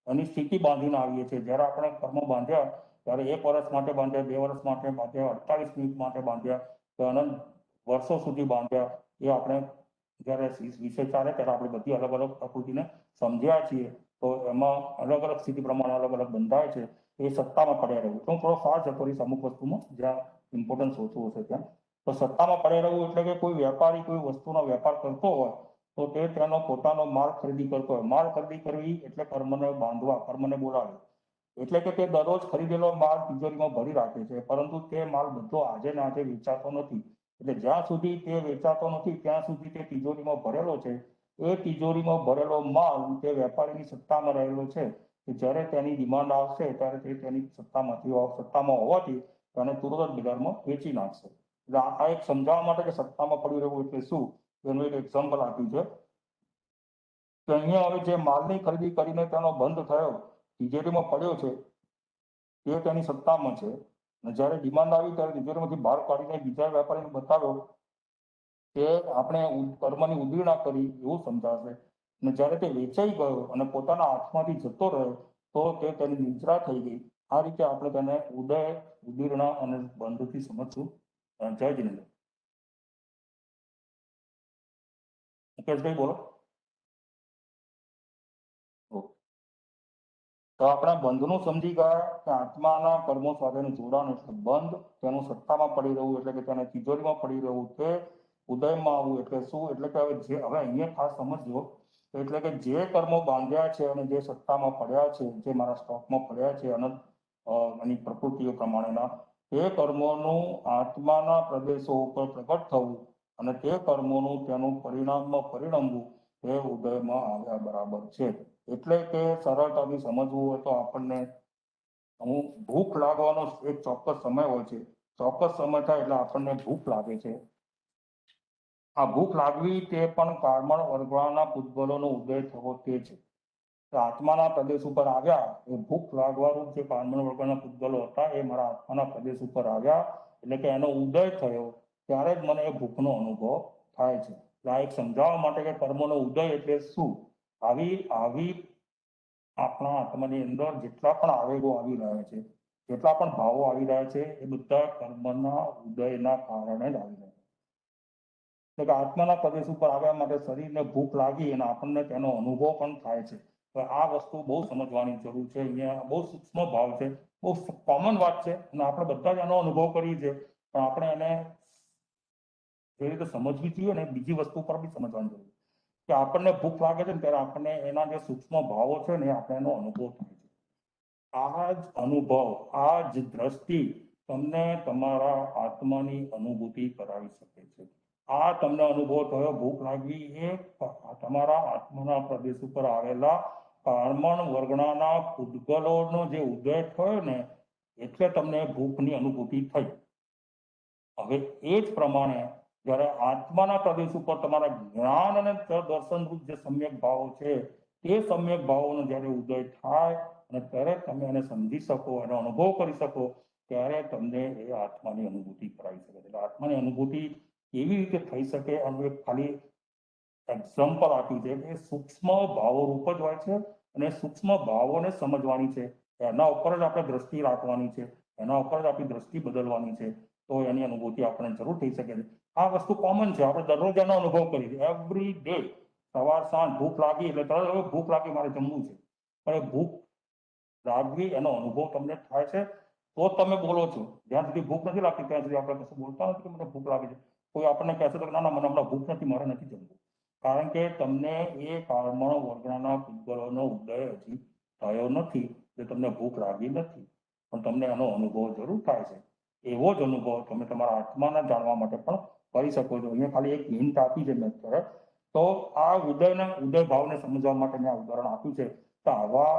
એની સ્થિતિ બાંધીને આવીએ છીએ. જ્યારે આપણે કર્મો બાંધ્યા ત્યારે 1 વર્ષ માટે બાંધ્યા, 2 વર્ષ માટે બાંધ્યા, 48 મિનિટ માટે બાંધ્યા, તો અનંત વર્ષો સુધી બાંધ્યા. એ આપણે જ્યારે વિષય ચાલે ત્યારે આપણે બધી અલગ અલગ પ્રકૃતિને સમજ્યા છીએ, તો એમાં અલગ અલગ સ્થિતિ પ્રમાણે અલગ અલગ બંધાય છે. એ સત્તામાં પડ્યા રહેવું. તો હું થોડો ફાસ્ટ જતો રહીશ અમુક વસ્તુમાં જ્યાં ઇમ્પોર્ટન્સ ઓછું હશે ત્યાં. તો સત્તામાં પડ્યા રહેવું એટલે કે કોઈ વેપારી કોઈ વસ્તુનો વેપાર કરતો હોય તો તે તેનો પોતાનો માલ ખરીદી કરતો હોય. માલ ખરીદી કરવી એટલે કર્મને બાંધવા, કર્મને બોલાવે. એટલે કે તે દરરોજ ખરીદેલો માલ તિજોરીમાં ભરી રાખે છે, પરંતુ તે માલ બધો આજે ને આજે વેચાતો નથી. એટલે જ્યાં સુધી તે વેચાતો નથી ત્યાં સુધી તે તિજોરીમાં ભરેલો છે. એ તિજોરીમાં ભરેલો માલ તે વેપારીની સત્તામાં રહેલો છે. જ્યારે તેની ડિમાન્ડ આવશે ત્યારે તે તેની સત્તામાં હોવાથી તેને તુરંત જ બજારમાં વેચી નાખશે. એટલે આ એક સમજાવવા માટે કે સત્તામાં પડી રહેવું એટલે શું, એનું એક એક્ઝામ્પલ આપ્યું છે કે અહીંયા હવે જે માલની ખરીદી કરીને તેનો બંધ થયો, તિજોરીમાં પડ્યો છે, તે તેની સત્તામાં છે. અને જ્યારે ડિમાન્ડ આવી ત્યારે તિજોરીમાંથી બહાર કાઢીને બીજા વેપારીને બતાવ્યો કે આપણે કર્મની ઉદીર્ણા કરી એવું સમજાશે. અને જ્યારે તે વેચાઈ ગયો અને પોતાના હાથમાંથી જતો રહ્યો તો તે તેની નિદ્રા થઈ ગઈ. આ રીતે આપણે તેને ઉદય, ઉદીર્ણા અને બંધથી સમજશું. જય જિનેન્દ્ર. મુકેશભાઈ બોલો. તો આપણે બંધનું સમજી ગયા કે આત્માના કર્મો સાથેનું જોડાણ એટલે બંધ, તેનું સત્તામાં પડી રહેવું એટલે કે તેને તિજોરીમાં પડી રહેવું, તે ઉદયમાં આવવું એટલે શું, એટલે કે હવે અહીંયા ખાસ સમજજો, એટલે કે જે કર્મો બાંધ્યા છે અને જે સત્તામાં પડ્યા છે, જે મારા સ્ટોકમાં પડ્યા છે અનંત એની પ્રકૃતિઓ પ્રમાણેના, તે કર્મોનું આત્માના પ્રદેશો ઉપર પ્રગટ થવું અને તે કર્મોનું તેનું પરિણામમાં પરિણમવું એ ઉદયમાં આવ્યા બરાબર છે. એટલે કે સરળતાથી સમજવું હોય તો આપણને ભૂખ લાગવાનો એક ચોક્કસ સમય હોય છે. ચોક્કસ સમય થાય એટલે આપણને ભૂખ લાગે છે. આ ભૂખ લાગવી તે પણ કર્મણ વર્ગવાના પૂતગલોનો ઉદય થવો તે છે. આત્માના પ્રદેશ ઉપર આવ્યા, એ ભૂખ લાગવાનું જે કર્મણ વર્ગના પૂતગલો હતા એ મારા આત્માના પ્રદેશ ઉપર આવ્યા, એટલે કે એનો ઉદય થયો ત્યારે જ મને એ ભૂખનો અનુભવ થાય છે. આ એક સમજાવવા માટે કે કર્મનો ઉદય એટલે શું. આવી આપણા આત્માની અંદર જેટલા પણ આવેગો આવી રહ્યા છે, જેટલા પણ ભાવો આવી રહ્યા છે, એ બધા કર્મના ઉદયના કારણે જ આવી રહ્યા છે. એટલે કે આત્માના પ્રદેશ ઉપર આવ્યા માટે શરીરને ભૂખ લાગી અને આપણને તેનો અનુભવ પણ થાય છે. તો આ વસ્તુ બહુ સમજવાની જરૂર છે. અહીંયા બહુ સૂક્ષ્મ ભાવ છે, બહુ કોમન વાત છે અને આપણે બધા જ એનો અનુભવ કરીએ છીએ, પણ આપણે એને જે રીતે સમજવી જોઈએ ને બીજી વસ્તુ પર બી સમજવાની જરૂર છે કે આપણને ભૂખ લાગે છે ને ત્યારે આપણને એના જે સૂક્ષ્મ ભાવો છે ને આપણે એનો અનુભવ થાય છે. આ જ અનુભવ, આ જ દ્રષ્ટિ તમને તમારા આત્માની અનુભૂતિ કરાવી શકે છે. આ તમને અનુભવ થયો ભૂખ લાગવી એ તમારા આત્માના પ્રદેશ ઉપર આવેલા કર્મણ વર્ગણાના પૂતગલોનો જે ઉદય થયો ને એટલે તમને ભૂખની અનુભૂતિ થઈ. હવે એ જ પ્રમાણે જ્યારે આત્માના પ્રદેશ ઉપર તમારા જ્ઞાન અને દર્શન રૂપ જે સમ્યક ભાવો છે તે સમ્યક ભાવોનો જ્યારે ઉદય થાય અને ત્યારે તમે એને સમજી શકો, એનો અનુભવ કરી શકો, ત્યારે તમને એ આત્માની અનુભૂતિ કરાવી શકે. એટલે આત્માની અનુભૂતિ કેવી રીતે થઈ શકે આનું એક ખાલી એક્ઝામ્પલ આપ્યું છે કે સૂક્ષ્મ ભાવો રૂપ જ હોય છે અને સૂક્ષ્મ ભાવોને સમજવાની છે, એના ઉપર જ આપણે દ્રષ્ટિ રાખવાની છે, એના ઉપર જ આપણી દ્રષ્ટિ બદલવાની છે, તો એની અનુભૂતિ આપણને જરૂર થઈ શકે છે. આ વસ્તુ કોમન છે, આપણે દરરોજ એનો અનુભવ કરીએ, એવરી ડે સવાર સાંજ ભૂખ લાગી એટલે તરત ભૂખ લાગી મારે જમવું છે, પણ ભૂખ લાગવી એનો અનુભવ તમને થાય છે તો તમે બોલો છો. જ્યાં સુધી ભૂખ નથી લાગતી ત્યાં સુધી આપણે કશું બોલતા નથી કે મને ભૂખ લાગે છે. કોઈ આપણને કહેશે તો ના ના મને હમણાં ભૂખ નથી, મારે નથી જમવું, કારણ કે તમને એ કર્મણ વર્ગના પૂતગલોનો ઉદય હજી થયો નથી, એટલે તમને ભૂખ લાગી નથી, પણ તમને એનો અનુભવ જરૂર થાય છે. એવો જ અનુભવ તમે તમારા આત્માને જાણવા માટે પણ કરી શકો છો. અહીંયા ખાલી એક હિન્ટ આપી છે મેં અત્યારે. તો આ ઉદય ભાવને સમજવા માટે મેં ઉદાહરણ આપ્યું છે. તો આવા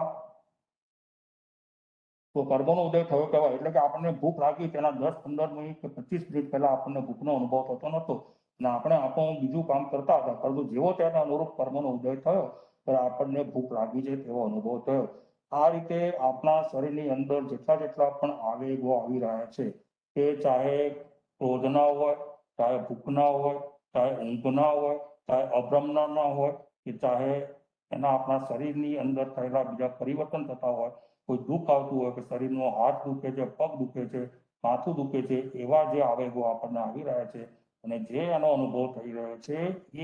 તો કર્મનો ઉદય થયો કહેવાય એટલે કે આપણને ભૂખ લાગી તેના 10-15 મિનિટ કે 25 મિનિટ પહેલા આપણને ભૂખનો અનુભવ થતો નહોતો અને આપણે આપણું બીજું કામ કરતા હતા, પરંતુ જેવો તેને અનુરૂપ કર્મનો ઉદય થયો ત્યારે આપણને ભૂખ લાગી છે તેવો અનુભવ થયો. આ રીતે આપણા શરીરની અંદર જેટલા પણ આવેગો આવી રહ્યા છે, તે ચાહે ક્રોધના હોય, ચાહે ભૂખના હોય, ચાહે ઊંઘના હોય, ચાહે અભ્રમના હોય, કે ચાહે એના આપણા શરીરની અંદર થયેલા બીજા પરિવર્તન થતા હોય, કોઈ દુઃખ આવતું હોય કે શરીરનો હાથ દુખે છે, પગ દુખે છે, માથું દુખે છે, એવા જે આવેગો આપણને આવી રહ્યા છે અને જે એનો અનુભવ થઈ રહ્યો છે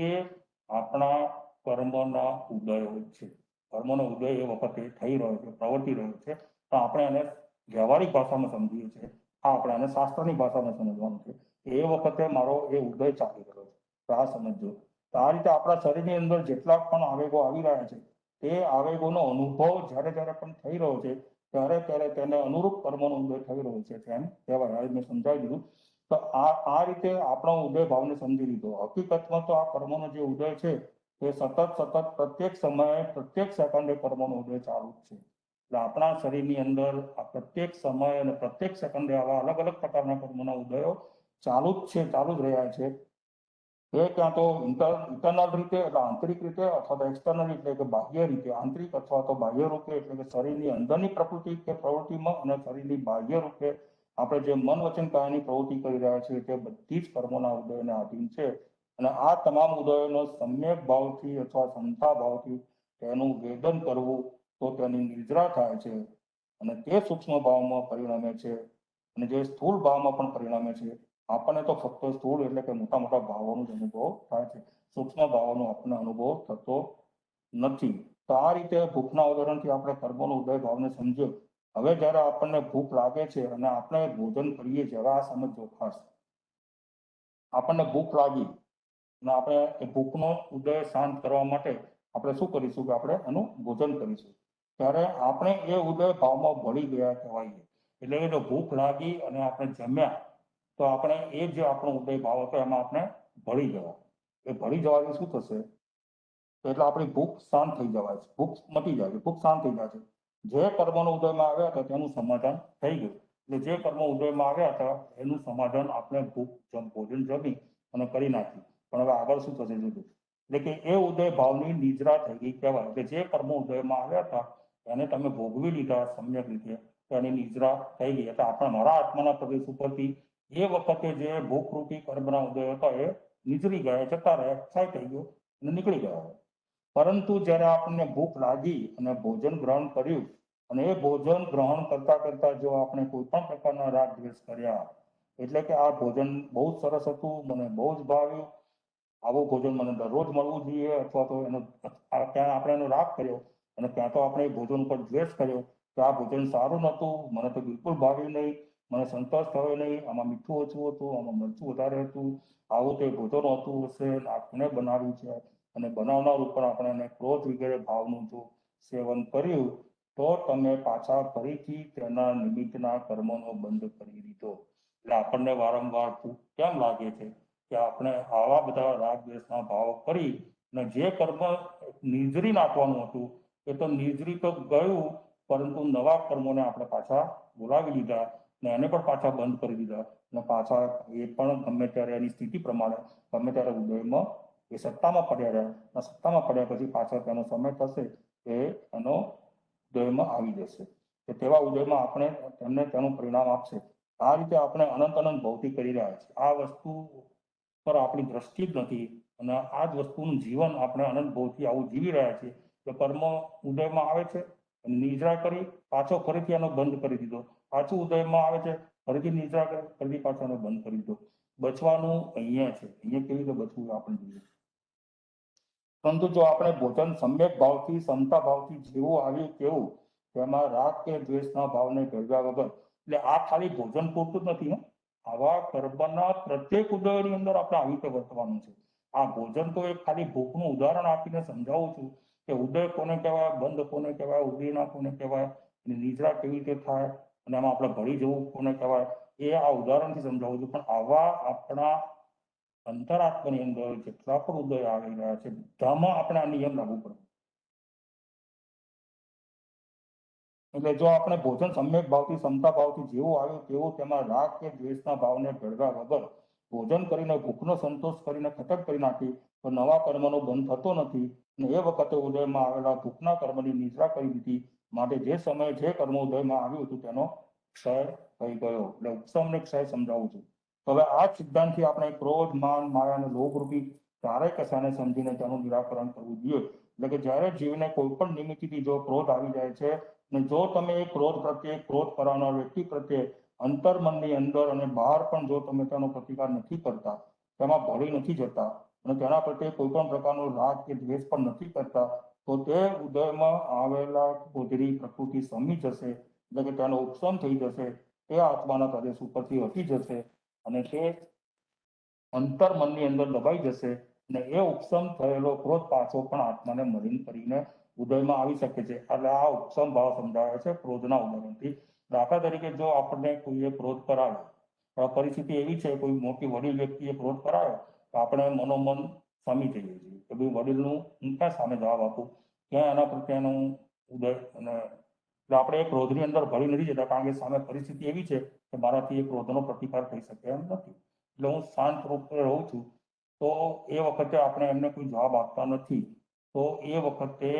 એ આપણા કર્મના ઉદયો છે. કર્મનો ઉદય એ વખતે થઈ રહ્યો છે, પ્રવર્તી રહ્યો છે, તો આપણે એને વ્યવહારિક ભાષામાં સમજીએ છીએ, આપણે એને શાસ્ત્રની ભાષામાં સમજવાનું છે. એ વખતે મારો એ ઉદય ચાલી રહ્યો છે, તો આ સમજજો. તો આ રીતે આપણા શરીરની અંદર જેટલા પણ આવેગો આવી રહ્યા છે તે આવેગોનો અનુભવ જ્યારે પણ થઈ રહ્યો છે ત્યારે તેને અનુરૂપ કર્મનો ઉદય થઈ રહ્યો છે તેમ કહેવાય. મેં સમજાવી દીધું. તો આ રીતે આપણો ઉદય ભાવને સમજી લીધો. હકીકતમાં તો આ કર્મનો જે ઉદય છે તે સતત પ્રત્યેક સમયે પ્રત્યેક સેકન્ડે કર્મનો ઉદય ચાલુ જ છે. એટલે આપણા શરીરની અંદર આ પ્રત્યેક સમય અને પ્રત્યેક સેકન્ડે આવા અલગ અલગ પ્રકારના કર્મોના ઉદયો ચાલુ જ છે, ચાલુ જ રહ્યા છે. એ ક્યાં તો ઇન્ટરનલ રીતે એટલે આંતરિક રીતે અથવા તો એક્સટર્નલ એટલે કે બાહ્ય રીતે, આંતરિક અથવા તો બાહ્ય રૂપે એટલે કે શરીરની અંદરની પ્રકૃતિ કે પ્રવૃત્તિમાં અને શરીરની બાહ્ય રૂપે આપણે જે મન વચન કાયાની પ્રવૃત્તિ કરી રહ્યા છીએ તે બધી જ કર્મોના ઉદયને આધીન છે. અને આ તમામ ઉદયોનો સમ્યક ભાવથી અથવા સંથા ભાવથી તેનું વેદન કરવું તો તેની નિદ્રા થાય છે અને તે સૂક્ષ્મ ભાવમાં પરિણમે છે અને જે સ્થૂળ ભાવમાં પણ પરિણમે છે. આપણને તો ફક્ત સ્થૂળ એટલે કે મોટા મોટા ભાવોનો જ અનુભવ થાય છે, સૂક્ષ્મ ભાવોનો આપણને અનુભવ થતો નથી. તો આ રીતે ભૂખના ઉદાહરણથી આપણે કર્મનો ઉદય ભાવને સમજ્યો. હવે જ્યારે આપણને ભૂખ લાગે છે અને આપણે ભોજન કરીએ છીએ, હવે આ સમજો ખાસ, આપણને ભૂખ લાગી અને આપણે એ ભૂખનો ઉદય શાંત કરવા માટે આપણે શું કરીશું કે આપણે એનું ભોજન કરીશું. ત્યારે આપણે એ ઉદય ભાવમાં ભળી ગયા કહેવાય. એટલે કે જો ભૂખ લાગી અને આપણે જમ્યા તો આપણે એ જે આપણો ઉદય ભાવ હતો એમાં આપણે ભળી ગયા. એ ભળી જવાથી શું થશે? એટલે આપણી ભૂખ શાંત થઈ જવાય છે, ભૂખ મટી જાય છે, ભૂખ શાંત થઈ જાય છે. જે કર્મનો ઉદયમાં આવ્યા હતા તેનું સમાધાન થઈ ગયું. એટલે જે કર્મ ઉદયમાં આવ્યા હતા એનું સમાધાન આપણે ભોજન જમી અને કરી નાખ્યું. પણ હવે આગળ શું થશે જોજો. એટલે કે એ ઉદય ભાવની નિદ્રા થઈ ગઈ કહેવાય. એટલે જે કર્મ ઉદયમાં આવ્યા હતા એને તમે ભોગવી લીધા સમ્યક રીતે, એની નિદ્રા થઈ ગઈ. એટલે આપણા મારા આત્માના પ્રદેશ ઉપરથી એ વખતે જે ભૂખરૂપી કર્મના ઉદય હતા એ નીચરી ગયા, જતા રહ્યા, છાય થઈ ગયો અને નીકળી ગયા. પરંતુ જ્યારે આપણને ભૂખ લાગી અને ભોજન ગ્રહણ કર્યું અને એ ભોજન ગ્રહણ કરતા કરતા જો આપણે કોઈ પણ પ્રકારના રાગ દ્વેષ કર્યા, એટલે કે આ ભોજન બહુ જ સરસ હતું, મને બહુ જ ભાવ્યું, આવું ભોજન મને દરરોજ મળવું જોઈએ, અથવા તો એનો ત્યાં આપણે એનો રાગ કર્યો અને ત્યાં તો આપણે ભોજન પર દ્વેષ કર્યો કે આ ભોજન સારું નહોતું, મને તો બિલકુલ ભાવ્યું નહીં, મને સંતોષ થયો નહીં, આમાં મીઠું ઓછું હતું, આમાં મરચું વધારે હતું, આવું તે ભોજન હોતું હશે, આપણે બનાવ્યું છે અને બનાવનાર ઉપર આપણે એને ક્રોધ વગેરે ભાવનું જો સેવન કર્યું, તો તમે પાછા ફરીથી તેના નિમિત્તના કર્મનો બંધ કરી દીધો. એટલે આપણને વારંવાર કેમ લાગે છે કે આપણે આવા બધા રાગ દ્વેષના ભાવ કરી અને જે કર્મ નિર્જરી નાખવાનું હતું એ તો નિર્જરી તો ગયું, પરંતુ નવા કર્મોને આપણે પાછા બોલાવી લીધા ને એને પણ પાછા બંધ કરી દીધા અને પાછા એ પણ ગમે ત્યારે એની સ્થિતિ પ્રમાણે ગમે ત્યારે ઉદયમાં એ સત્તામાં પડ્યા રહ્યા, સત્તામાં પડ્યા પછી પાછળ તેનો સમય થશે એ એનો ઉદયમાં આવી જશે, કે તેવા ઉદયમાં આપણે તેમને તેનું પરિણામ આપશે. આ રીતે આપણે અનંત ભૌતિક કરી રહ્યા છીએ. આ વસ્તુ પર આપણી દ્રષ્ટિ જ નથી અને આ જ વસ્તુનું જીવન આપણે અનંત ભૌથી આવું જીવી રહ્યા છીએ કે કર્મ ઉદયમાં આવે છે અને નિદ્રા કરી પાછો ફરીથી એનો બંધ કરી દીધો, પાછું ઉદયમાં આવે છે ફરીથી નિદ્રા કરી ફરીથી પાછો એનો બંધ કરી દીધો. બચવાનું અહીંયા છે, અહીંયા કેવી રીતે બચવું આપણે જોઈએ. પરંતુ જો આપણે ભોજન સમ્યક ભાવથી સમતા ભાવથી જેવું આવ્યું તેવું, તેમાં રાગ કે દ્વેષના ભાવને ભેળવ્યા વગર, એટલે આ ખાલી ભોજન પૂરતું જ નથી, આવા કર્મના પ્રત્યેક ઉદયની અંદર આપણે આવી રીતે વર્તવાનું છે. આ ભોજન તો એક ખાલી ભૂખનું ઉદાહરણ આપીને સમજાવું છું કે ઉદય કોને કહેવાય, બંધ કોને કહેવાય, ઉદયના કોને કહેવાય, નિદ્રા કેવી રીતે થાય અને એમાં આપણે ભળી જવું કોને કહેવાય, એ આ ઉદાહરણથી સમજાવું છું. પણ આવા આપણા અંતરાત્માની અંદર જેટલા પણ ઉદય આવી રહ્યા છે બધામાં આપણે આ નિયમ લાગુ પડે. એટલે જો આપણે ભોજન સમ્યક ભાવથી સમતા ભાવથી જેવું આવ્યું તેવું, તેમાં રાગ કે દ્વેષના ભાવને ભેળવ્યા વગર ભોજન કરીને ભૂખનો સંતોષ કરીને ખતમ કરી નાખી તો નવા કર્મનો બંધ થતો નથી અને એ વખતે ઉદયમાં આવેલા ભૂખના કર્મની નિદ્રા કરી દીધી. માટે જે સમયે જે કર્મ ઉદયમાં આવ્યું હતું તેનો ક્ષય થઈ ગયો. એટલે ઉપસમને ક્ષય સમજાવું છું. હવે આ સિદ્ધાંતથી આપણે ક્રોધ, માન, માયા અને લોભ રૂપી ચારેય કશાને સમજીને તેનું નિરાકરણ કરવું જોઈએ. એટલે કે જ્યારે જીવને કોઈ પણ નિમિત્તથી જો ક્રોધ આવી જાય છે અને જો તમે એ ક્રોધ પ્રત્યે, ક્રોધ કરનાર વ્યક્તિ પ્રત્યે અંતર્મનની અંદર અને બહાર પણ જો તમે તેનો પ્રતિકાર નથી કરતા, તેમાં ભળી નથી જતા અને તેના પ્રત્યે કોઈ પણ પ્રકારનો રાગ કે દ્વેષ પણ નથી કરતા, તો તે ઉદયમાં આવેલા ક્રોધની પ્રકૃતિ શમી જશે, એટલે કે તેનો ઉપશમ થઈ જશે, તે આત્માના પ્રદેશ ઉપરથી હટી જશે અને તે અંતર્મનની અંદર દબાઈ જશે અને એ ઉપશમ થયેલો ક્રોધ પાછો પણ આત્માને મલિન કરીને ઉદયમાં આવી શકે છે. એટલે આ ઉપશમ ભાવ સમજાવે છે ક્રોધના ઉદાહરણથી. દાખલા તરીકે જો આપણને કોઈએ ક્રોધ કરાવ્યો, પરિસ્થિતિ એવી છે કોઈ મોટી વડીલ વ્યક્તિએ ક્રોધ કરાવ્યો તો આપણે મનોમન શમી જઈએ છીએ કે ભાઈ વડીલનું હું ક્યાં સામે જવાબ આપું, ક્યાં એના પ્રત્યેનું ઉદય અને આપણે એ ક્રોધની અંદર ભળી નથી જતા, કારણ કે સામે પરિસ્થિતિ એવી છે કે મારાથી એ ક્રોધનો પ્રતિકાર થઈ શકે એમ નથી. એટલે હું શાંત રૂપે રહું છું, તો એ વખતે આપણે એમને કોઈ જવાબ આપતા નથી, તો એ વખતે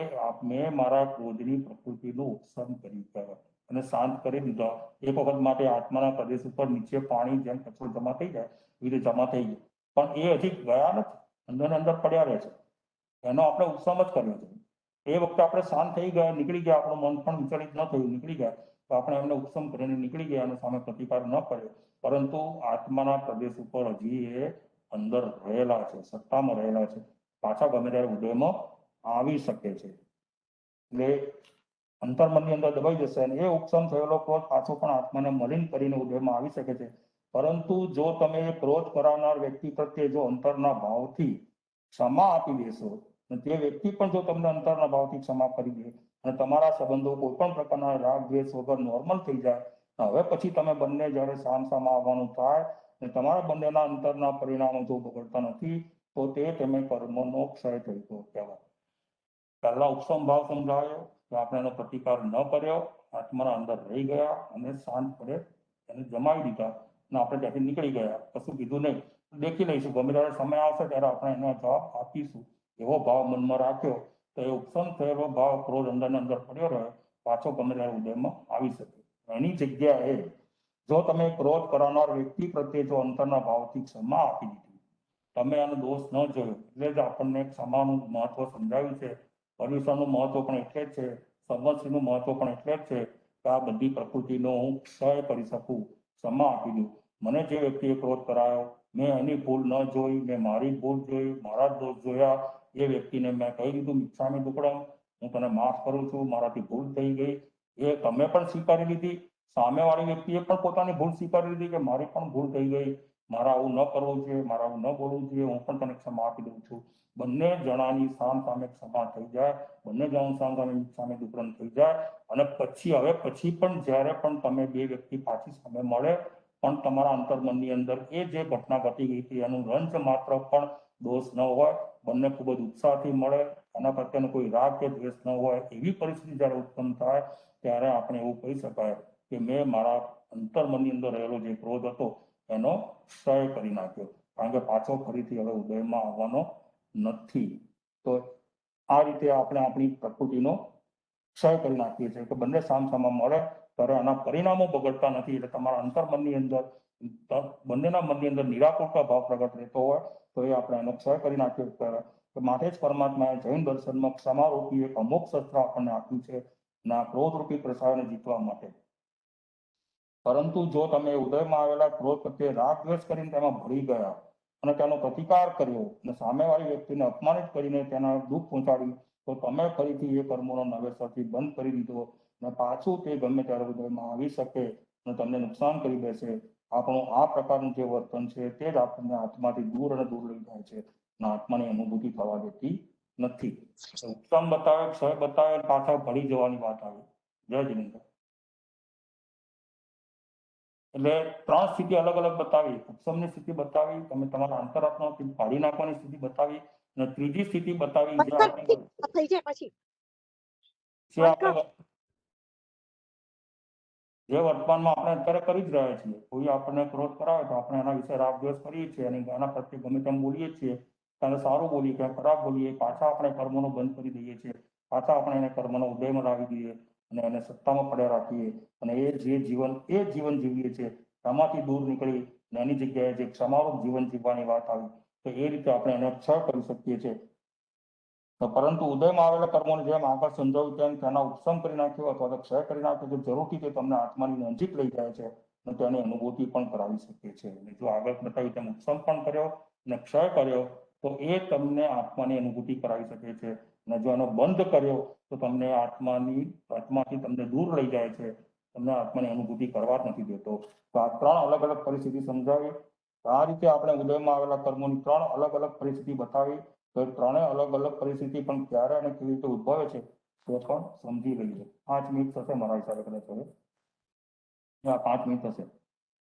મેં મારા ક્રોધની પ્રકૃતિનું ઉપશમ કર્યું કહેવાય અને શાંત કરી દીધા. એક વખત માટે આત્માના પ્રદેશ ઉપર નીચે પાણી જેમ કચરો જમા થઈ જાય એ રીતે જમા થઈ ગયો, પણ એ હજી ગયા નથી, અંદર અંદર પડ્યા રહે છે. એનો આપણે ઉપશમ જ કર્યો છે. એ વખતે આપણે શાંત થઈ ગયા, નીકળી ગયા, આપણું મન પણ વિચલિત ન થયું, નીકળી ગયા, તો આપણે એમને ઉપશમ કરીને નીકળી ગયા અને સામે પ્રતિકાર ન કર્યો, પરંતુ આત્માના પ્રદેશ ઉપર હજી એ અંદર રહેલા છે, સત્તામાં રહેલા છે, પાછા ગમે ત્યારે ઉદયમાં આવી શકે છે. એટલે અંતર્મનની અંદર દબાઈ જશે અને એ ઉપશમ થયેલો ક્રોધ પાછો પણ આત્માને મલિન કરીને ઉદયમાં આવી શકે છે. પરંતુ જો તમે ક્રોધ કરાવનાર વ્યક્તિ પ્રત્યે જો અંતરના ભાવથી ક્ષમા આપી દેશો અને તે વ્યક્તિ પણ જો તમને અંતરના ભાવથી ક્ષમા કરી દે અને તમારા સંબંધો કોઈ પણ પ્રકારના રાગ દ્વેષ વગર નોર્મલ થઈ જાય, હવે પછી તમે બંને જ્યારે સામસામા આવવાનું થાય અને તમારા બંનેના અંતરના પરિણામો જો બગડતા નથી, તો તે તમે કર્મનો ક્ષય થઈ ગયો કહેવાય. પહેલા ઉપશમ ભાવ સમજાયો કે આપણે એનો પ્રતિકાર ન કર્યો, આત્માના અંદર રહી ગયા અને શાંત પડે એને જમાવી દીધા અને આપણે ત્યાંથી નીકળી ગયા, કશું કીધું નહીં, દેખી લઈશું, ગમે ત્યારે સમય આવશે ત્યારે આપણે એનો જવાબ આપીશું, એવો ભાવ મનમાં રાખ્યો તો એ ઉપશમ થયેલો ભાવ ક્રોધ અંદર અંદર પડ્યો રહે, પાછો ગમે ત્યારે ઉદયમાં આવી શકે. એની જગ્યાએ જો તમે ક્રોધ કરાવનાર વ્યક્તિ પ્રત્યે જો અંતરના ભાવથી ક્ષમા આપી દીધી તમે આનો દોષ ન જોયો, એટલે જ આપણને ક્ષમાનું મહત્વ સમજાવ્યું છે. પર્યુષણનું મહત્વ પણ એટલે જ છે, સંવત્સરીનું મહત્વ પણ એટલે જ છે કે આ બધી પ્રકૃતિનો હું ક્ષય કરી શકું, ક્ષમા આપી દઉં. મને જે વ્યક્તિએ ક્રોધ કરાયો, મેં એની ભૂલ ન જોઈ, મેં મારી ભૂલ જોઈ, મારા દોષ જોયા, એ વ્યક્તિને મેં કહી દીધું મિચ્છામિ દુક્કડમ, હું તને માફ કરું છું, મારાથી ભૂલ થઈ ગઈ. એ તમે પણ સ્વીકારી લીધી, સામેવાળી વ્યક્તિએ પણ પોતાની ભૂલ સ્વીકારી લીધી કે મારી પણ ભૂલ થઈ ગઈ, મારા આવું ન કરવું જોઈએ, મારા આવું ન બોલવું જોઈએ, હું પણ તને ક્ષમા આપી દઉં છું. બંને જણાની સામે ક્ષમા થઈ જાય, બંને જણાનું સામે દુક્કડમ થઈ જાય, અને પછી પણ જ્યારે પણ તમે બે વ્યક્તિ પાછી સામે મળે, પણ તમારા અંતર્મનની અંદર એ જે ઘટના ઘટી ગઈ હતી એનું રંજ માત્ર પણ દોષ ન હોય, બંને ખૂબ જ ઉત્સાહથી મળે, એના પ્રત્યેનો કોઈ રાગ કે દ્વેષ ન હોય, એવી પરિસ્થિતિ જ્યારે ઉત્પન્ન થાય ત્યારે આપણે એવું કહી શકાય કે મેં મારા અંતર્મનની અંદર રહેલો જે ક્રોધ હતો એનો ક્ષય કરી નાખ્યો, કારણ કે પાછો ફરીથી હવે ઉદયમાં આવવાનો નથી. તો આ રીતે આપણે આપણી પ્રકૃતિનો ક્ષય કરી નાખીએ છીએ કે બંને સામસામા મળે ત્યારે આના પરિણામો બગડતા નથી. એટલે તમારા અંતર્મનની અંદર બંનેના મનની અંદર નિરાકુરતા ભાવ પ્રગટ રહેતો હોય તો એ આપણે એનો ક્ષય કરી નાખ્યો ત્યારે. માટે જ પરમાત્માએ જૈન દર્શનમાં ક્ષમારૂપી એક અમોઘ શસ્ત્ર આપણને આપ્યું છે ના ક્રોધરૂપી પ્રસારને જીતવા માટે. પરંતુ જો તમે ઉદયમાં આવેલા ક્રોધ પ્રત્યે રાગ દ્વેષ કરીને તેમાં ભળી ગયા અને તેનો પ્રતિકાર કર્યો અને સામેવાળી વ્યક્તિને અપમાનિત કરીને તેના દુઃખ પહોંચાડ્યું, તો તમે ફરીથી એ કર્મોનો નવેસરથી બંધ કરી દીધો અને પાછું તે ગમે ત્યારે ઉદયમાં આવી શકે અને તમને નુકસાન કરી દેશે. આપણું આ પ્રકારનું જે વર્તન છે તે જ આપણને આત્માથી દૂર અને દૂર લઈ જાય છે અને આત્માની અનુભૂતિ થવા દેતી નથી. ઉત્તમ બતાવે, ક્ષય બતાવે, પાછા ભળી જવાની વાત આવી. જય જીનેન્દ્ર. એટલે ત્રણ સ્થિતિ અલગ અલગ બતાવી, ઉપસમની સ્થિતિ બતાવી, તમે તમારા અંતરાત્માથી કાઢી નાખવાની સ્થિતિ બતાવી, અને ત્રીજી સ્થિતિ બતાવી જે આપણે
થઈ જાય પછી
જે વર્તમાનમાં આપણે અત્યારે કરી જ રહ્યા છીએ. કોઈ આપણને ક્રોધ કરાવે તો આપણે એના વિશે રાગ દ્વેષ કરીએ છીએ અને એના પ્રત્યે ગમે તેમ બોલીએ છીએ, ત્યારે સારું બોલીએ કે ખરાબ બોલીએ, પાછા આપણે કર્મોનો બંધ કરી દઈએ છીએ, પાછા આપણે એને કર્મનો ઉદયમાં લાવી દઈએ અને એને સત્તામાં પડ્યા રાખીએ અને એ જીવન જીવીએ છીએ. એમાંથી દૂર નીકળી એની જગ્યાએ જે ક્ષમારૂપ જીવન જીવવાની વાત આવી તો એ રીતે આપણે એને ક્ષય કરી શકીએ છીએ. પરંતુ ઉદયમાં આવેલા કર્મોને જેમ આગળ સમજાવ્યું તેમ તેના ઉપસમ કરી નાખ્યો અથવા તો ક્ષય કરી નાખ્યો તો જરૂરથી તે તમને આત્માની નજીક લઈ જાય છે અને તેની અનુભૂતિ પણ કરાવી શકે છે. અને જો આગળ બતાવ્યું તેમ ઉપસમ પણ કર્યો અને ક્ષય કર્યો તો એ તમને આત્માની અનુભૂતિ કરાવી શકે છે. અને જો એનો બંધ કર્યો તો તમને આત્માથી તમને દૂર લઈ જાય છે, તમને આત્માની અનુભૂતિ કરવા જ નથી દેતો. તો આ ત્રણ અલગ અલગ પરિસ્થિતિ સમજાવી. આ રીતે આપણે ઉદયમાં આવેલા કર્મોની ત્રણ અલગ અલગ પરિસ્થિતિ બતાવી. તો ત્રણેય અલગ અલગ પરિસ્થિતિ પણ ક્યારે અને કેવી રીતે ઉદ્ભવે છે તે પણ સમજી લઈએ. 5 મિનિટ થશે મારા હિસાબે, કદાચ હવે 5 મિનિટ થશે.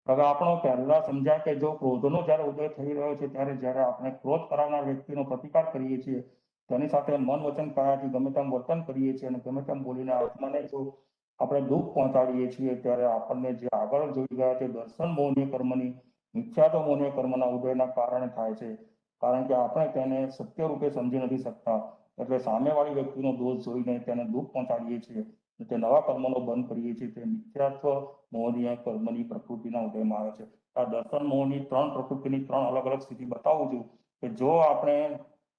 હવે આપણો પહેલા સમજ્યા કે જો ક્રોધનો જ્યારે ઉદય થઈ રહ્યો છે ત્યારે જ્યારે આપણે ક્રોધ કરાવનાર વ્યક્તિનો પ્રતિકાર કરીએ છીએ, તેની સાથે મન વચન કાયાથી ગમે તેમ વર્તન કરીએ છીએ અને ગમે તેમ બોલીને આત્માને જો આપણે દુઃખ પહોંચાડીએ છીએ, ત્યારે આપણને જે આગળ જોઈ ગયા છે દર્શન મોહનીય કર્મની મિથ્યાત્વ મોહનીય કર્મના ઉદયના કારણે થાય છે. કારણ કે આપણે તેને સત્ય રૂપે સમજી નથી શકતા, એટલે સામેવાળી વ્યક્તિનો દોષ જોઈને તેને દુઃખ પહોંચાડીએ છીએ, તે નવા કર્મનો બંધ કરીએ છીએ. તે મિથ્યાત્વ મોહનીય કર્મની પ્રકૃતિના ઉદયમાં આવે છે. આ દર્શન મોહની ત્રણ પ્રકૃતિની ત્રણ અલગ અલગ સ્થિતિ બતાવું છું કે જો આપણે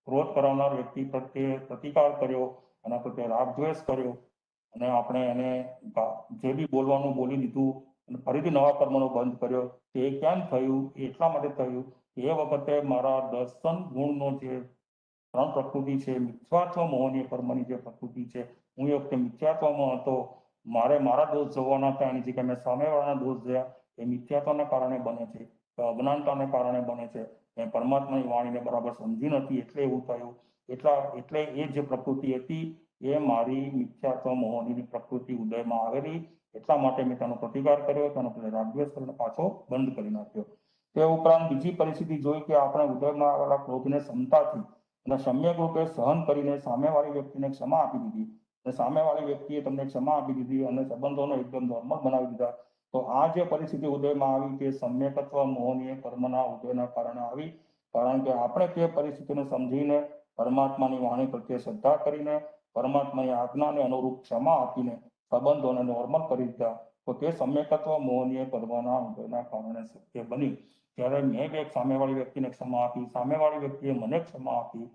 ક્રોધ કરાવનાર વ્યક્તિ પ્રત્યે પ્રતિકાર કર્યો, એના પ્રત્યે રાગ દ્વેષ કર્યો અને આપણે એને જે બી બોલવાનું બોલી દીધું અને ફરીથી નવા કર્મનો બંધ કર્યો, તે કેમ થયું? એટલા માટે થયું એ વખતે મારા દર્શન ગુણનો જે ત્રણ પ્રકૃતિ છે, મિથ્યાત્વ મોહનીય કર્મની જે પ્રકૃતિ છે, હું એ વખતે મિથ્યાત્વમાં હતો, મારા દોષ જોવાના હતા, એની જગ્યાએ મેં સામેવાળાના દોષ જોયા. એ મિથ્યાત્વના કારણે બને છે, અજ્ઞાનતાને કારણે બને છે. મેં પરમાત્માની વાણીને બરાબર સમજી નથી એટલે એવું થયું. એટલે એ જે પ્રકૃતિ હતી એ મારી મિથ્યાત્વ મોહનીની પ્રકૃતિ ઉદયમાં આવેલી, એટલા માટે મેં તેનો પ્રતિકાર કર્યો, તેનો રાગદ્વેષ કરીને પાછો બંધ કરી નાખ્યો. તે ઉપરાંત બીજી પરિસ્થિતિ જોઈ કે આપણે ઉદયમાં આવેલા ક્રોધને ક્ષમતાથી અને સમ્યક રૂપે સહન કરીને સામેવાળી વ્યક્તિને ક્ષમા આપી દીધી અને સામેવાળી વ્યક્તિએ તમને ક્ષમા આપી દીધી અને સંબંધોને એકદમ નોર્મલ બનાવી દીધા. તો આ જે પરિસ્થિતિ ઉદયમાં આવી તે સમ્યકત્વ મોહનીય કર્મના ઉદયના કારણે આવી. કારણ કે આપણે તે પરિસ્થિતિને સમજીને પરમાત્માની વાણી પ્રત્યે શ્રદ્ધા કરીને પરમાત્માની આજ્ઞાને અનુરૂપ ક્ષમા આપીને સંબંધોને નોર્મલ કરી દીધા. તો તે સમ્યકત્વ મોહનીય કર્મના ઉદયના કારણે શક્ય બન્યું. ત્યારે મેં એક સામેવાળી વ્યક્તિને ક્ષમા આપી, સામેવાળી વ્યક્તિએ મને ક્ષમા આપી,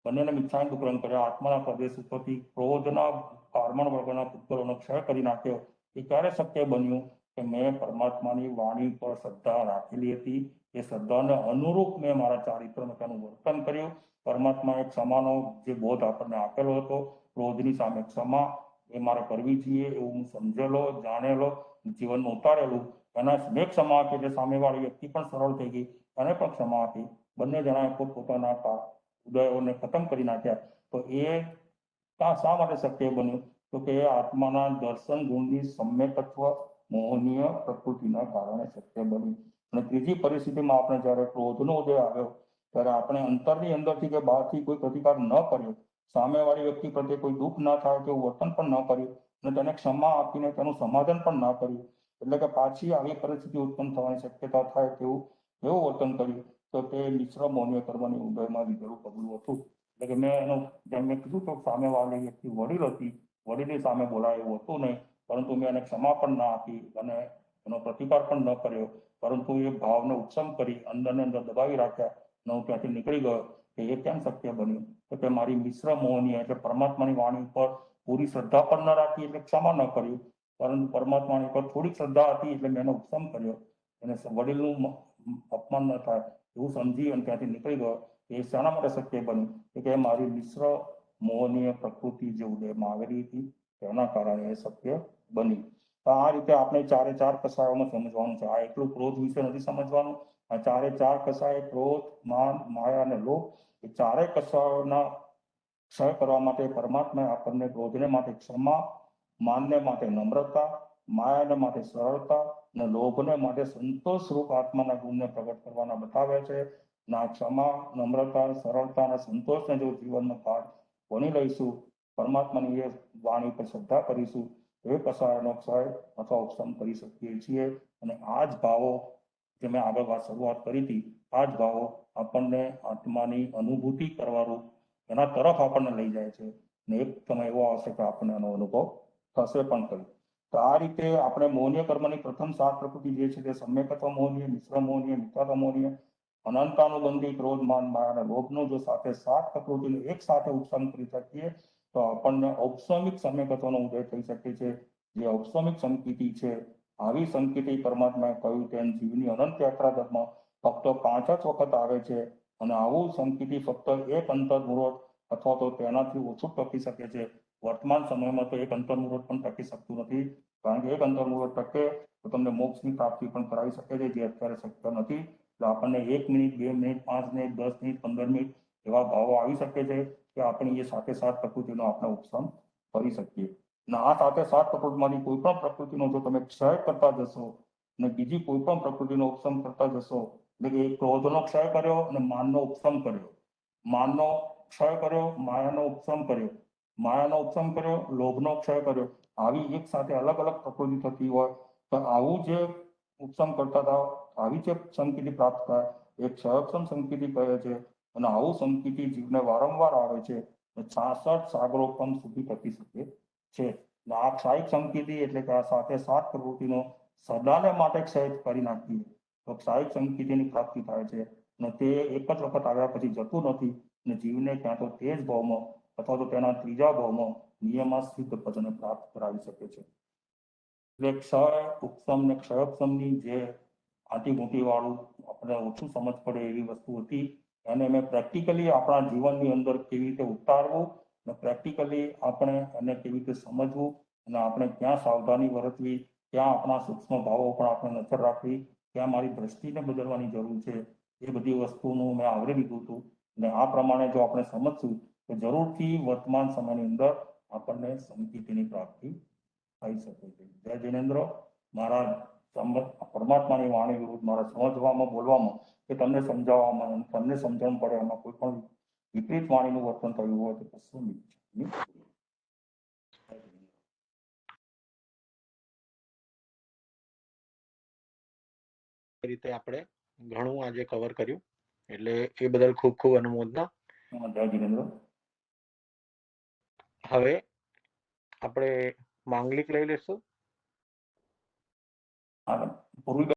બંનેને મિથ્યાન દુકરણ કર્યા, આત્માના પ્રદેશ ઉપરથી ક્રોધના કારમણ વર્ગના પુત્રોનો ક્ષય કરી નાખ્યો. એ ક્યારે શક્ય બન્યું કે મેં પરમાત્માની વાણી પર શ્રદ્ધા રાખેલી હતી. એ શ્રદ્ધાને અનુરૂપ મેં મારા ચારિત્રનું તેનું વર્તન કર્યું. પરમાત્માએ ક્ષમાનો જે બોધ આપણને આપેલો હતો, ક્રોધની સામે ક્ષમા એ મારે કરવી જોઈએ એવું હું સમજેલો, જાણેલો, જીવનમાં ઉતારેલું. એના મેં ક્ષમા આપી એટલે સામેવાળી વ્યક્તિ પણ સરળ થઈ ગઈ, એને પણ ક્ષમા આપી. બંને જણાએ પોતપોતાના ઉદયોને ખતમ કરી નાખ્યા. તો એ શા માટે શક્ય બન્યું? તો કે આત્માના દર્શન ગુણની સમ્યકત્વ મોહનીય પ્રકૃતિના કારણે શક્ય બન્યું. અને ત્રીજી પરિસ્થિતિમાં આપણે જ્યારે ક્રોધનો ઉદય આવ્યો ત્યારે આપણે અંતરની અંદરથી કે બહારથી કોઈ પ્રતિકાર ન કર્યો, સામેવાળી વ્યક્તિ પ્રત્યે કોઈ દુઃખ ના થાય તેવું વર્તન પણ ન કર્યું અને તેને ક્ષમા આપીને તેનું સમાધાન પણ ના કર્યું, એટલે કે પાછી આવી પરિસ્થિતિ ઉત્પન્ન થવાની શક્યતા થાય તેવું એવું વર્તન કર્યું, તો તે મિશ્ર મૌન્ય કર્મની ઉદયમાં લીધેલું પગલું હતું. એટલે કે મેં એનો જેમ મેં કીધું તો સામેવાળી વ્યક્તિ વડીલ હતી, વડીલની સામે બોલાય એવું હતું નહીં, પરંતુ મેં એને ક્ષમા પણ ના આપી અને એનો પ્રતિકાર પણ ન કર્યો, પરંતુ એ ભાવને ઉપશમ કરી અંદરને અંદર દબાવી રાખ્યા અને હું ત્યાંથી નીકળી ગયો. કે એ કેમ શક્ય બન્યું? તો કે મારી મિશ્ર મોહની એટલે પરમાત્માની વાણી પર પૂરી શ્રદ્ધા પણ ન રાખી એટલે ક્ષમા ન કર્યું, પરંતુ પરમાત્માની પર થોડીક શ્રદ્ધા હતી એટલે મેં એનો ઉપશમ કર્યો. એને વડીલનું અપમાન ન થાય એવું સમજી અને ત્યાંથી નીકળી ગયો. એ શાના માટે શક્ય બન્યું? કે મારી મિશ્ર મોહનીય પ્રકૃતિ જે ઉદયમાં આવેલી હતી તેના કારણે એ શક્ય બની. તો આ રીતે આપણે ચારે ચાર કસાયોમાં સમજવાનું છે. આ એટલું ક્રોધ વિશે નથી સમજવાનું. આ ચારે ચાર કસાય ક્રોધ, માન, માયા અને લોભ એ ચારેય કસાયોના ક્ષય કરવા માટે પરમાત્માએ આપણને ક્રોધને માટે ક્ષમા, માનને માટે નમ્રતા, માયાને માટે સરળતા અને લોભને માટે સંતોષ રૂપ આત્માના ગુણને પ્રગટ કરવાના બતાવ્યા છે. ના ક્ષમા, નમ્રતા, સરળતા અને સંતોષને જો જીવનનો પાઠ ભણી લઈશું, પરમાત્માની એ વાણી પર શ્રદ્ધા કરીશું, એ કસાયનો ક્ષય અથવા ઉપશમ કરી શકીએ છીએ. અને આ જ ભાવો જે મેં આગળ શરૂઆત કરી હતી, આ જ ભાવો આપણને આત્માની અનુભૂતિ કરવાનું એના તરફ આપણને લઈ જાય છે. ને એક સમય એવો આવશે કે આપણને એનો અનુભવ થશે પણ ખરી. તો આ રીતે આપણે મોહનીય કર્મની પ્રથમ 7 પ્રકૃતિ જે છે તે સમ્યકત્વ મોહનીય, મિશ્ર મોહનીય, મિથ્યાત્વ મોહનીય, અનંતાનુબંધી, ક્રોધ, માન, માયા અને લોભનો જો સાથે 7 પ્રકૃતિનો એક સાથે ઉપશમ કરી શકીએ તો આપણને ઔપસમિક સમ્યકત્વનો ઉદય થઈ શકે છે. જે ઔપસમિક સંકિતિ છે, આવી સંકિતિ પરમાત્માએ કહ્યું તેમ જીવની અનંત યાત્રા દરમાં ફક્ત 5 જ વખત આવે છે. અને આવું સંકિતિ ફક્ત એક અંતર્મુહૂર્ત અથવા તો તેનાથી ઓછું ટકી શકે છે. વર્તમાન સમયમાં તો એક અંતર્મુહૂર્ત પણ ટકી શકતું નથી, કારણ કે એક અંતર્મુહૂર્ત ટકે તો તમને મોક્ષની પ્રાપ્તિ પણ કરાવી શકે છે, જે અત્યારે શક્ય નથી. તો આપણને 1 minute, 2 minute, 5 minute, 10 minute, 15 minute એવા ભાવો આવી શકે છે કે આપણી એ સાથે 7 પ્રકૃતિનો આપણે ઉપશમ કરી શકીએ. અને આ સાથે 7 પ્રકૃતિમાંથી કોઈ પણ પ્રકૃતિનો જો તમે ક્ષય કરતા જશો અને બીજી કોઈ પણ પ્રકૃતિનો ઉપશમ કરતા જશો, એટલે કે ક્રોધનો ક્ષય કર્યો અને માનનો ઉપશમ કર્યો, માનનો ક્ષય કર્યો, માયાનો ઉપશમ કર્યો, માયાનો ઉપશમ કર્યો, લોભનો ક્ષય કર્યો, આવી એક સાથે અલગ અલગ પ્રકૃતિ થતી હોય તો આવું જે ઉપશમ કરતા હતા, આવી જે સંકિતિ પ્રાપ્ત થાય એ ક્ષયોપશમ સંકિતિ કહે છે. અને આવું સંકિતિ જીવને વારંવાર આવે છે 66 સાગરોપમ સુધી ટકી શકે છે. આ ક્ષાયિક સંકિતિ એટલે કે આ સાથે 7 પ્રકૃતિનો સદાને માટે ક્ષય કરી નાખીએ તો ક્ષાયિક સંકિતિની પ્રાપ્તિ થાય છે. અને તે એક જ વખત આવ્યા પછી જતું નથી અને જીવને ક્યાં તો તે જ ભાવમાં અથવા તો તેના ત્રીજા ભાવમાં નિયમાસ્થિત પદને પ્રાપ્ત કરાવી શકે છે. એટલે ક્ષય, ઉપશમ ને ક્ષયોપશમની જે આંટીઘૂંટી વાળું આપણે ઓછું સમજ પડે એવી વસ્તુ હતી, એને મેં પ્રેક્ટિકલી આપણા જીવનની અંદર કેવી રીતે ઉતારવું અને પ્રેક્ટિકલી આપણે એને કેવી રીતે સમજવું અને આપણે ક્યાં સાવધાની વર્તવી, ક્યાં આપણા સૂક્ષ્મ ભાવો પર આપણે નજર રાખવી, ક્યાં મારી દ્રષ્ટિને બદલવાની જરૂર છે, એ બધી વસ્તુનું મેં આવરી લીધું હતું. અને આ પ્રમાણે જો આપણે સમજશું તો જરૂરથી વર્તમાન સમયની અંદર આપણને સંકિતિની પ્રાપ્તિ થઈ શકે છે. જય જિનેન્દ્ર. મારા પરમાત્માની વાણી વિરુદ્ધ મારા સમજવામાં, બોલવામાં કે તમને સમજાવવામાં અને તમને સમજણ પડે એમાં કોઈ પણ વિપરીત વાણીનું વર્તન થયું હોય તો કશું નહીં.
રીતે આપણે ઘણું આજે કવર કર્યું, એટલે એ બદલ ખૂબ ખૂબ અનુમોદના.
જય જિનેન્દ્ર.
હવે આપણે માંગલિક લઈ લેશું.
પૂર્વી